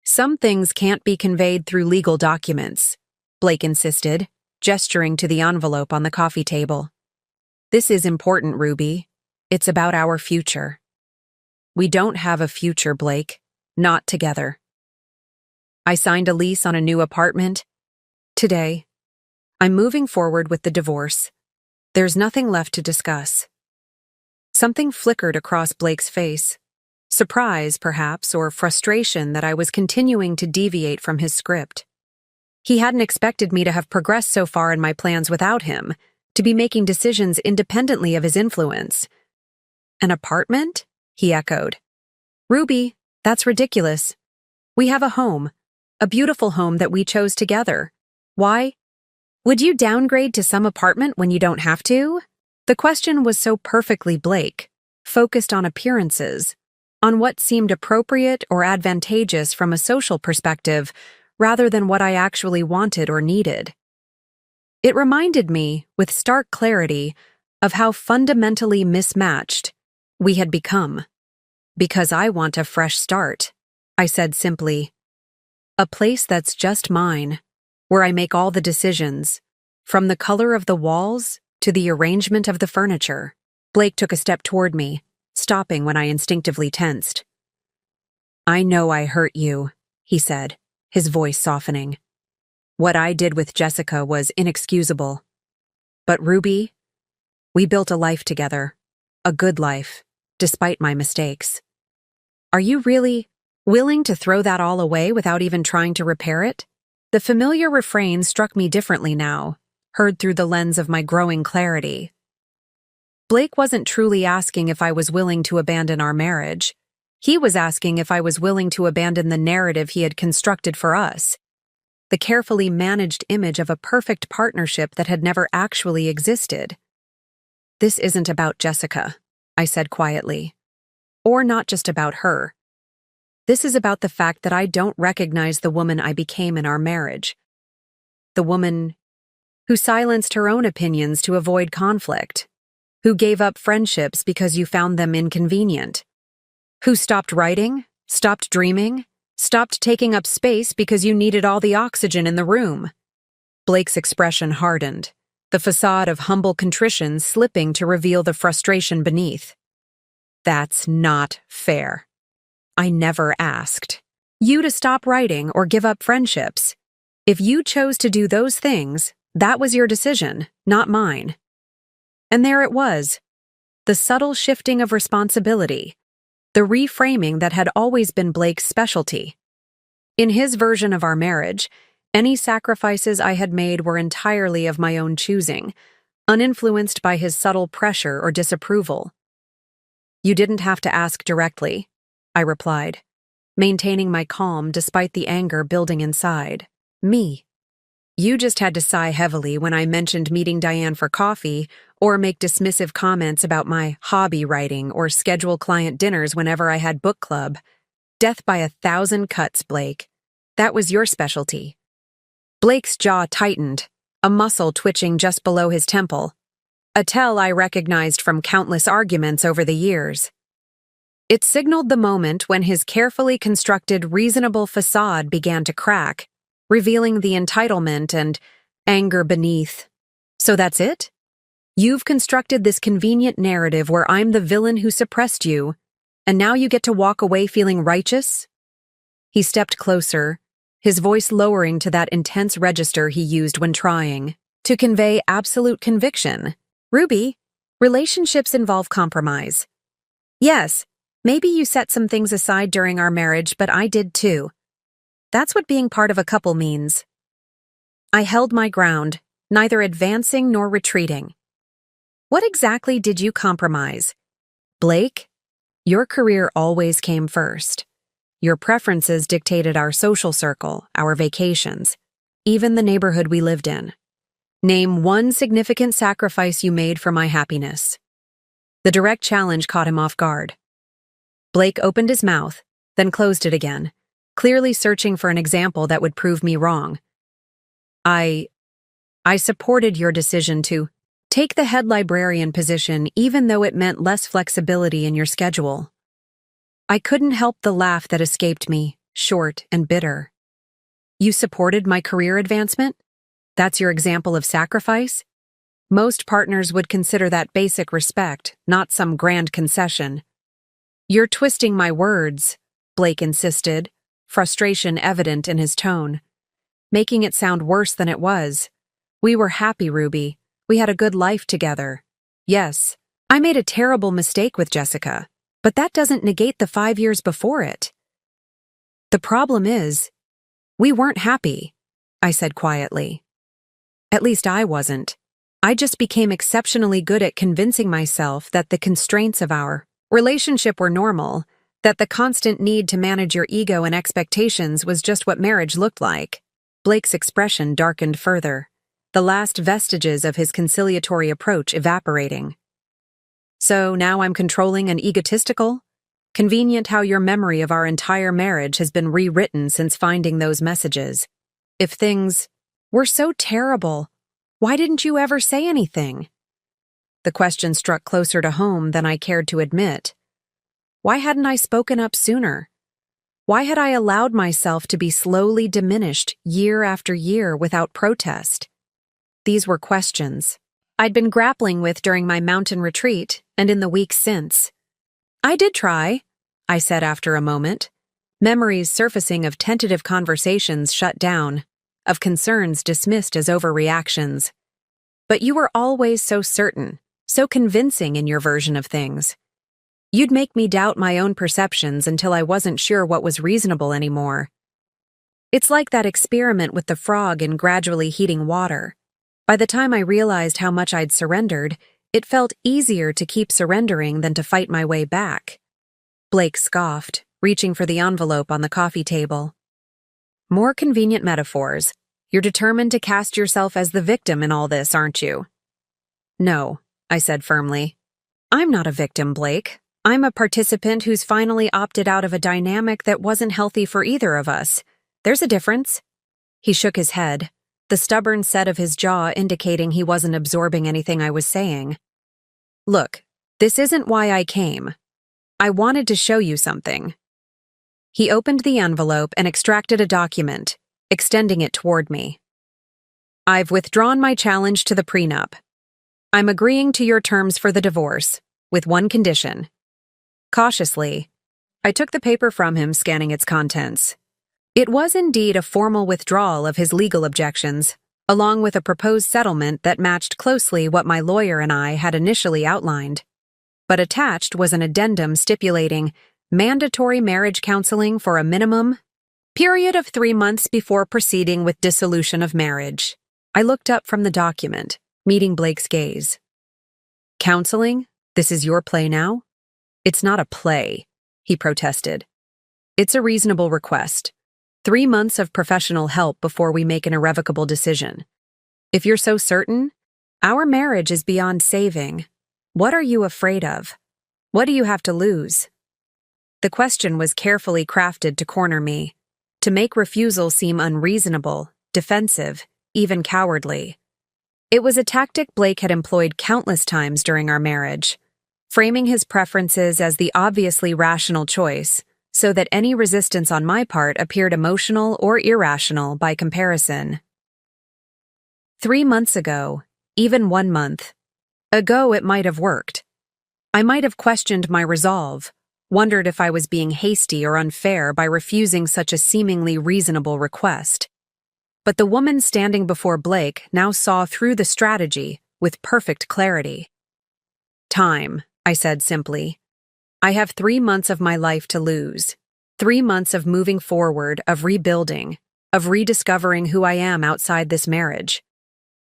"Some things can't be conveyed through legal documents," Blake insisted, gesturing to the envelope on the coffee table. "This is important, Ruby. It's about our future." "We don't have a future, Blake. Not together." "I signed a lease on a new apartment today. I'm moving forward with the divorce. There's nothing left to discuss." Something flickered across Blake's face. Surprise, perhaps, or frustration that I was continuing to deviate from his script. He hadn't expected me to have progressed so far in my plans without him, to be making decisions independently of his influence. "An apartment?" he echoed. "Ruby, that's ridiculous. We have a home, a beautiful home that we chose together. Why would you downgrade to some apartment when you don't have to?" The question was so perfectly Blake, focused on appearances, on what seemed appropriate or advantageous from a social perspective, rather than what I actually wanted or needed. It reminded me, with stark clarity, of how fundamentally mismatched we had become. "Because I want a fresh start," I said simply. "A place that's just mine, where I make all the decisions, from the color of the walls to the arrangement of the furniture." Blake took a step toward me, stopping when I instinctively tensed. "I know I hurt you," he said, his voice softening. "What I did with Jessica was inexcusable. But Ruby, we built a life together, a good life, despite my mistakes. Are you really willing to throw that all away without even trying to repair it?" The familiar refrain struck me differently now, heard through the lens of my growing clarity. Blake wasn't truly asking if I was willing to abandon our marriage. He was asking if I was willing to abandon the narrative he had constructed for us, the carefully managed image of a perfect partnership that had never actually existed. "This isn't about Jessica," I said quietly. "Or not just about her. This is about the fact that I don't recognize the woman I became in our marriage. The woman who silenced her own opinions to avoid conflict, who gave up friendships because you found them inconvenient, who stopped writing, stopped dreaming, stopped taking up space because you needed all the oxygen in the room." Blake's expression hardened, the facade of humble contrition slipping to reveal the frustration beneath. "That's not fair. I never asked you to stop writing or give up friendships. If you chose to do those things, that was your decision, not mine." And there it was, the subtle shifting of responsibility, the reframing that had always been Blake's specialty. In his version of our marriage, any sacrifices I had made were entirely of my own choosing, uninfluenced by his subtle pressure or disapproval. "You didn't have to ask directly," I replied, maintaining my calm despite the anger building inside. "Me. You just had to sigh heavily when I mentioned meeting Diane for coffee or make dismissive comments about my hobby writing or schedule client dinners whenever I had book club. Death by 1,000 cuts, Blake. That was your specialty." Blake's jaw tightened, a muscle twitching just below his temple, a tell I recognized from countless arguments over the years. It signaled the moment when his carefully constructed, reasonable facade began to crack, revealing the entitlement and anger beneath. "So that's it? You've constructed this convenient narrative where I'm the villain who suppressed you, And now you get to walk away feeling righteous? He stepped closer, his voice lowering to that intense register he used when trying to convey absolute conviction. Ruby, relationships involve compromise. Yes, maybe you set some things aside during our marriage, but I did too. That's what being part of a couple means. I held my ground, neither advancing nor retreating. What exactly did you compromise? Blake, your career always came first. Your preferences dictated our social circle, our vacations, even the neighborhood we lived in. Name one significant sacrifice you made for my happiness. The direct challenge caught him off guard. Blake opened his mouth, then closed it again, clearly searching for an example that would prove me wrong. I supported your decision to take the head librarian position even though it meant less flexibility in your schedule. I couldn't help the laugh that escaped me, short and bitter. You supported my career advancement? That's your example of sacrifice? Most partners would consider that basic respect, not some grand concession. You're twisting my words, Blake insisted, frustration evident in his tone, making it sound worse than it was. We were happy, Ruby. We had a good life together. Yes, I made a terrible mistake with Jessica, but that doesn't negate the 5 years before it. The problem is, we weren't happy, I said quietly. At least I wasn't. I just became exceptionally good at convincing myself that the constraints of our relationship were normal, that the constant need to manage your ego and expectations was just what marriage looked like. Blake's expression darkened further, the last vestiges of his conciliatory approach evaporating. So now I'm controlling and egotistical? Convenient how your memory of our entire marriage has been rewritten since finding those messages. If things were so terrible, why didn't you ever say anything? The question struck closer to home than I cared to admit. Why hadn't I spoken up sooner? Why had I allowed myself to be slowly diminished year after year without protest? These were questions I'd been grappling with during my mountain retreat and in the weeks since. I did try, I said after a moment, memories surfacing of tentative conversations shut down, of concerns dismissed as overreactions. But you were always so certain, so convincing in your version of things. You'd make me doubt my own perceptions until I wasn't sure what was reasonable anymore. It's like that experiment with the frog in gradually heating water. By the time I realized how much I'd surrendered, it felt easier to keep surrendering than to fight my way back. Blake scoffed, reaching for the envelope on the coffee table. More convenient metaphors. You're determined to cast yourself as the victim in all this, aren't you? No, I said firmly. I'm not a victim, Blake. I'm a participant who's finally opted out of a dynamic that wasn't healthy for either of us. There's a difference. He shook his head, the stubborn set of his jaw indicating he wasn't absorbing anything I was saying. Look, this isn't why I came. I wanted to show you something. He opened the envelope and extracted a document, extending it toward me. I've withdrawn my challenge to the prenup. I'm agreeing to your terms for the divorce, with one condition. Cautiously, I took the paper from him, scanning its contents. It was indeed a formal withdrawal of his legal objections, along with a proposed settlement that matched closely what my lawyer and I had initially outlined. But attached was an addendum stipulating mandatory marriage counseling for a minimum period of 3 months before proceeding with dissolution of marriage. I looked up from the document, meeting Blake's gaze. Counseling? This is your play now? It's not a play, he protested. It's a reasonable request. 3 months of professional help before we make an irrevocable decision. If you're so certain, our marriage is beyond saving. What are you afraid of? What do you have to lose? The question was carefully crafted to corner me, to make refusal seem unreasonable, defensive, even cowardly. It was a tactic Blake had employed countless times during our marriage, framing his preferences as the obviously rational choice, so that any resistance on my part appeared emotional or irrational by comparison. 3 months ago, even 1 month ago, it might have worked. I might have questioned my resolve, wondered if I was being hasty or unfair by refusing such a seemingly reasonable request. But the woman standing before Blake now saw through the strategy with perfect clarity. "Time," I said simply. "I have 3 months of my life to lose. 3 months of moving forward, of rebuilding, of rediscovering who I am outside this marriage.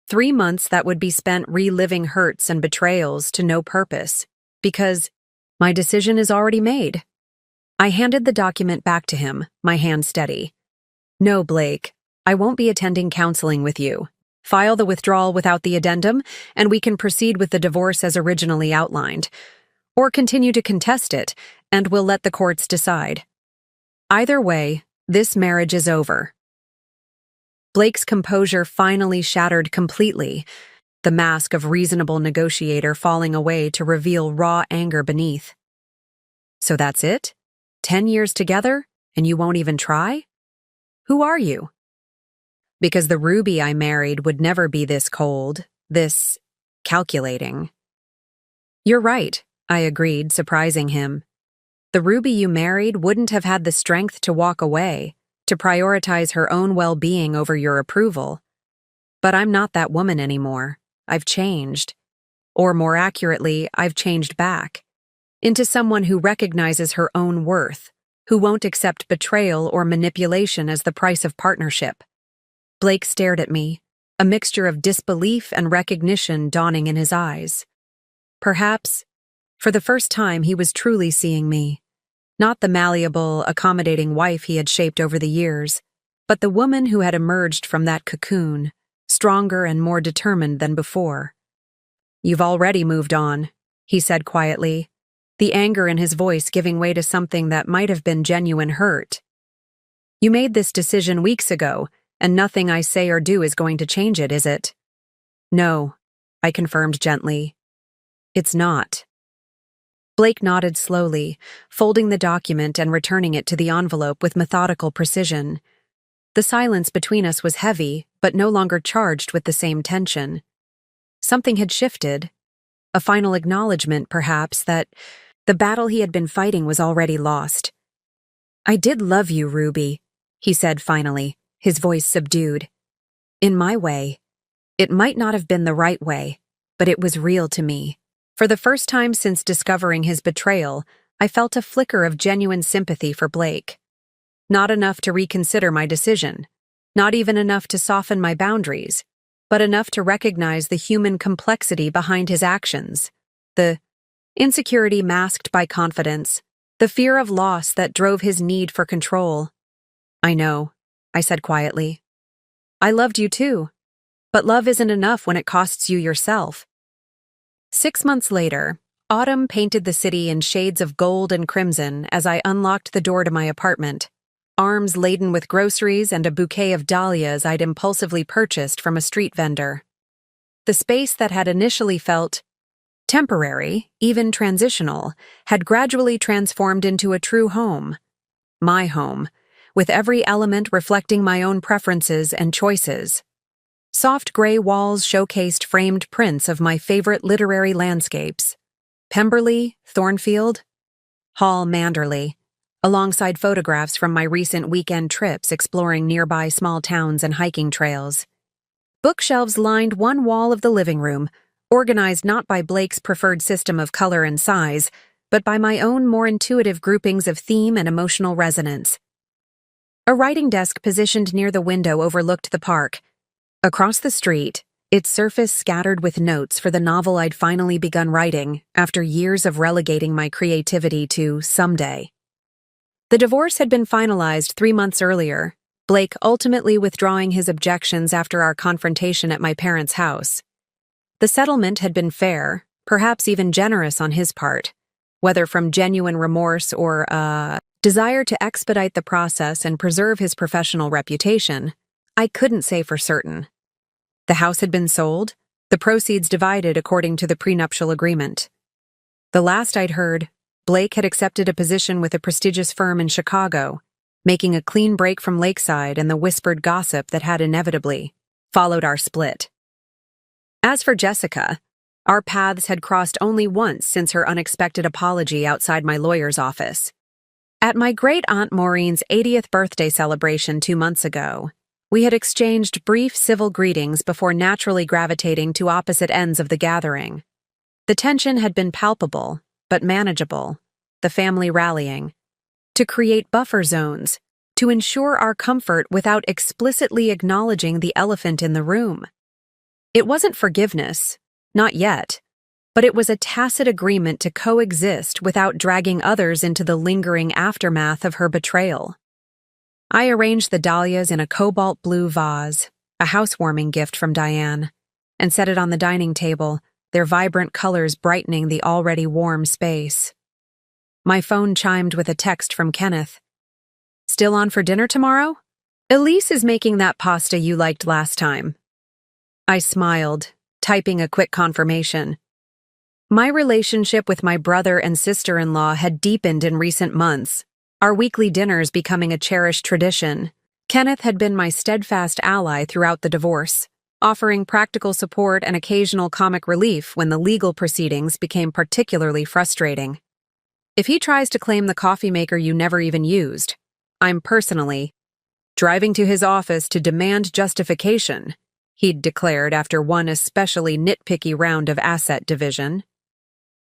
3 months that would be spent reliving hurts and betrayals to no purpose, because my decision is already made." I handed the document back to him, my hand steady. "No, Blake, I won't be attending counseling with you. File the withdrawal without the addendum, and we can proceed with the divorce as originally outlined. Or continue to contest it, and we'll let the courts decide. Either way, this marriage is over." Blake's composure finally shattered completely, the mask of reasonable negotiator falling away to reveal raw anger beneath. "So that's it? 10 years together, and you won't even try? Who are you?" "Because the Ruby I married would never be this cold, this calculating." "You're right," I agreed, surprising him. "The Ruby you married wouldn't have had the strength to walk away, to prioritize her own well-being over your approval. But I'm not that woman anymore. I've changed. Or more accurately, I've changed back. Into someone who recognizes her own worth, who won't accept betrayal or manipulation as the price of partnership." Blake stared at me, a mixture of disbelief and recognition dawning in his eyes. Perhaps, for the first time, he was truly seeing me. Not the malleable, accommodating wife he had shaped over the years, but the woman who had emerged from that cocoon, stronger and more determined than before. "You've already moved on," he said quietly, the anger in his voice giving way to something that might have been genuine hurt. "You made this decision weeks ago, and nothing I say or do is going to change it, is it?" "No," I confirmed gently. "It's not." Blake nodded slowly, folding the document and returning it to the envelope with methodical precision. The silence between us was heavy, but no longer charged with the same tension. Something had shifted. A final acknowledgement, perhaps, that the battle he had been fighting was already lost. "I did love you, Ruby," he said finally, his voice subdued. "In my way. It might not have been the right way, but it was real to me." For the first time since discovering his betrayal, I felt a flicker of genuine sympathy for Blake. Not enough to reconsider my decision, not even enough to soften my boundaries, but enough to recognize the human complexity behind his actions, the insecurity masked by confidence, the fear of loss that drove his need for control. "I know," I said quietly. "I loved you too, but love isn't enough when it costs you yourself." 6 months later, autumn painted the city in shades of gold and crimson as I unlocked the door to my apartment, arms laden with groceries and a bouquet of dahlias I'd impulsively purchased from a street vendor. The space that had initially felt temporary, even transitional, had gradually transformed into a true home. My home, with every element reflecting my own preferences and choices. Soft gray walls showcased framed prints of my favorite literary landscapes: Pemberley, Thornfield, Hall, Manderley, alongside photographs from my recent weekend trips exploring nearby small towns and hiking trails. Bookshelves lined one wall of the living room, organized not by Blake's preferred system of color and size, but by my own more intuitive groupings of theme and emotional resonance. A writing desk positioned near the window overlooked the park. Across the street, its surface scattered with notes for the novel I'd finally begun writing after years of relegating my creativity to someday. The divorce had been finalized 3 months earlier, Blake ultimately withdrawing his objections after our confrontation at my parents' house. The settlement had been fair, perhaps even generous on his part, whether from genuine remorse or a desire to expedite the process and preserve his professional reputation. I couldn't say for certain. The house had been sold, the proceeds divided according to the prenuptial agreement. The last I'd heard, Blake had accepted a position with a prestigious firm in Chicago, making a clean break from Lakeside and the whispered gossip that had inevitably followed our split. As for Jessica, Our paths had crossed only once since her unexpected apology outside my lawyer's office. At my great-aunt Maureen's 80th birthday celebration 2 months ago, we had exchanged brief civil greetings before naturally gravitating to opposite ends of the gathering. The tension had been palpable, but manageable, the family rallying, to create buffer zones, to ensure our comfort without explicitly acknowledging the elephant in the room. It wasn't forgiveness, not yet, but it was a tacit agreement to coexist without dragging others into the lingering aftermath of her betrayal. I arranged the dahlias in a cobalt blue vase, a housewarming gift from Diane, and set it on the dining table, their vibrant colors brightening the already warm space. My phone chimed with a text from Kenneth. "Still on for dinner tomorrow? Elise is making that pasta you liked last time." I smiled, typing a quick confirmation. My relationship with my brother and sister-in-law had deepened in recent months, our weekly dinners becoming a cherished tradition. Kenneth had been my steadfast ally throughout the divorce, offering practical support and occasional comic relief when the legal proceedings became particularly frustrating. If he tries to claim the coffee maker you never even used, I'm personally driving to his office to demand justification, he'd declared after one especially nitpicky round of asset division.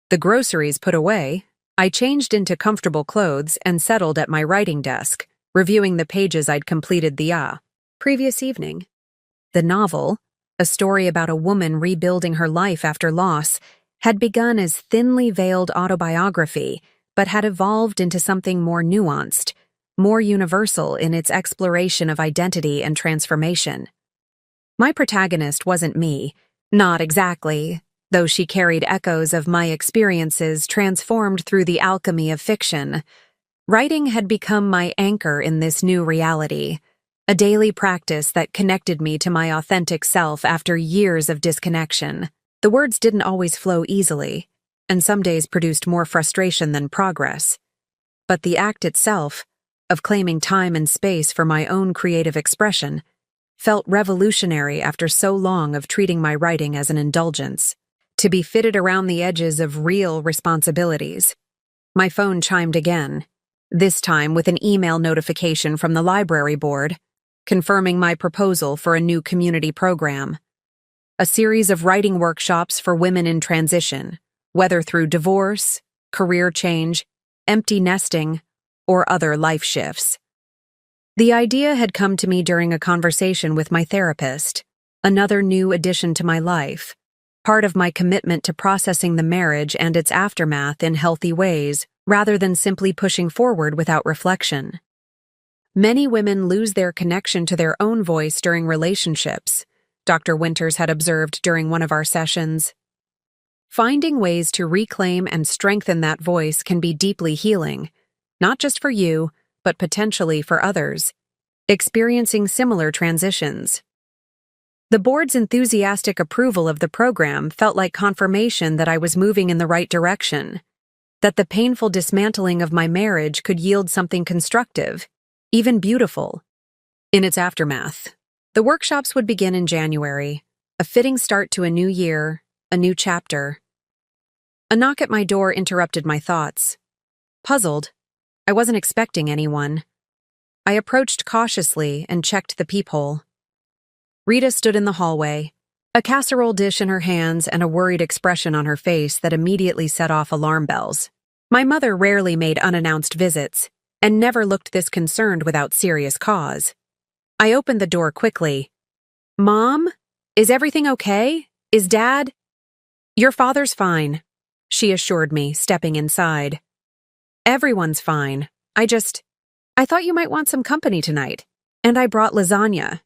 The groceries put away, I changed into comfortable clothes and settled at my writing desk, reviewing the pages I'd completed the previous evening. The novel, a story about a woman rebuilding her life after loss, had begun as thinly veiled autobiography, but had evolved into something more nuanced, more universal in its exploration of identity and transformation. My protagonist wasn't me, not exactly, though she carried echoes of my experiences transformed through the alchemy of fiction. Writing had become my anchor in this new reality, a daily practice that connected me to my authentic self after years of disconnection. The words didn't always flow easily, and some days produced more frustration than progress. But the act itself, of claiming time and space for my own creative expression, felt revolutionary after so long of treating my writing as an indulgence, to be fitted around the edges of real responsibilities. My phone chimed again, this time with an email notification from the library board, confirming my proposal for a new community program. A series of writing workshops for women in transition, whether through divorce, career change, empty nesting, or other life shifts. The idea had come to me during a conversation with my therapist, another new addition to my life, part of my commitment to processing the marriage and its aftermath in healthy ways, rather than simply pushing forward without reflection. Many women lose their connection to their own voice during relationships, Dr. Winters had observed during one of our sessions. Finding ways to reclaim and strengthen that voice can be deeply healing, not just for you, but potentially for others, experiencing similar transitions. The board's enthusiastic approval of the program felt like confirmation that I was moving in the right direction, that the painful dismantling of my marriage could yield something constructive, even beautiful. In its aftermath, the workshops would begin in January, a fitting start to a new year, a new chapter. A knock at my door interrupted my thoughts. Puzzled, I wasn't expecting anyone. I approached cautiously and checked the peephole. Rita stood in the hallway, a casserole dish in her hands and a worried expression on her face that immediately set off alarm bells. My mother rarely made unannounced visits, and never looked this concerned without serious cause. I opened the door quickly. "Mom? Is everything okay? Is Dad?" "Your father's fine," she assured me, stepping inside. "Everyone's fine. I thought you might want some company tonight, and I brought lasagna."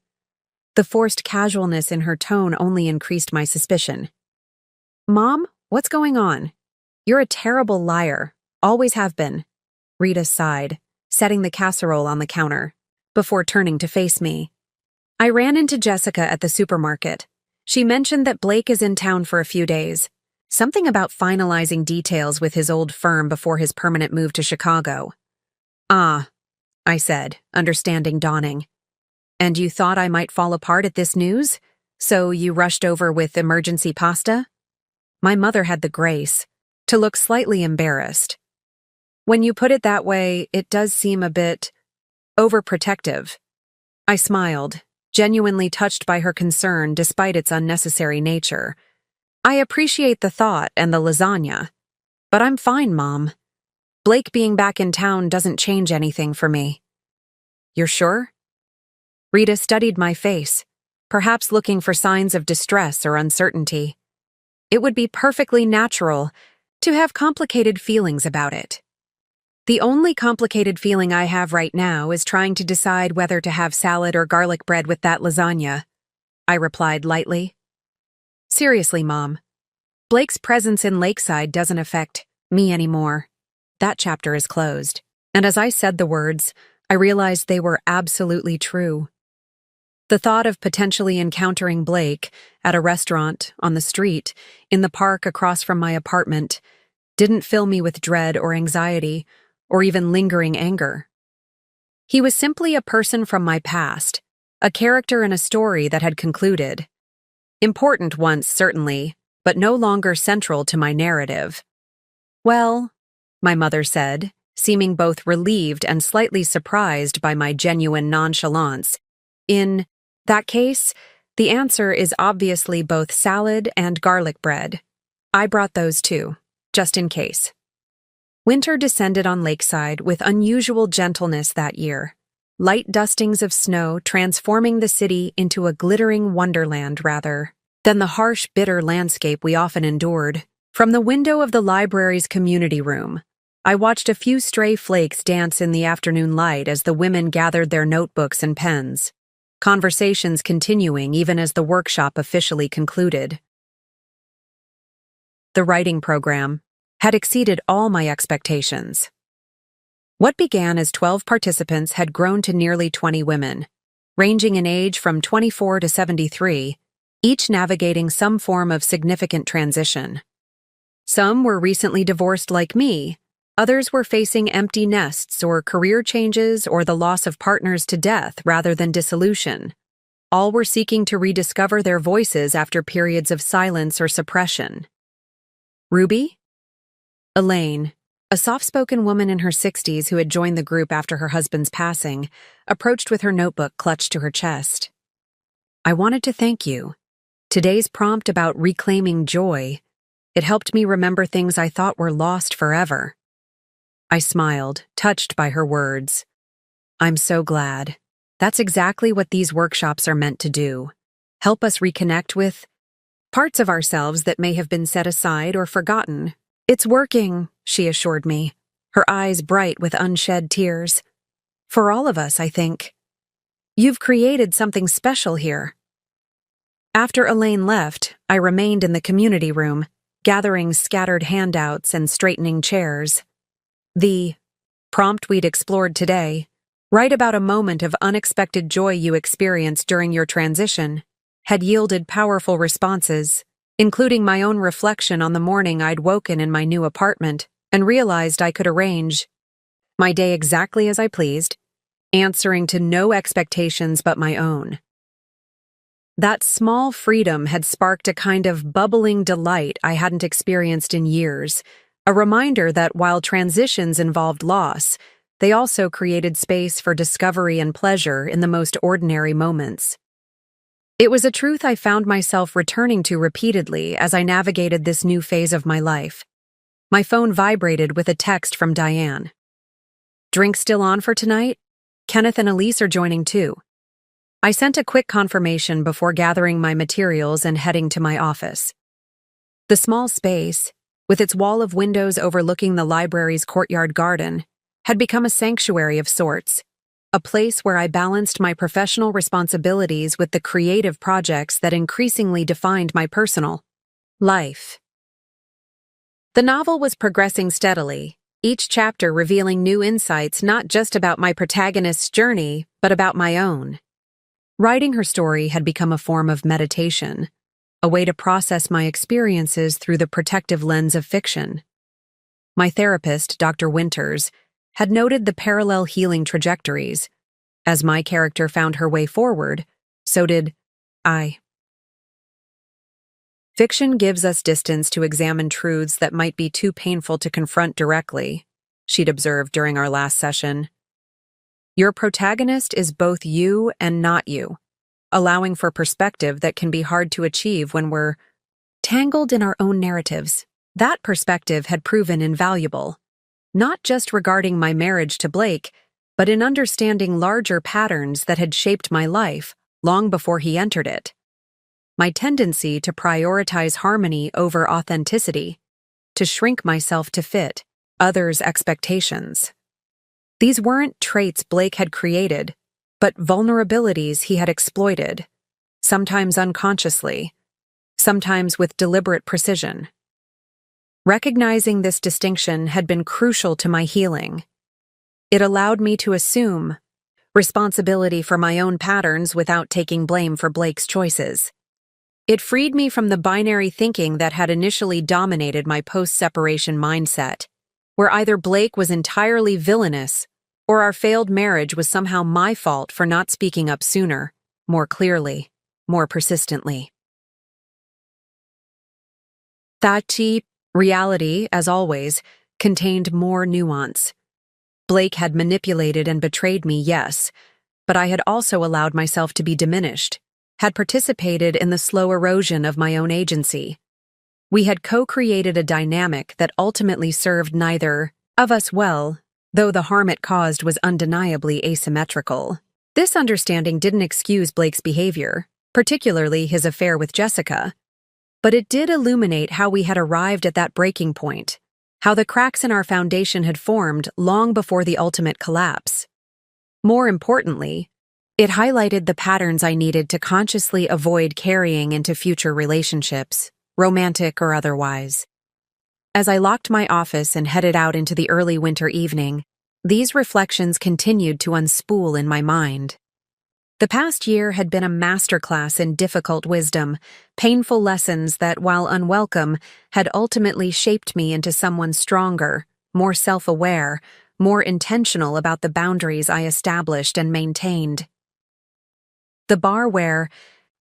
The forced casualness in her tone only increased my suspicion. "Mom, what's going on? You're a terrible liar. Always have been." Rita sighed, setting the casserole on the counter, before turning to face me. "I ran into Jessica at the supermarket. She mentioned that Blake is in town for a few days. Something about finalizing details with his old firm before his permanent move to Chicago." "Ah," I said, understanding dawning. "And you thought I might fall apart at this news? So you rushed over with emergency pasta?" My mother had the grace to look slightly embarrassed. When you put it that way, it does seem a bit overprotective. I smiled, genuinely touched by her concern despite its unnecessary nature. I appreciate the thought and the lasagna, but I'm fine, Mom. Blake being back in town doesn't change anything for me. You're sure? Rita studied my face, perhaps looking for signs of distress or uncertainty. It would be perfectly natural to have complicated feelings about it. The only complicated feeling I have right now is trying to decide whether to have salad or garlic bread with that lasagna, I replied lightly. Seriously, Mom. Blake's presence in Lakeside doesn't affect me anymore. That chapter is closed. And as I said the words, I realized they were absolutely true. The thought of potentially encountering Blake at a restaurant, on the street, in the park across from my apartment, didn't fill me with dread or anxiety, or even lingering anger. He was simply a person from my past, a character in a story that had concluded. Important once, certainly, but no longer central to my narrative. Well, my mother said, seeming both relieved and slightly surprised by my genuine nonchalance. In that case, the answer is obviously both salad and garlic bread. I brought those too, just in case. Winter descended on Lakeside with unusual gentleness that year, light dustings of snow transforming the city into a glittering wonderland rather than the harsh, bitter landscape we often endured. From the window of the library's community room, I watched a few stray flakes dance in the afternoon light as the women gathered their notebooks and pens, conversations continuing even as the workshop officially concluded. The writing program had exceeded all my expectations. What began as 12 participants had grown to nearly 20 women, ranging in age from 24 to 73, each navigating some form of significant transition. Some were recently divorced like me, others were facing empty nests or career changes or the loss of partners to death rather than dissolution. All were seeking to rediscover their voices after periods of silence or suppression. Ruby? Elaine, a soft-spoken woman in her 60s who had joined the group after her husband's passing, approached with her notebook clutched to her chest. I wanted to thank you. Today's prompt about reclaiming joy, it helped me remember things I thought were lost forever. I smiled, touched by her words. I'm so glad. That's exactly what these workshops are meant to do. Help us reconnect with parts of ourselves that may have been set aside or forgotten. It's working, she assured me, her eyes bright with unshed tears. For all of us, I think. You've created something special here. After Elaine left, I remained in the community room, gathering scattered handouts and straightening chairs. The prompt we'd explored today, write about a moment of unexpected joy you experienced during your transition, had yielded powerful responses, including my own reflection on the morning I'd woken in my new apartment and realized I could arrange my day exactly as I pleased, answering to no expectations but my own. That small freedom had sparked a kind of bubbling delight I hadn't experienced in years, a reminder that while transitions involved loss, they also created space for discovery and pleasure in the most ordinary moments. It was a truth I found myself returning to repeatedly as I navigated this new phase of my life. My phone vibrated with a text from Diane. Drink still on for tonight? Kenneth and Elise are joining too. I sent a quick confirmation before gathering my materials and heading to my office. The small space, with its wall of windows overlooking the library's courtyard garden, had become a sanctuary of sorts, a place where I balanced my professional responsibilities with the creative projects that increasingly defined my personal life. The novel was progressing steadily, each chapter revealing new insights not just about my protagonist's journey, but about my own. Writing her story had become a form of meditation, a way to process my experiences through the protective lens of fiction. My therapist, Dr. Winters, had noted the parallel healing trajectories. As my character found her way forward, so did I. Fiction gives us distance to examine truths that might be too painful to confront directly, she'd observed during our last session. Your protagonist is both you and not you, allowing for perspective that can be hard to achieve when we're tangled in our own narratives. That perspective had proven invaluable, not just regarding my marriage to Blake, but in understanding larger patterns that had shaped my life long before he entered it. My tendency to prioritize harmony over authenticity, to shrink myself to fit others' expectations. These weren't traits Blake had created, but vulnerabilities he had exploited, sometimes unconsciously, sometimes with deliberate precision. Recognizing this distinction had been crucial to my healing. It allowed me to assume responsibility for my own patterns without taking blame for Blake's choices. It freed me from the binary thinking that had initially dominated my post-separation mindset, where either Blake was entirely villainous or our failed marriage was somehow my fault for not speaking up sooner, more clearly, more persistently. That reality, as always, contained more nuance. Blake had manipulated and betrayed me, yes, but I had also allowed myself to be diminished, had participated in the slow erosion of my own agency. We had co-created a dynamic that ultimately served neither of us well, though the harm it caused was undeniably asymmetrical. This understanding didn't excuse Blake's behavior, particularly his affair with Jessica, but it did illuminate how we had arrived at that breaking point, how the cracks in our foundation had formed long before the ultimate collapse. More importantly, it highlighted the patterns I needed to consciously avoid carrying into future relationships, romantic or otherwise. As I locked my office and headed out into the early winter evening, these reflections continued to unspool in my mind. The past year had been a masterclass in difficult wisdom, painful lessons that, while unwelcome, had ultimately shaped me into someone stronger, more self-aware, more intentional about the boundaries I established and maintained. The bar where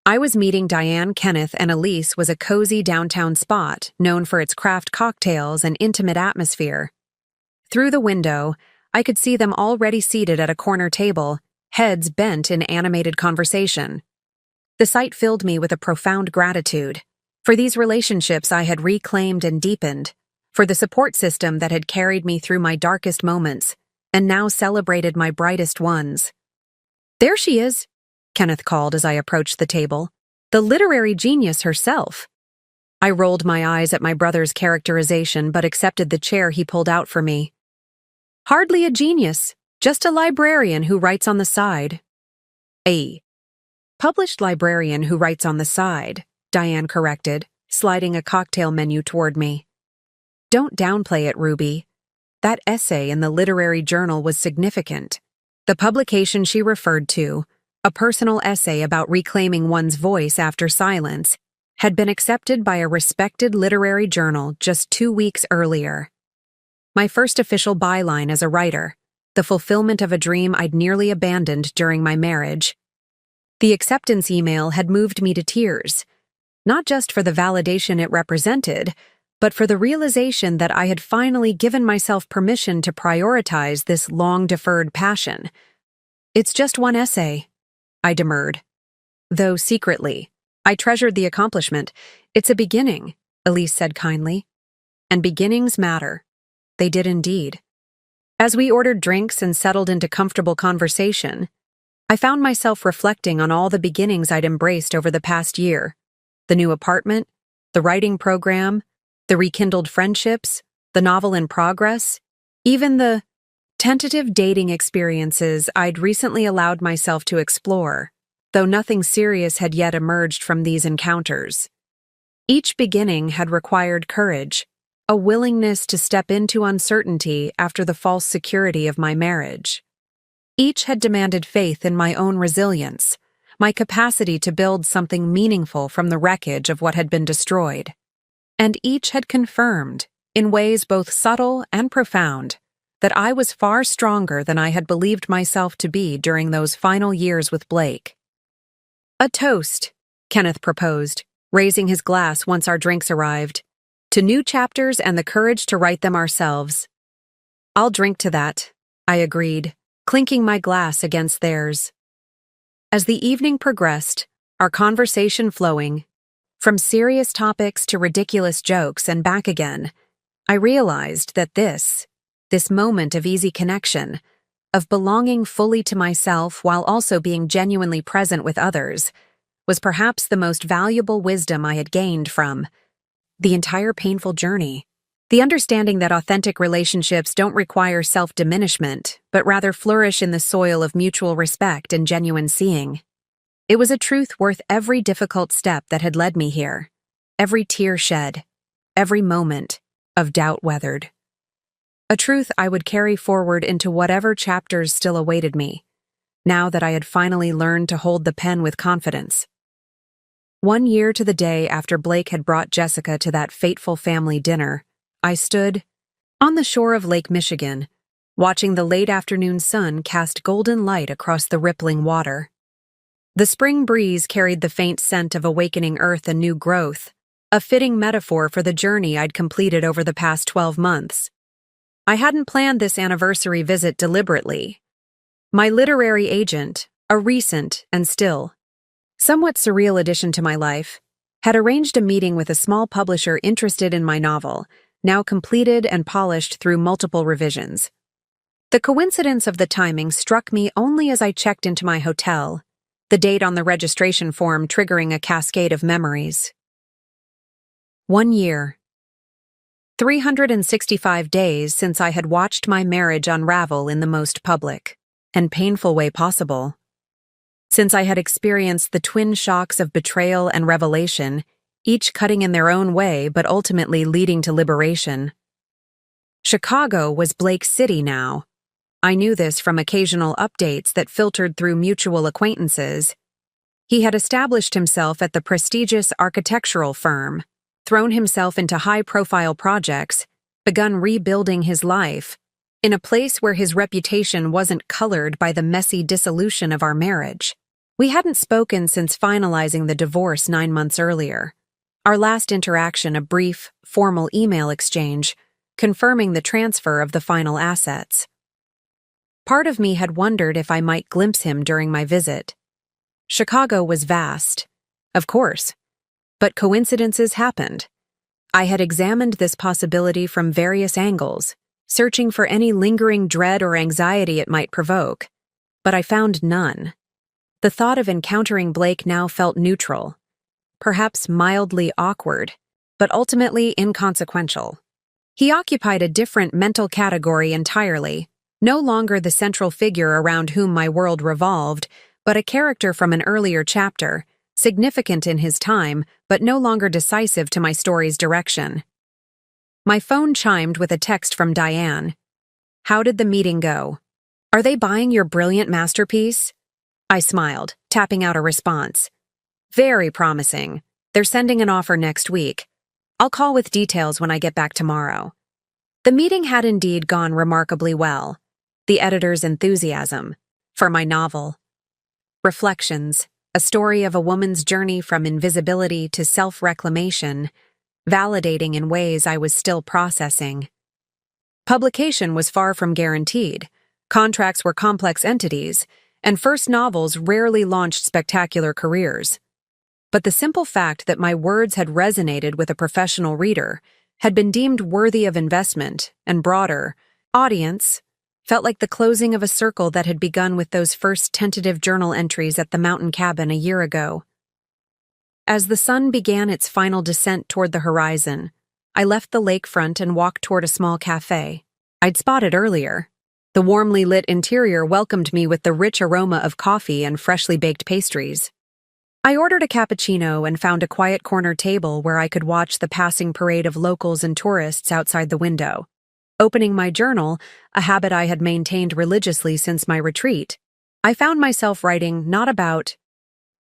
I was meeting Diane, Kenneth, and Elise was a cozy downtown spot known for its craft cocktails and intimate atmosphere. Through the window, I could see them already seated at a corner table, heads bent in animated conversation. The sight filled me with a profound gratitude for these relationships I had reclaimed and deepened, for the support system that had carried me through my darkest moments and now celebrated my brightest ones. "There she is," Kenneth called as I approached the table. "The literary genius herself." I rolled my eyes at my brother's characterization but accepted the chair he pulled out for me. "Hardly a genius, just a librarian who writes on the side." "A published librarian who writes on the side," Diane corrected, sliding a cocktail menu toward me. "Don't downplay it, Ruby. That essay in the literary journal was significant." The publication she referred to, a personal essay about reclaiming one's voice after silence, had been accepted by a respected literary journal just 2 weeks earlier. My first official byline as a writer, the fulfillment of a dream I'd nearly abandoned during my marriage. The acceptance email had moved me to tears, not just for the validation it represented, but for the realization that I had finally given myself permission to prioritize this long-deferred passion. "It's just one essay," I demurred. Though secretly, I treasured the accomplishment. "It's a beginning," Elise said kindly. "And beginnings matter." They did indeed. As we ordered drinks and settled into comfortable conversation, I found myself reflecting on all the beginnings I'd embraced over the past year. The new apartment, the writing program, the rekindled friendships, the novel in progress, even the tentative dating experiences I'd recently allowed myself to explore, though nothing serious had yet emerged from these encounters. Each beginning had required courage, a willingness to step into uncertainty after the false security of my marriage. Each had demanded faith in my own resilience, my capacity to build something meaningful from the wreckage of what had been destroyed. And each had confirmed, in ways both subtle and profound, that I was far stronger than I had believed myself to be during those final years with Blake. "A toast," Kenneth proposed, raising his glass once our drinks arrived. To new chapters and the courage to write them ourselves. I'll drink to that, I agreed, clinking my glass against theirs. As the evening progressed, our conversation flowing, from serious topics to ridiculous jokes and back again, I realized that this moment of easy connection, of belonging fully to myself while also being genuinely present with others, was perhaps the most valuable wisdom I had gained from the entire painful journey. The understanding that authentic relationships don't require self-diminishment, but rather flourish in the soil of mutual respect and genuine seeing. It was a truth worth every difficult step that had led me here, every tear shed, every moment of doubt weathered. A truth I would carry forward into whatever chapters still awaited me, now that I had finally learned to hold the pen with confidence. 1 year to the day after Blake had brought Jessica to that fateful family dinner, I stood on the shore of Lake Michigan, watching the late afternoon sun cast golden light across the rippling water. The spring breeze carried the faint scent of awakening earth and new growth, a fitting metaphor for the journey I'd completed over the past 12 months. I hadn't planned this anniversary visit deliberately. My literary agent, a recent and still somewhat surreal addition to my life, had arranged a meeting with a small publisher interested in my novel, now completed and polished through multiple revisions. The coincidence of the timing struck me only as I checked into my hotel, the date on the registration form triggering a cascade of memories. 1 year. 365 days since I had watched my marriage unravel in the most public and painful way possible. Since I had experienced the twin shocks of betrayal and revelation, each cutting in their own way but ultimately leading to liberation. Chicago was Blake's city now. I knew this from occasional updates that filtered through mutual acquaintances. He had established himself at the prestigious architectural firm, thrown himself into high-profile projects, begun rebuilding his life, in a place where his reputation wasn't colored by the messy dissolution of our marriage. We hadn't spoken since finalizing the divorce 9 months earlier. Our last interaction a brief, formal email exchange, confirming the transfer of the final assets. Part of me had wondered if I might glimpse him during my visit. Chicago was vast, of course, but coincidences happened. I had examined this possibility from various angles, searching for any lingering dread or anxiety it might provoke, but I found none. The thought of encountering Blake now felt neutral, perhaps mildly awkward, but ultimately inconsequential. He occupied a different mental category entirely, no longer the central figure around whom my world revolved, but a character from an earlier chapter, significant in his time, but no longer decisive to my story's direction. My phone chimed with a text from Diane. "How did the meeting go? Are they buying your brilliant masterpiece?" I smiled, tapping out a response. "Very promising. They're sending an offer next week. I'll call with details when I get back tomorrow." The meeting had indeed gone remarkably well. The editor's enthusiasm for my novel. Reflections, a story of a woman's journey from invisibility to self-reclamation, validating in ways I was still processing. Publication was far from guaranteed. Contracts were complex entities, and first novels rarely launched spectacular careers. But the simple fact that my words had resonated with a professional reader, had been deemed worthy of investment and broader audience, felt like the closing of a circle that had begun with those first tentative journal entries at the mountain cabin a year ago. As the sun began its final descent toward the horizon, I left the lakefront and walked toward a small cafe I'd spotted earlier. The warmly lit interior welcomed me with the rich aroma of coffee and freshly baked pastries. I ordered a cappuccino and found a quiet corner table where I could watch the passing parade of locals and tourists outside the window. Opening my journal, a habit I had maintained religiously since my retreat, I found myself writing not about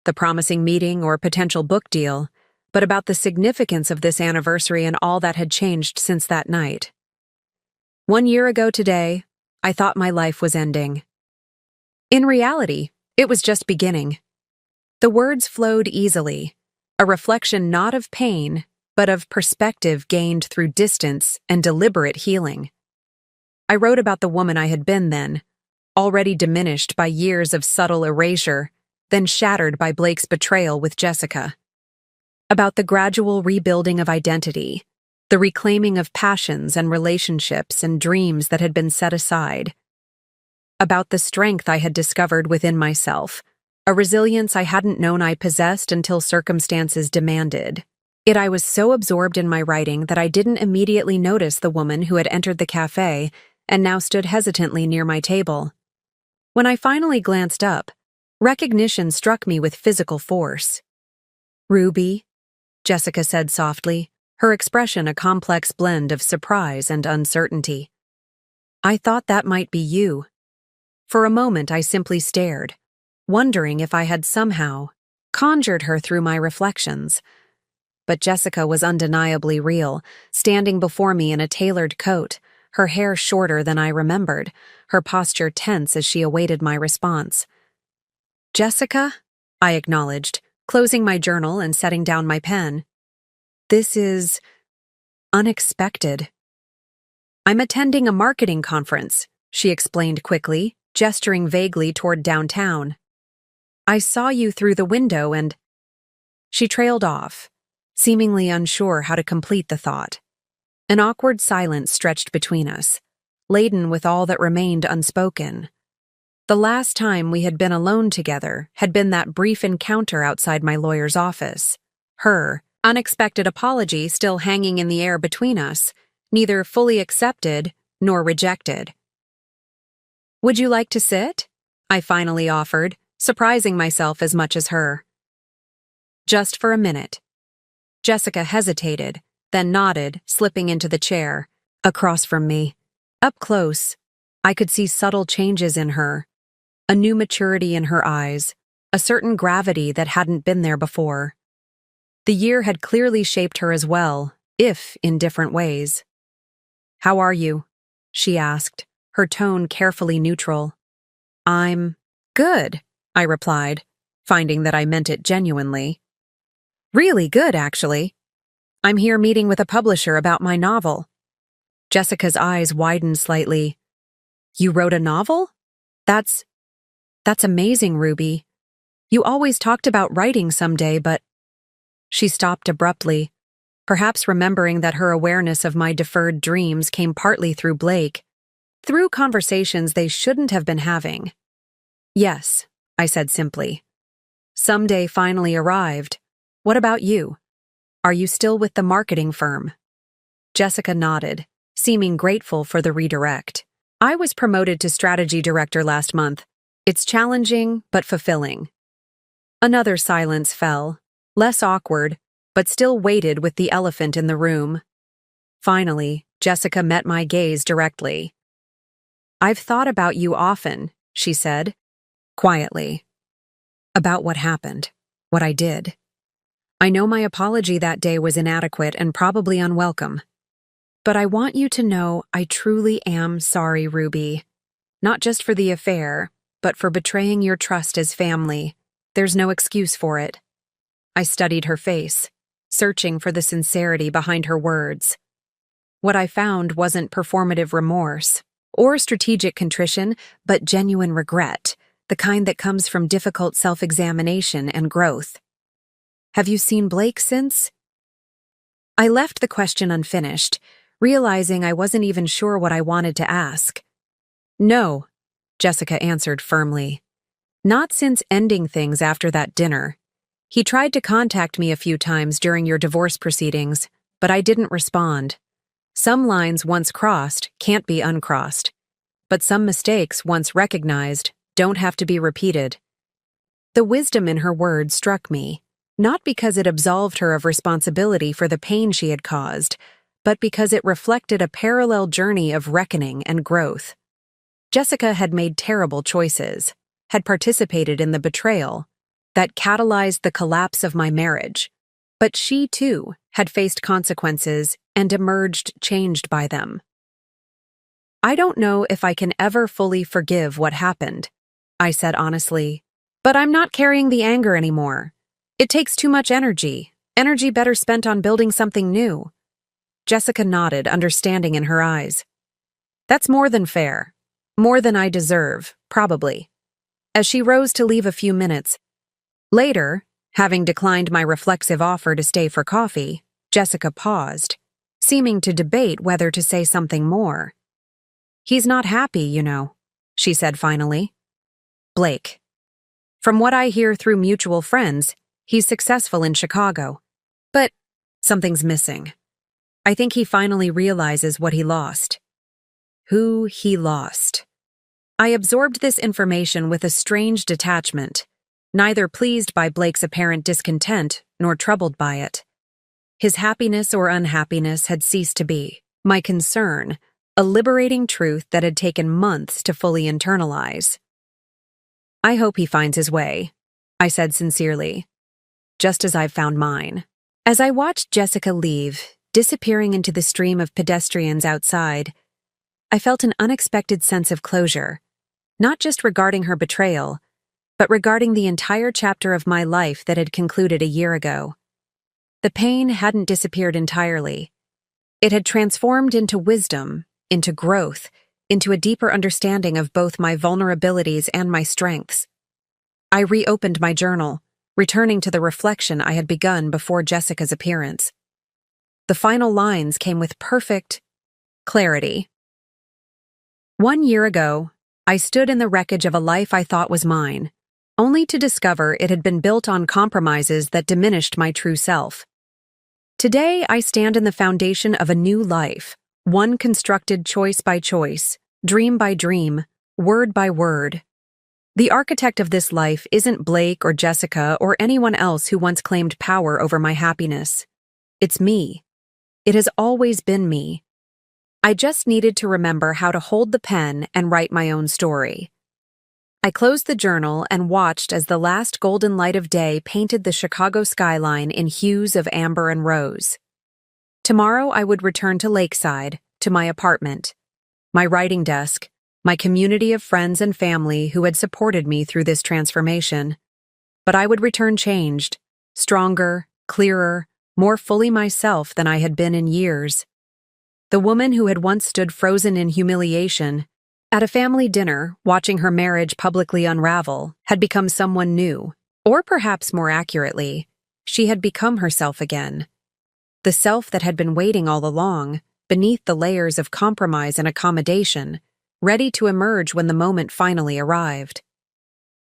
the promising meeting or potential book deal, but about the significance of this anniversary and all that had changed since that night. 1 year ago today, I thought my life was ending. In reality, it was just beginning. The words flowed easily, a reflection not of pain, but of perspective gained through distance and deliberate healing. I wrote about the woman I had been then, already diminished by years of subtle erasure, then shattered by Blake's betrayal with Jessica. About the gradual rebuilding of identity, the reclaiming of passions and relationships and dreams that had been set aside. About the strength I had discovered within myself, a resilience I hadn't known I possessed until circumstances demanded. Yet I was so absorbed in my writing that I didn't immediately notice the woman who had entered the cafe and now stood hesitantly near my table. When I finally glanced up, recognition struck me with physical force. "Ruby," Jessica said softly, her expression a complex blend of surprise and uncertainty. "I thought that might be you." For a moment I simply stared, wondering if I had somehow conjured her through my reflections. But Jessica was undeniably real, standing before me in a tailored coat, her hair shorter than I remembered, her posture tense as she awaited my response. "Jessica?" I acknowledged, closing my journal and setting down my pen. "This is unexpected." "I'm attending a marketing conference," she explained quickly, gesturing vaguely toward downtown. "I saw you through the window and—" She trailed off, seemingly unsure how to complete the thought. An awkward silence stretched between us, laden with all that remained unspoken. The last time we had been alone together had been that brief encounter outside my lawyer's office. Her unexpected apology still hanging in the air between us, neither fully accepted nor rejected. "Would you like to sit?" I finally offered, surprising myself as much as her. "Just for a minute." Jessica hesitated, then nodded, slipping into the chair, across from me. Up close, I could see subtle changes in her, a new maturity in her eyes, a certain gravity that hadn't been there before. The year had clearly shaped her as well, if in different ways. "How are you?" she asked, her tone carefully neutral. "I'm good," I replied, finding that I meant it genuinely. "Really good, actually. I'm here meeting with a publisher about my novel." Jessica's eyes widened slightly. "You wrote a novel? That's amazing, Ruby. You always talked about writing someday, but—" She stopped abruptly, perhaps remembering that her awareness of my deferred dreams came partly through Blake, through conversations they shouldn't have been having. "Yes," I said simply. "Someday finally arrived. What about you? Are you still with the marketing firm?" Jessica nodded, seeming grateful for the redirect. "I was promoted to strategy director last month. It's challenging, but fulfilling." Another silence fell, less awkward, but still weighted with the elephant in the room. Finally, Jessica met my gaze directly. "I've thought about you often," she said, quietly. "About what happened, what I did. I know my apology that day was inadequate and probably unwelcome. But I want you to know I truly am sorry, Ruby. Not just for the affair, but for betraying your trust as family. There's no excuse for it." I studied her face, searching for the sincerity behind her words. What I found wasn't performative remorse or strategic contrition, but genuine regret, the kind that comes from difficult self-examination and growth. "Have you seen Blake since?" I left the question unfinished, realizing I wasn't even sure what I wanted to ask. "No," Jessica answered firmly. "Not since ending things after that dinner. He tried to contact me a few times during your divorce proceedings, but I didn't respond. Some lines once crossed can't be uncrossed, but some mistakes once recognized don't have to be repeated." The wisdom in her words struck me, not because it absolved her of responsibility for the pain she had caused, but because it reflected a parallel journey of reckoning and growth. Jessica had made terrible choices, had participated in the betrayal that catalyzed the collapse of my marriage, but she, too, had faced consequences and emerged changed by them. "I don't know if I can ever fully forgive what happened," I said honestly, "but I'm not carrying the anger anymore. It takes too much energy. Energy better spent on building something new. Jessica nodded, understanding in her eyes. That's more than fair. More than I deserve, probably. As she rose to leave a few minutes later, having declined my reflexive offer to stay for coffee, Jessica paused, seeming to debate whether to say something more. He's not happy, you know, she said finally. Blake. From what I hear through mutual friends, he's successful in Chicago. But something's missing. I think he finally realizes what he lost. Who he lost. I absorbed this information with a strange detachment, neither pleased by Blake's apparent discontent nor troubled by it. His happiness or unhappiness had ceased to be my concern, a liberating truth that had taken months to fully internalize. I hope he finds his way, I said sincerely, just as I've found mine. As I watched Jessica leave, disappearing into the stream of pedestrians outside, I felt an unexpected sense of closure, not just regarding her betrayal, but regarding the entire chapter of my life that had concluded a year ago. The pain hadn't disappeared entirely. It had transformed into wisdom, into growth, into a deeper understanding of both my vulnerabilities and my strengths. I reopened my journal, returning to the reflection I had begun before Jessica's appearance. The final lines came with perfect clarity. 1 year ago, I stood in the wreckage of a life I thought was mine, only to discover it had been built on compromises that diminished my true self. Today, I stand in the foundation of a new life, one constructed choice by choice, dream by dream, word by word. The architect of this life isn't Blake or Jessica or anyone else who once claimed power over my happiness. It's me. It has always been me. I just needed to remember how to hold the pen and write my own story. I closed the journal and watched as the last golden light of day painted the Chicago skyline in hues of amber and rose. Tomorrow I would return to Lakeside, to my apartment, my writing desk, my community of friends and family who had supported me through this transformation. But I would return changed, stronger, clearer, more fully myself than I had been in years. The woman who had once stood frozen in humiliation at a family dinner, watching her marriage publicly unravel, had become someone new, or perhaps more accurately, she had become herself again. The self that had been waiting all along, beneath the layers of compromise and accommodation, ready to emerge when the moment finally arrived.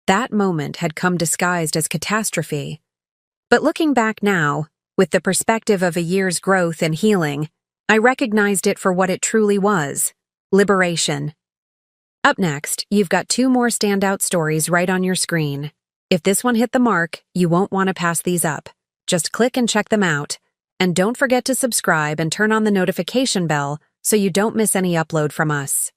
That moment had come disguised as catastrophe. But looking back now, with the perspective of a year's growth and healing, I recognized it for what it truly was: liberation. Up next, you've got 2 more standout stories right on your screen. If this one hit the mark, you won't want to pass these up. Just click and check them out. And don't forget to subscribe and turn on the notification bell so you don't miss any upload from us.